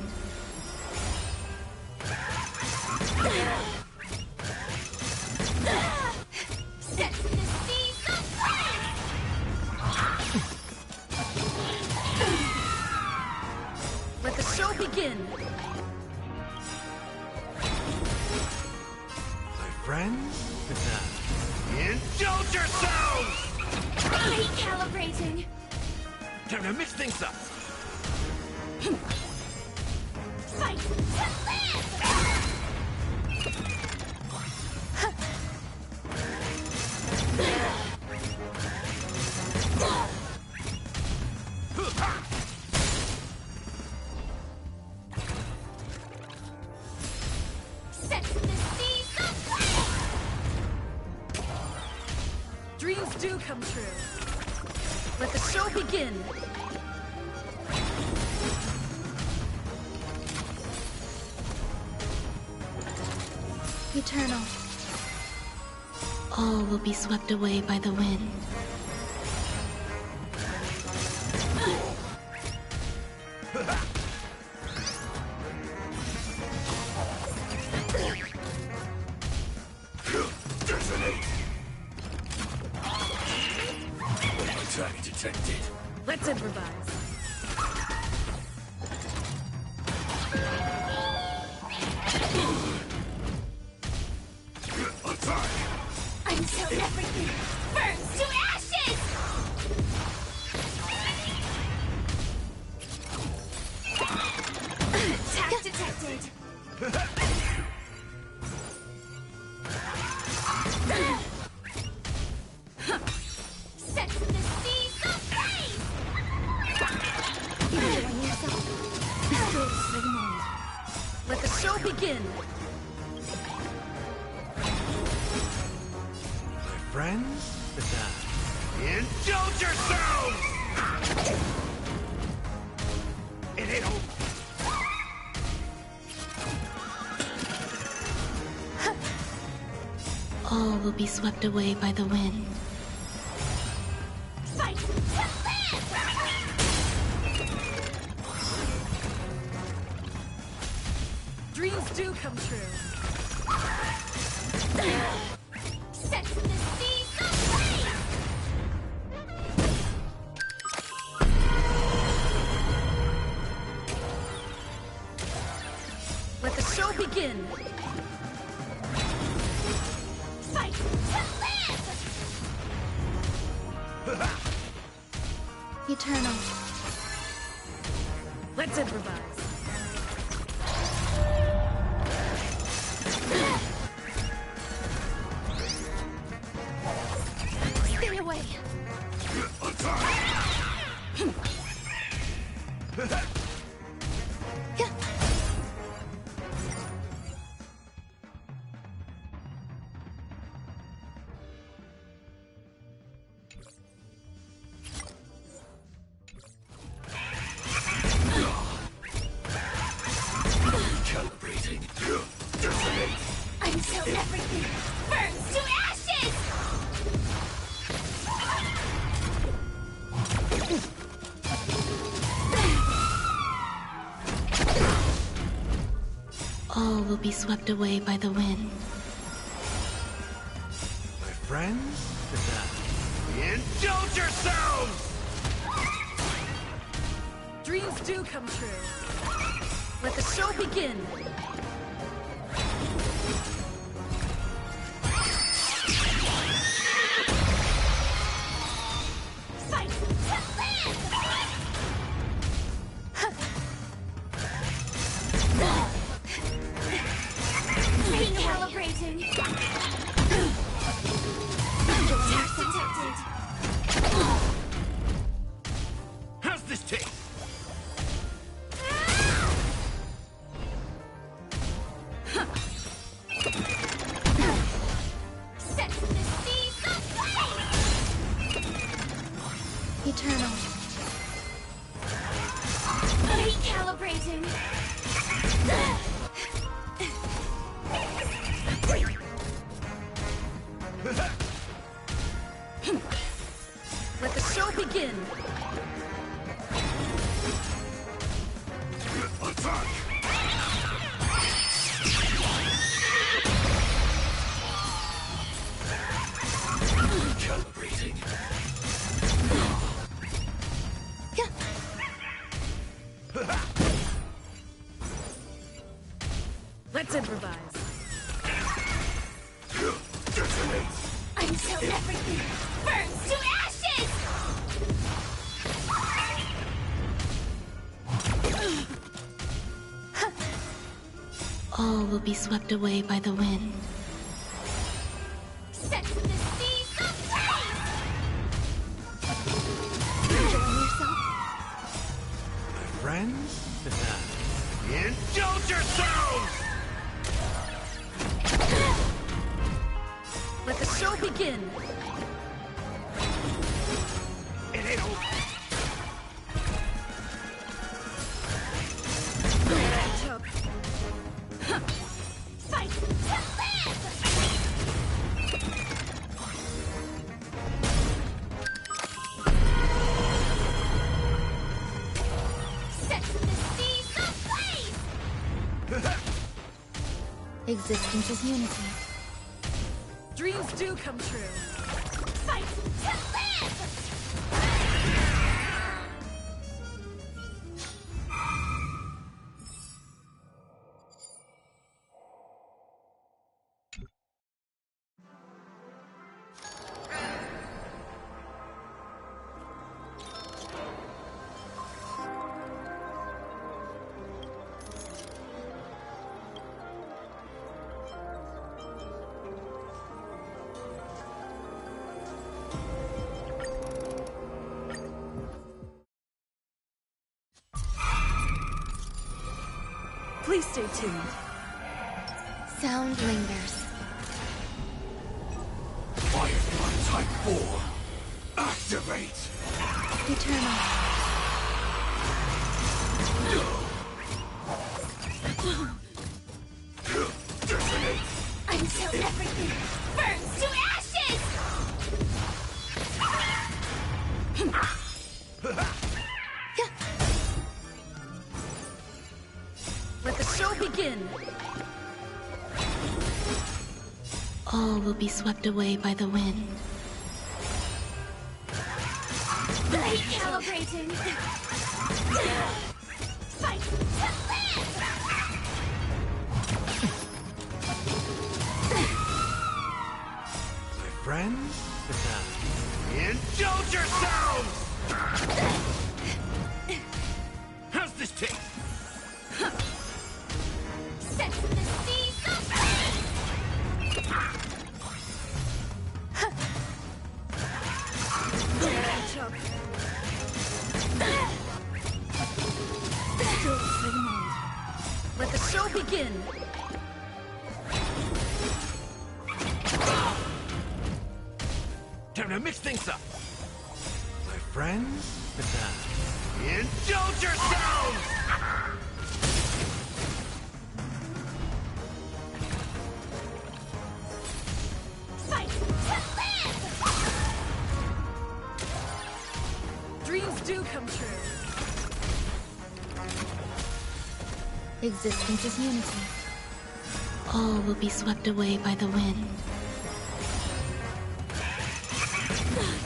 Set the seas aflame! Let the show begin. My friends? Indulge yourselves! Recalibrating. Time to mix things up. Fight to live! Set the seas aflame! Dreams do come true. Let the show begin. Eternal. All will be swept away by the wind. Detonate! Attack detected. Let's improvise. Until everything burns to ashes! Attack detected! Set the seas aflame! Enjoying yourself? Still for the moment. Let the show begin. Friends? Indulge yourselves! It ain't over. All will be swept away by the wind. come true. Set the seas ablaze! Let the show begin! Fight to live! Eternal. Let's improvise. Stay away! Calibrating. Detonate. Until everything burns to ashes! All will be swept away by the wind. My friends? Indulge yourselves! Dreams do come true. Let the show begin. Fight to live! Recalibrating. Detected. How's this taste? Set the seas ablaze! Eternal. Recalibrating. Let the show begin. Attack! Calibrating. Let's improvise. Detonate. Until everything burns to ashes! All will be swept away by the wind. Set the seas ablaze! My friends? Indulge yourselves! Let the show begin. It ain't over. Fight to live! Set the seas ablaze! Existence is unity. Dreams do come true. Fight to live! Please stay tuned. Sound lingers. Firefly Type 4. Activate! Eternal. Detonate! Until everything burns to ashes! Let the show begin. will be swept away by the wind. Recalibrating. Fight to live! My friends? Indulge yourselves! How's this taste? Sense the seas of Still the same old. Let the show begin! Time to mix things up. My friends? Indulge yourselves! fight to live! Dreams do come true. Existence is unity. All will be swept away by the wind.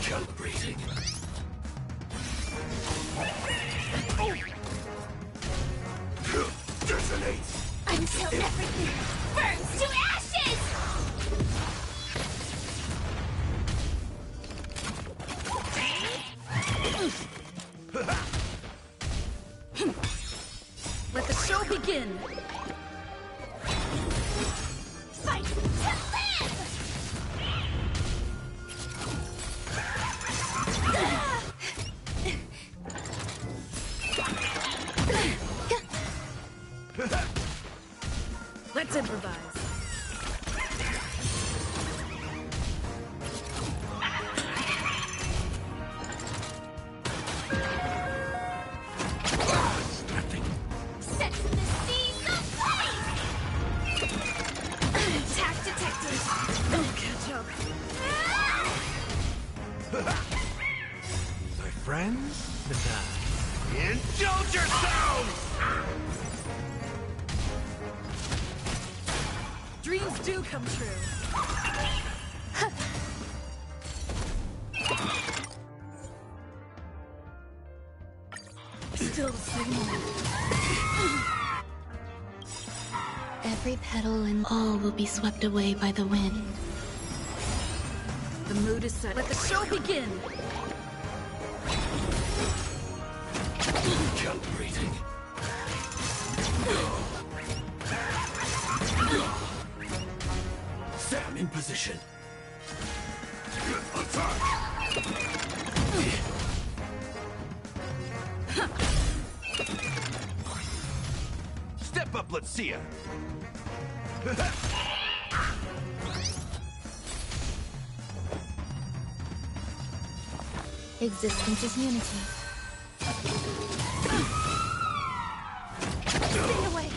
Calibrating. Detonate. Until everything burns to ashes! Let the show begin! Fight to live! Let's improvise. Sense the seas of flame! Attack detected! Don't catch up. My friends? Indulge yourselves! Dreams do come true. Still the same old. Every petal and all will be swept away by the wind. The mood is set. Let the show begin! Calibrating. Sam in position. Attack! Step up, let's see ya. Existence is unity. Get away!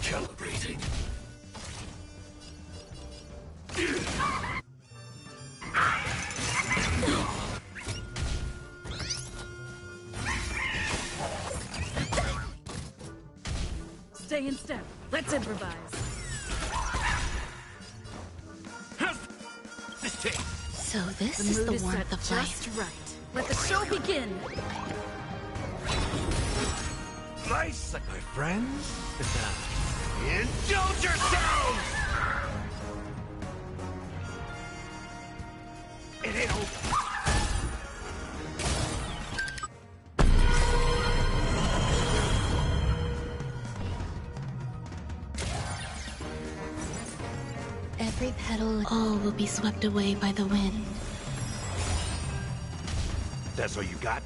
Calibrating. Stay in step. Let's improvise. How's this taste? So this The is mood the is warmth set of life. just right. Let the show begin! Nice! My friends? Indulge yourselves! It ain't over. Every petal and all will be swept away by the wind. That's all you got?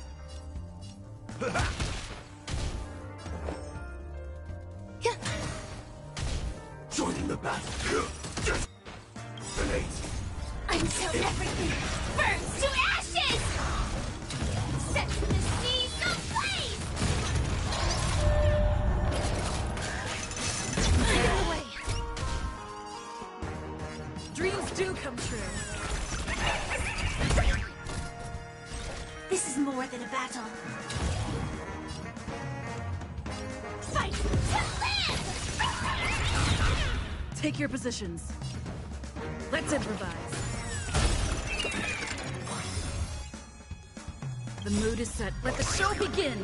Joining the battle. Grenade. Until everything burns to ashes! Set the seas aflame! Get away! Dreams do come true. This is more than a battle. Fight to live! Take your positions. Let's improvise. The mood is set. Let the show begin!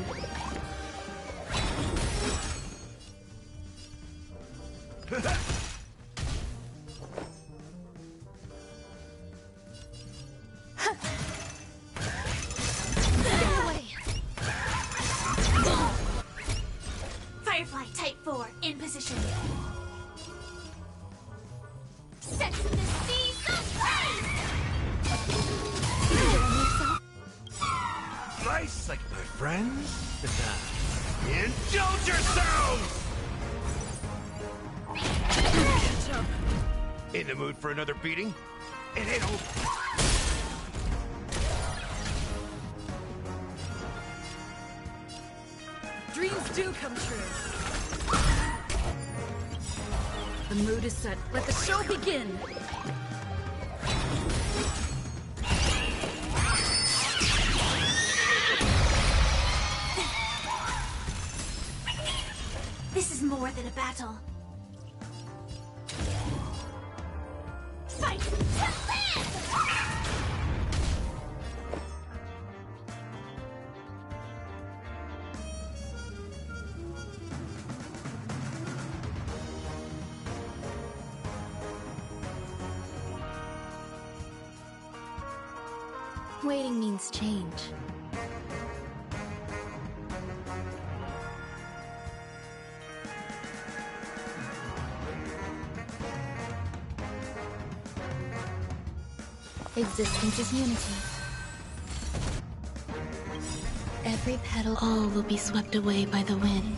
Firefly Type 4 in position. Set the seas of Nice, like my friends. Indulge yourselves! Catch up. In the mood for another beating? It ain't over. Dreams do come true. The mood is set. Let the show begin! This is more than a battle. Fight to live! Waiting means change. Existence is unity. Every petal, all will be swept away by the wind.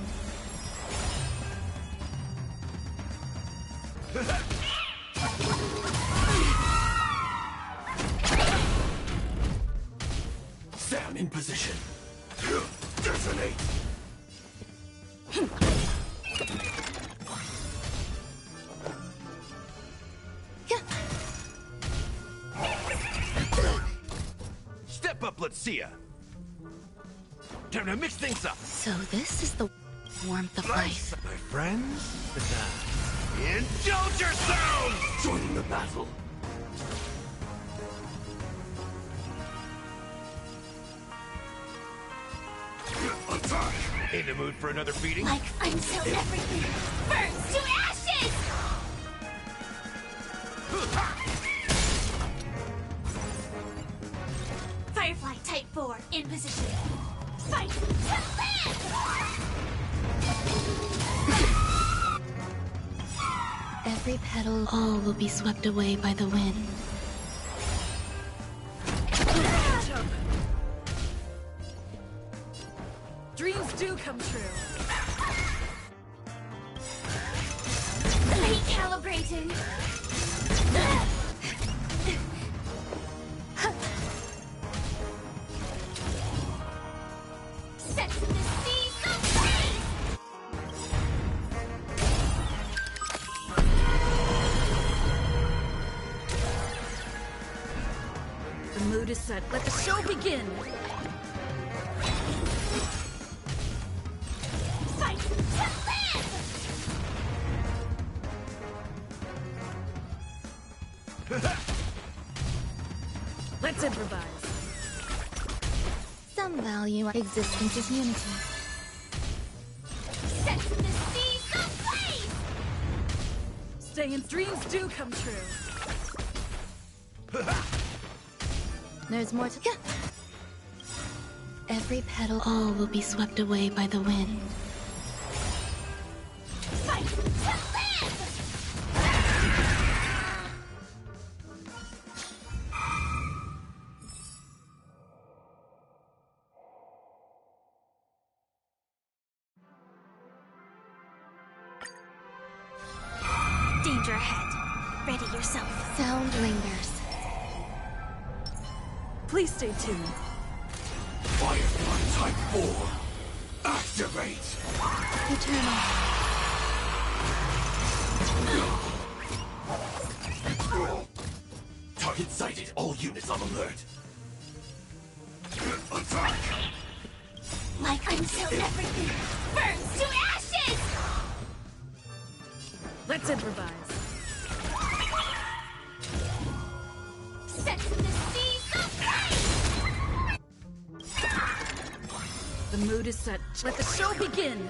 Sam in position. Detonate. Step up, let's see ya. Time to mix things up. So this is the warmth of Nice, life. my friends. Indulge yourselves! Joining the battle. Attack! In the mood for another beating? Like until everything burns to ashes! Firefly Type 4 in position. Fight to live! Every petal, all will be swept away by the wind. Catch up. Dreams do come true. Recalibrating. Set the seas ablaze! The mood is set. Let the show begin! Fight to live! Let's improvise. Some value existence is unity. Set the seas ablaze! Stay in. Dreams do come true. There's more to... Every petal, all will be swept away by the wind. Fight to live! Danger ahead. Ready yourself. Sound lingers. Please stay tuned. Firefly Type 4. Activate! Eternal. Target sighted. All units on alert. Attack! Like until everything burns to ashes! Let's improvise. The mood is set. Let the show begin!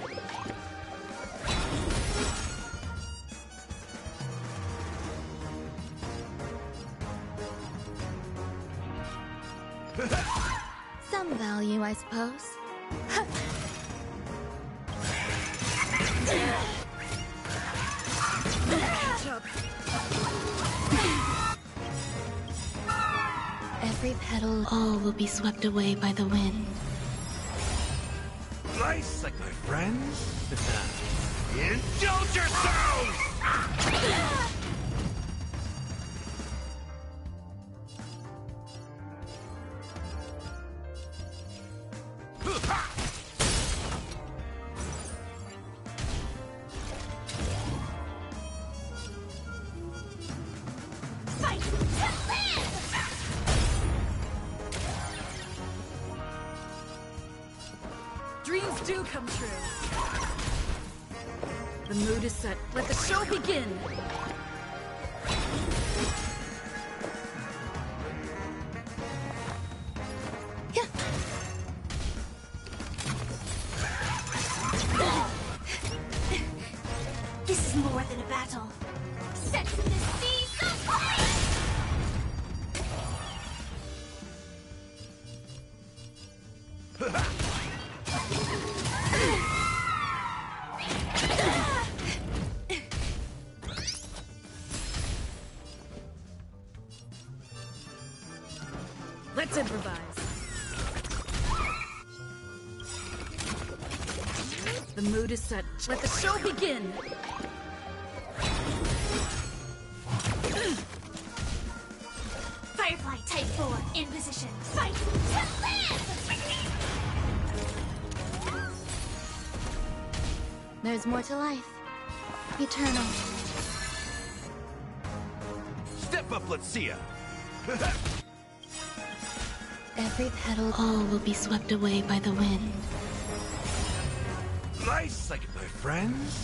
Some value, I suppose. Every petal, all will be swept away by the wind. Nice, like my friends. Indulge yourselves! Fight to live! Dreams do come true. The mood is set. Let the show begin! This is more than a battle. Set in the seas of fire! Let's improvise. The mood is set. Let the show begin! Firefly Type 4 in position. Fight to live! There's more to life. Eternal. Step up, let's see ya. Every petal, all will be swept away by the wind. Nice, like my friends.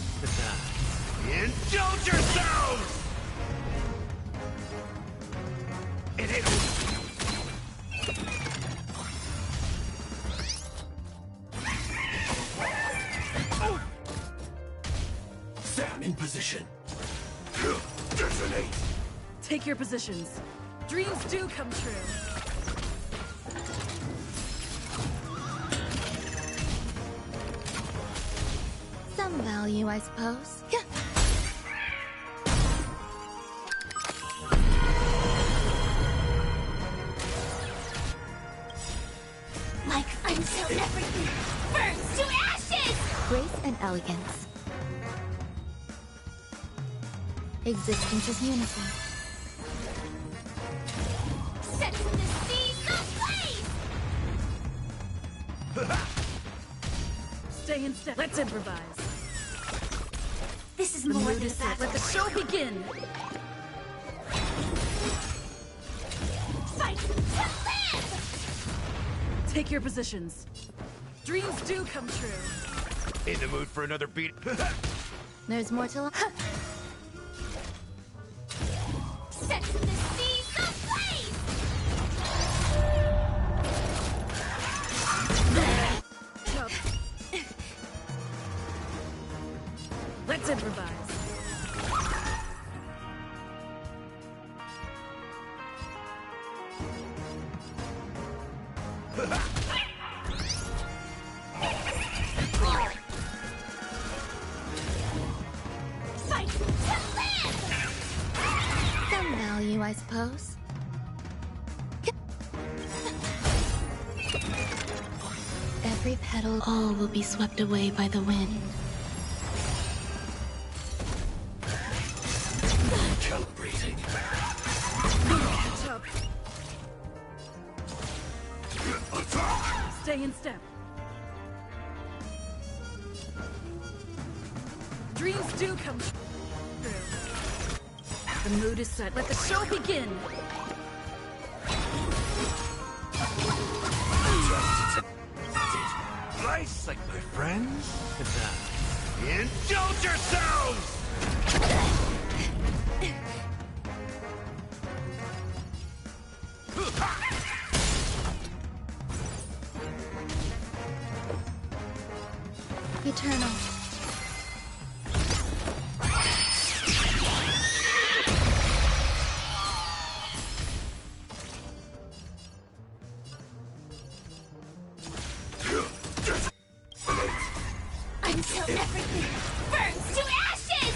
Indulge yourselves! It is. Sam in position. Detonate. Take your positions. Dreams do come true. Some value, I suppose. Like until everything burns to ashes! Grace and elegance. Existence is unity. Set in the seas of blaze! Stay in step. Let's improvise. This is The more mood than a is set. battle. Let the show begin! Fight to live! Take your positions. Dreams do come true. In the mood for another beat. There's more to life. Set in the seas of blaze! Let's improvise. Fight to live! Some value, I suppose. Every petal, all will be swept away by the wind. Calibrating. Stay in step. Dreams do come true. The mood is set. Let the show begin. Nice, like my friends. Indulge yourselves! Eternal. Until everything burns to ashes!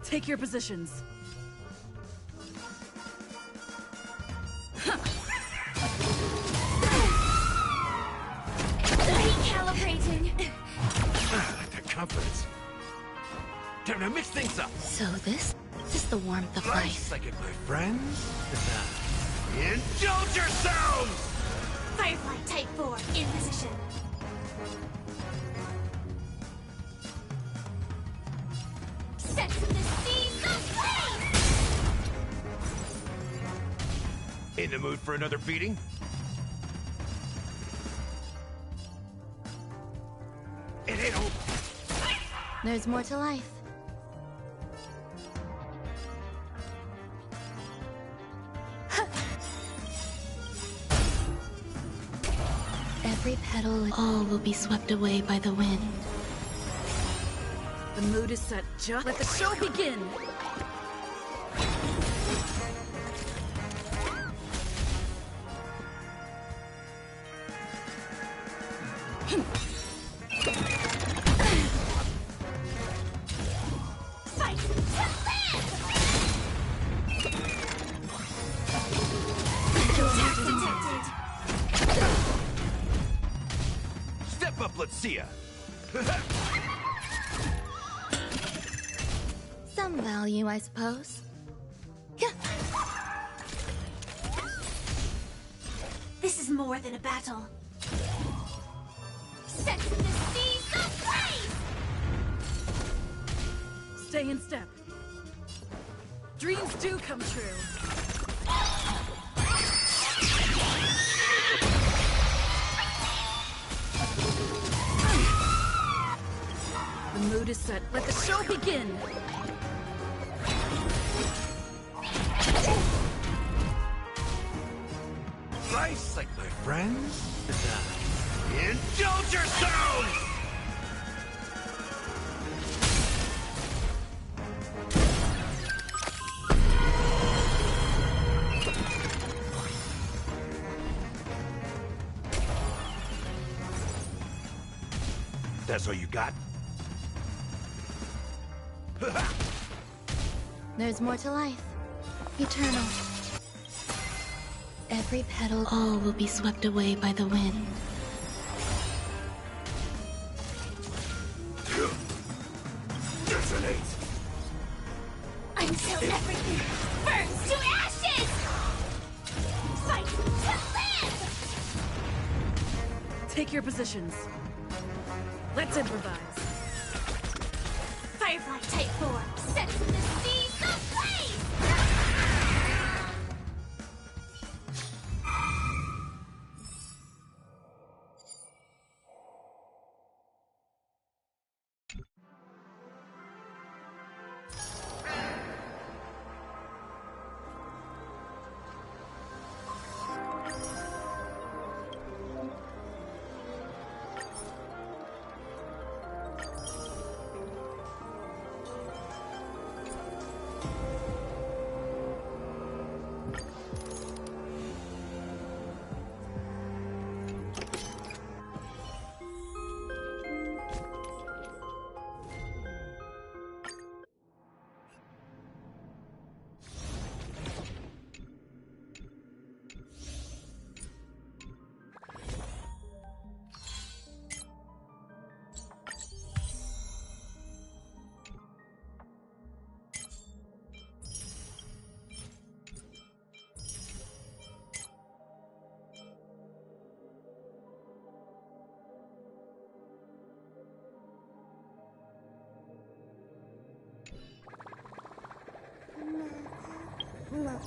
Take your positions. Recalibrating. I like that confidence. Time to mix things up. So this is the warmth of Nice, life. like it, my friends. Indulge yourselves! Firefly Type 4 in position. Sense the seas of flame! In the mood for another beating? It ain't over. There's more to life. Every petal, all will be swept away by the wind. The mood is set. Just let the show begin. Fight to live! Detected. Step up, let's see ya. Some value, I suppose. This is more than a battle. Sense the seas of flame! Stay in step. Dreams do come true. The mood is set. Let the show begin. Nice, like my friends. Indulge yourselves! That's all you got? There's more to life. Eternal. Every petal, all will be swept away by the wind. Detonate! Until everything burns to ashes! Fight to live! Take your positions. Let's improvise. Firefly Type 4 sets the seas of flame! Love.